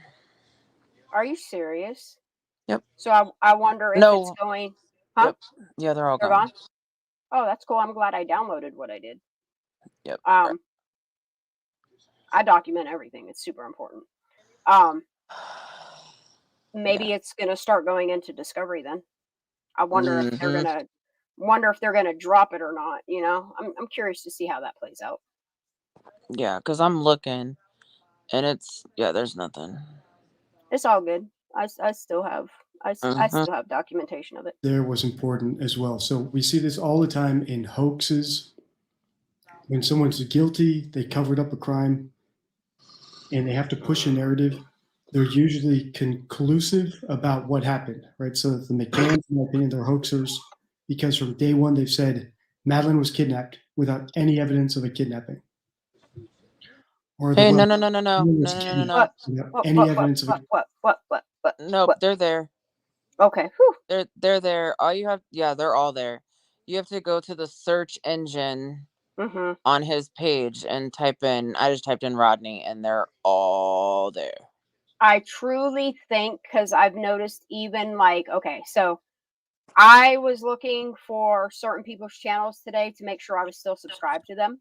Are you serious? Yep. So I wonder if No. it's going. Huh? Yep. Yeah, they're all They're gone. gone. Oh, that's cool. I'm glad I downloaded what I did. Yep. I document everything. It's super important. Maybe it's gonna start going into Discovery then. I wonder if they're gonna drop it or not. You know, I'm curious to see how that plays out. Yeah, because I'm looking, and it's there's nothing. It's all good. I still have still have documentation of it. There was important as well. So we see this all the time in hoaxes. When someone's guilty, they covered up a crime, and they have to push a narrative. They're usually conclusive about what happened, right? So the McCanns, in my opinion, they're hoaxers because from day one they've said Madeline was kidnapped without any evidence of a kidnapping. Or Hey, no. Any evidence of What? Nope, they're there. Okay. They're there. All you have, they're all there. You have to go to the search engine on his page and type in. I just typed in Rodney, and they're all there. I truly think, because I've noticed even so I was looking for certain people's channels today to make sure I was still subscribed to them.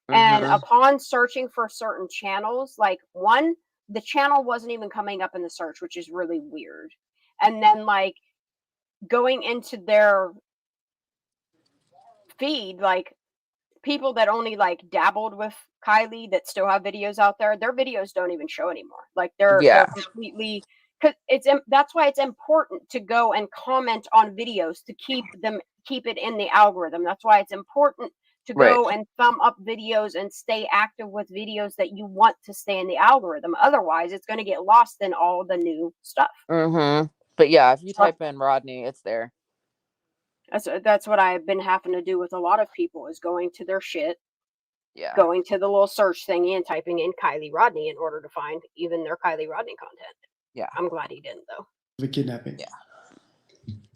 And upon searching for certain channels, the channel wasn't even coming up in the search, which is really weird. And then going into their feed, people that only dabbled with Kiely that still have videos out there, their videos don't even show anymore. They're completely, because that's why it's important to go and comment on videos to keep it in the algorithm. That's why it's important to go and thumb up videos and stay active with videos that you want to stay in the algorithm. Otherwise, it's going to get lost in all the new stuff. But yeah, if you type in Rodney, it's there. That's what I've been having to do with a lot of people, is going to their shit, going to the little search thingy and typing in Kiely Rodni in order to find even their Kiely Rodni content. Yeah. I'm glad he didn't, though. the kidnapping. Yeah.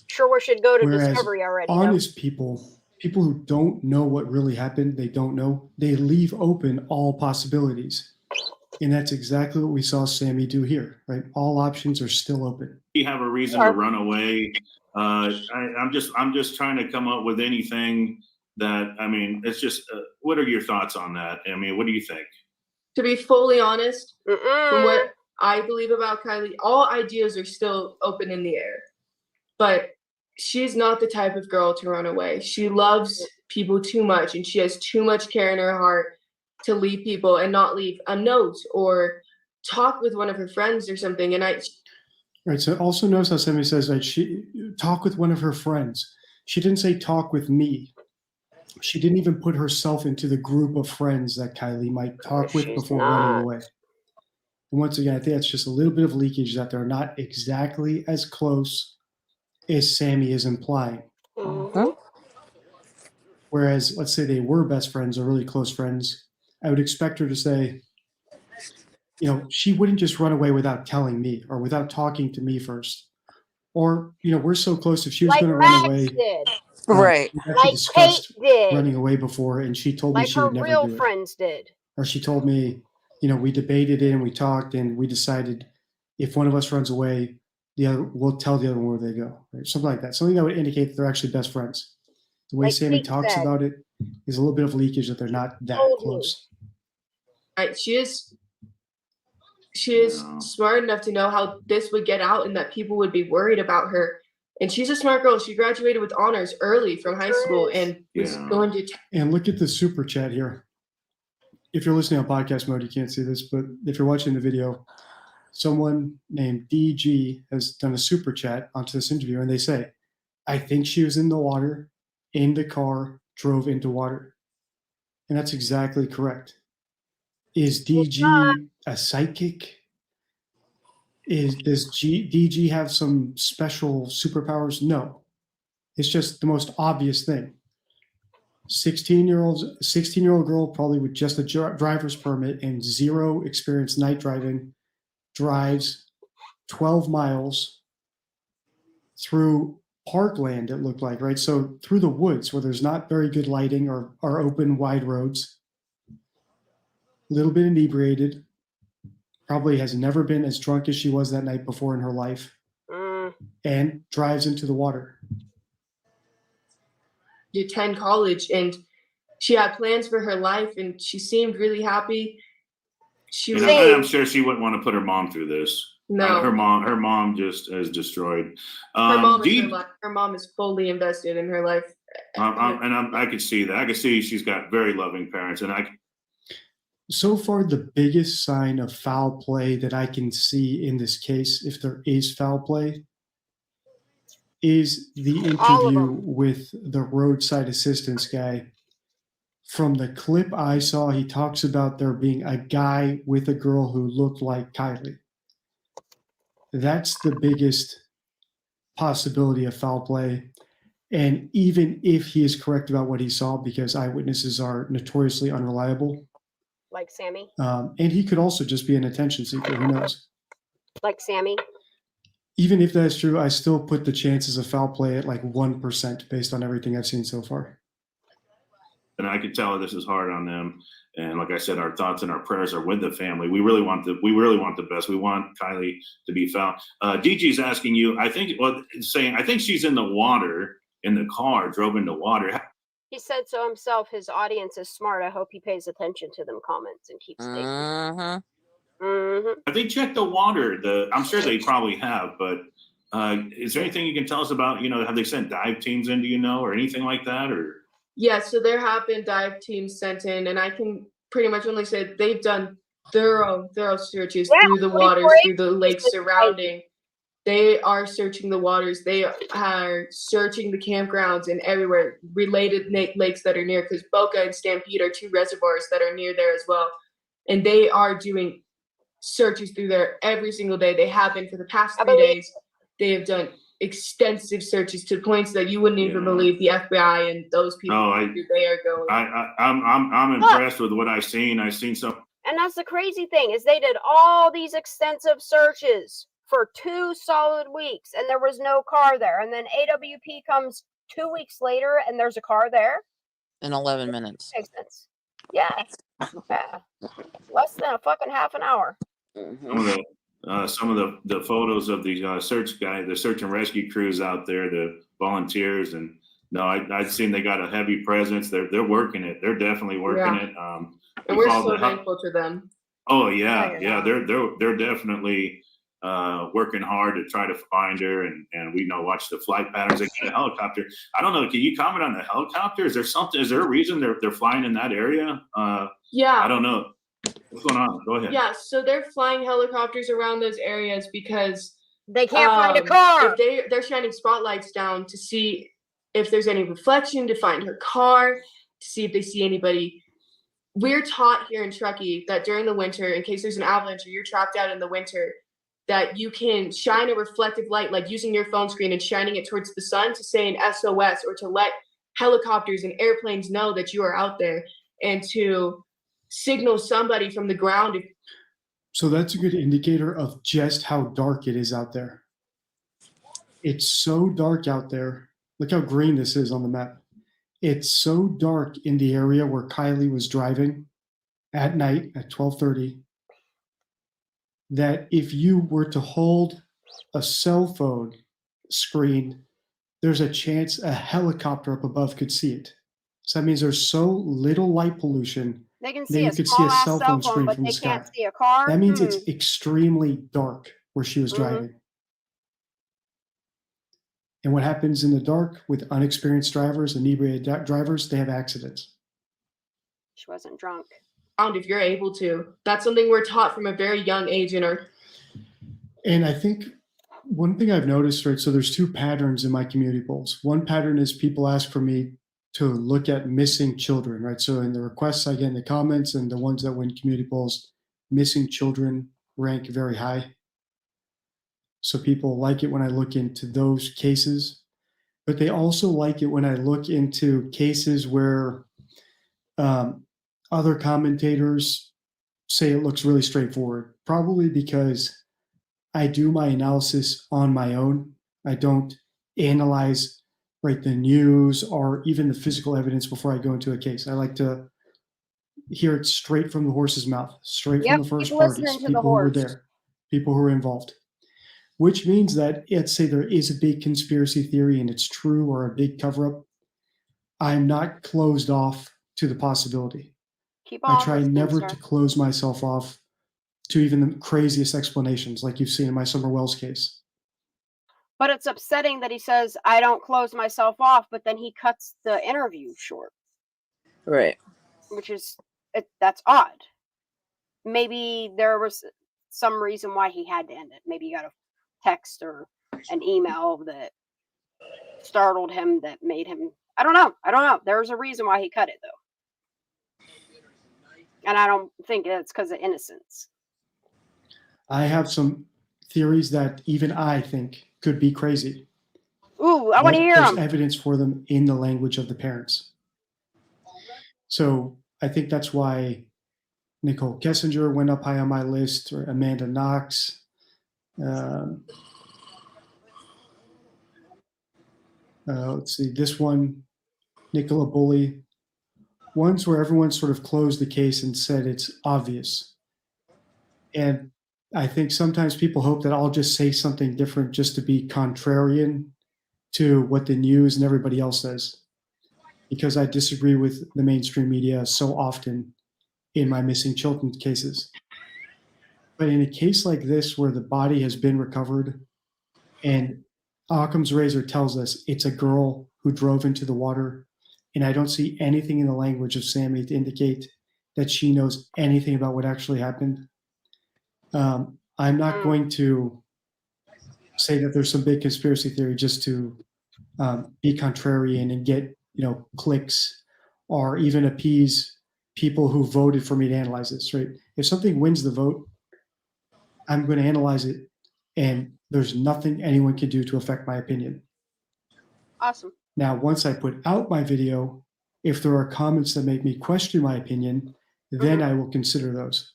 Sure, we should go to Whereas Discovery already. honest people who don't know what really happened, they leave open all possibilities. And that's exactly what we saw Sammy do here, right? All options are still open. You have a reason to run away. I'm just trying to come up with anything that, I mean, it's just, what are your thoughts on that? I mean, what do you think? To be fully honest, from what I believe about Kiely, all ideas are still open in the air. But she's not the type of girl to run away. She loves people too much, and she has too much care in her heart to leave people and not leave a note or talk with one of her friends or something. And Right. So also notice how Sammy says that she talk with one of her friends. She didn't say talk with me. She didn't even put herself into the group of friends that Kiely might talk with before running away. And once again, I think that's just a little bit of leakage that they're not exactly as close as Sammy is implying. Whereas, let's say they were best friends or really close friends, I would expect her to say, you know, she wouldn't just run away without telling me or without talking to me first. Or, you know, we're so close. If she was Like going to run Max away, did. Right. we've actually Like discussed Kate did. running away before, and she told me Like she her would never real do it. friends did. Or she told me, you know, we debated it and we talked and we decided if one of us runs away, the other we'll tell the other one where they go. Right? Something like that. Something that would indicate that they're actually best friends. The way Like Sammy Kate talks said. about it is a little bit of leakage that they're not that Told me. close. Right. She is smart enough to know how this would get out and that people would be worried about her. And she's a smart girl. She graduated with honors early from high school and was going to. And look at the super chat here. If you're listening on podcast mode, you can't see this, but if you're watching the video, someone named DG has done a super chat onto this interview, and they say, I think she was in the water, in the car, drove into water. And that's exactly correct. Is DG a psychic? Does DG have some special superpowers? No. It's just the most obvious thing. 16-year-old girl, probably with just a driver's permit and zero experience night driving, drives 12 miles through parkland, it looked like, right? So through the woods where there's not very good lighting or open, wide roads. A little bit inebriated. Probably has never been as drunk as she was that night before in her life. And drives into the water. To attend college, and she had plans for her life, and she seemed really happy. She was. I'm sure she wouldn't want to put her mom through this. No. Her mom just is destroyed. Her mom is fully invested in her life. I could see that. I could see she's got very loving parents, and So far, the biggest sign of foul play that I can see in this case, if there is foul play, is the interview with the roadside assistance guy. From the clip I saw, he talks about there being a guy with a girl who looked like Kiely. That's the biggest possibility of foul play. And even if he is correct about what he saw, because eyewitnesses are notoriously unreliable. Like Sammy. And he could also just be an attention seeker. Who knows? Like Sammy. Even if that's true, I still put the chances of foul play at like 1% based on everything I've seen so far. And I could tell this is hard on them. And like I said, our thoughts and our prayers are with the family. We really want the best. We want Kiely to be found. DG's asking you, I think she's in the water in the car, drove into water. He said so himself. His audience is smart. I hope he pays attention to them comments and keeps thinking. Have they checked the water? I'm sure they probably have, but is there anything you can tell us about, have they sent dive teams in, do you know, or anything like that? Or Yeah, so there have been dive teams sent in, and I can pretty much only say they've done thorough searches through the waters, through the lakes surrounding. They are searching the waters. They are searching the campgrounds and everywhere, related lakes that are near, because Boca and Stampede are two reservoirs that are near there as well. And they are doing searches through there every single day. They have been for the past 3 days. They have done extensive searches to points that you wouldn't even believe the FBI and those people they are going. I'm impressed with what I've seen. I've seen some. And that's the crazy thing is they did all these extensive searches for 2 solid weeks and there was no car there. And then AWP comes 2 weeks later and there's a car there. In 11 minutes. Makes sense. Yeah. Less than a fucking half an hour. Some of the photos of the search and rescue crews out there, the volunteers, and I've seen they got a heavy presence. They're working it. They're definitely working it. And we're so thankful to them. Oh yeah. They're definitely working hard to try to find her, and we watch the flight patterns. They get a helicopter. I don't know. Can you comment on the helicopter? Is there something? Is there a reason they're flying in that area? Yeah. I don't know. What's going on? Go ahead. Yeah, so they're flying helicopters around those areas because they can't find a car. If they're shining spotlights down to see if there's any reflection, to find her car, to see if they see anybody we're taught here in Truckee that during the winter, in case there's an avalanche or you're trapped out in the winter, that you can shine a reflective light, like using your phone screen and shining it towards the sun to say an SOS or to let helicopters and airplanes know that you are out there and to signal somebody from the ground. So that's a good indicator of just how dark it is out there. It's so dark out there. Look how green this is on the map. It's so dark in the area where Kiely was driving at night at 12:30 that if you were to hold a cell phone screen, there's a chance a helicopter up above could see it. So that means there's so little light pollution They can that see you a could see small a ass cell cell phone phone, screen but from they the sky. can't see a car. That means it's extremely dark where she was Mhm. driving. And what happens in the dark with unexperienced drivers, inebriated drivers, they have accidents. She wasn't drunk. If you're able to. That's something we're taught from a very young age in our. And I think one thing I've noticed, right, so there's two patterns in my community polls. One pattern is people ask for me to look at missing children, right? So in the requests I get in the comments and the ones that win community polls, missing children rank very high. So people like it when I look into those cases, but they also like it when I look into cases where other commentators say it looks really straightforward, probably because I do my analysis on my own. I don't analyze, right, the news or even the physical evidence before I go into a case. I like to hear it straight from the horse's mouth, straight from the first keep parties, listening to the people who were horse. there, people who were involved. Which means that, let's say there is a big conspiracy theory and it's true or a big cover-up, I'm not closed off to the possibility. Keep on I try listening, never sir. to close myself off to even the craziest explanations like you've seen in my Summer Wells case. But it's upsetting that he says, I don't close myself off, but then he cuts the interview short. Right. Which is, that's odd. Maybe there was some reason why he had to end it. Maybe he got a text or an email that startled him that made him, I don't know. There's a reason why he cut it, though. And I don't think it's because of innocence. I have some theories that even I think could be crazy. Ooh, I want to hear There's them. evidence for them in the language of the parents. So I think that's why Nicole Kessinger went up high on my list, or Amanda Knox. Let's see, this one, Nicola Bully. Ones where everyone sort of closed the case and said it's obvious. And I think sometimes people hope that I'll just say something different just to be contrarian to what the news and everybody else says, because I disagree with the mainstream media so often in my missing children cases. But in a case like this, where the body has been recovered and Occam's razor tells us it's a girl who drove into the water, and I don't see anything in the language of Sammy to indicate that she knows anything about what actually happened, I'm not going to say that there's some big conspiracy theory just to be contrarian and get, clicks or even appease people who voted for me to analyze this, right? If something wins the vote, I'm going to analyze it, and there's nothing anyone can do to affect my opinion. Awesome. Now, once I put out my video, if there are comments that make me question my opinion, then I will consider those.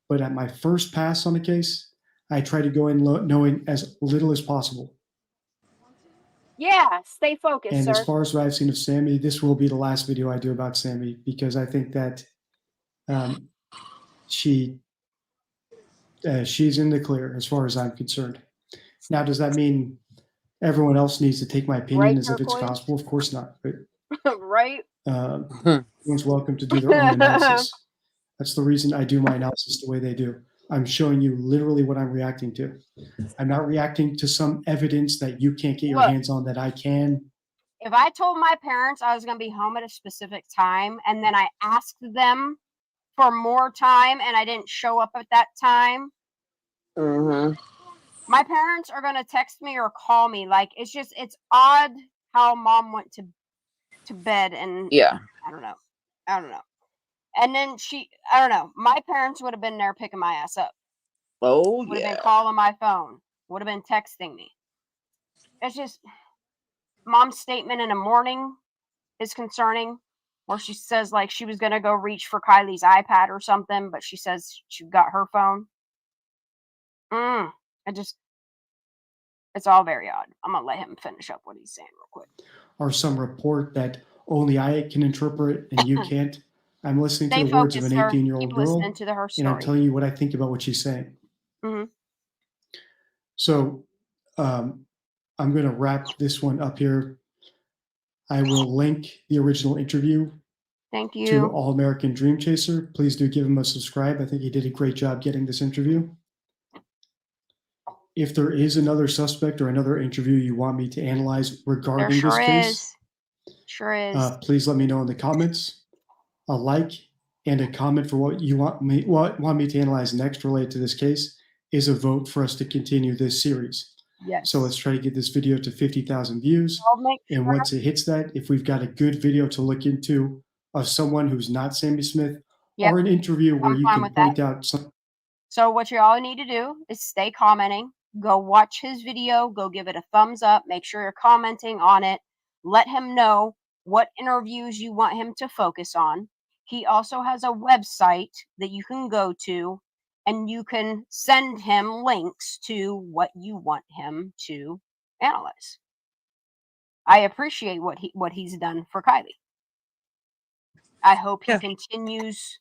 But at my first pass on a case, I try to go in knowing as little as possible. Yeah, stay focused, And sir. as far as what I've seen of Sammy, this will be the last video I do about Sammy, because I think that she's in the clear as far as I'm concerned. Now, does that mean everyone else needs to take my opinion as if it's gospel? Of course not. Right? Right? Everyone's welcome to do their own analysis. That's the reason I do my analysis the way they do. I'm showing you literally what I'm reacting to. I'm not reacting to some evidence that you can't get your hands on that I can. If I told my parents I was going to be home at a specific time and then I asked them for more time and I didn't show up at that time, my parents are going to text me or call me. Like, it's odd how mom went to bed and I don't know. And then I don't know, my parents would have been there picking my ass up. Oh, Would have yeah. been calling my phone. Would have been texting me. It's just, mom's statement in the morning is concerning, where she says like she was going to go reach for Kylie's iPad or something, but she says she got her phone. It's all very odd. I'm going to let him finish up what he's saying real quick. Or some report that only I can interpret and you can't. I'm listening to Stay the words of focused, an sir. 18-year-old Keep girl, listening to her and I'm story. telling you what I think about what she's saying. Mm-hmm. So I'm going to wrap this one up here. I will link the original interview Thank to you. All American Dream Chaser. Please do give him a subscribe. I think he did a great job getting this interview. If there is another suspect or another interview you want me to analyze There regarding sure this case, is. Sure is. please let me know in the comments. A like and a comment for what you want me to analyze next related to this case is a vote for us to continue this series. Yes. So let's try to get this video to 50,000 views. I'll make And sure. once it hits that, if we've got a good video to look into of someone who's not Sammy Smith, Yep. or an interview where I'm you fine can with that. point out some. So what you all need to do is stay commenting. Go watch his video. Go give it a thumbs up. Make sure you're commenting on it. Let him know what interviews you want him to focus on. He also has a website that you can go to, and you can send him links to what you want him to analyze. I appreciate what he's done for Kiely. I hope he continues.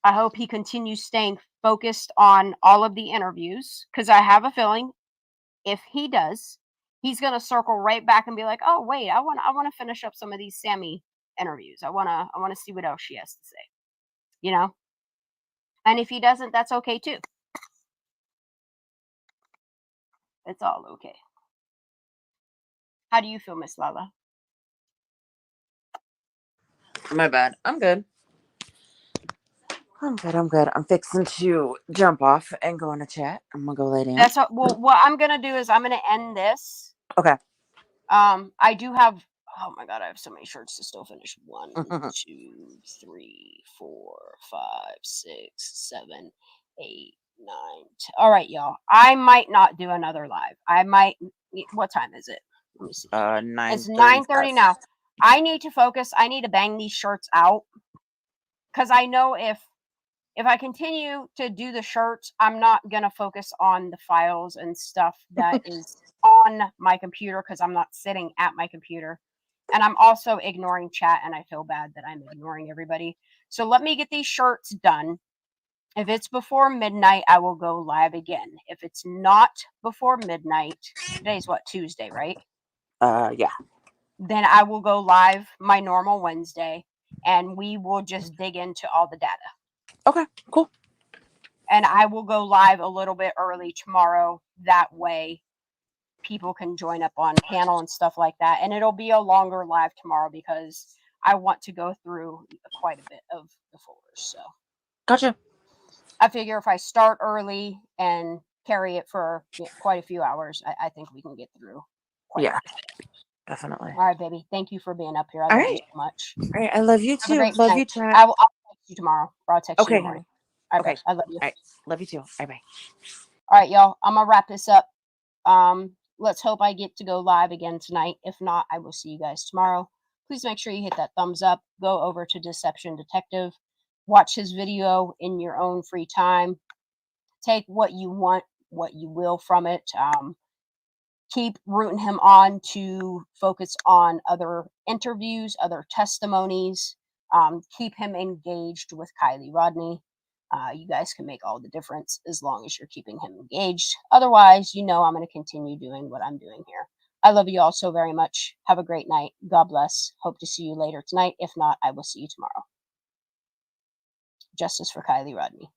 I hope he continues staying focused on all of the interviews, because I have a feeling if he does, he's gonna circle right back and be like, "Oh wait, I want to finish up some of these Sammy interviews. I wanna see what else she has to say." You know. And if he doesn't, that's okay too. It's all okay. How do you feel, Miss Lala? My bad. I'm good. I'm good. I'm fixing to jump off and go in a chat. I'm gonna go lay down. That's what I'm gonna do is I'm gonna end this. Okay. I do have. Oh my god, I have so many shirts to still finish. 1, 2, 3, 4, 5, 6, 7, 8, 9, 10. All right, y'all. I might not do another live. I might. What time is it? Let me see. It's 9:30 now. I need to focus. I need to bang these shirts out, because I know if I continue to do the shirts, I'm not gonna focus on the files and stuff that is on my computer, because I'm not sitting at my computer. And I'm also ignoring chat, and I feel bad that I'm ignoring everybody. So let me get these shirts done. If it's before midnight, I will go live again. If it's not before midnight, today's what, Tuesday, right? Yeah. Then I will go live my normal Wednesday, and we will just dig into all the data. Okay, cool. And I will go live a little bit early tomorrow. That way people can join up on panel and stuff like that. And it'll be a longer live tomorrow, because I want to go through quite a bit of the folders. So Gotcha. I figure if I start early and carry it for quite a few hours, I think we can get through quite a bit. Definitely. All right, baby. Thank you for being up here. I All love you right. so much. All right. I love you Have a too. great Love night. you, chat. I'll text you tomorrow, or I'll text you in Okay, the morning. honey. All right, Okay. I love you. All right. Love you too. Bye bye. All right, y'all. I'm gonna wrap this up. Let's hope I get to go live again tonight. If not, I will see you guys tomorrow. Please make sure you hit that thumbs up. Go over to Deception Detective. Watch his video in your own free time. Take what you want, what you will from it. Keep rooting him on to focus on other interviews, other testimonies. Keep him engaged with Kiely Rodni. You guys can make all the difference as long as you're keeping him engaged. Otherwise, I'm going to continue doing what I'm doing here. I love you all so very much. Have a great night. God bless. Hope to see you later tonight. If not, I will see you tomorrow. Justice for Kiely Rodni.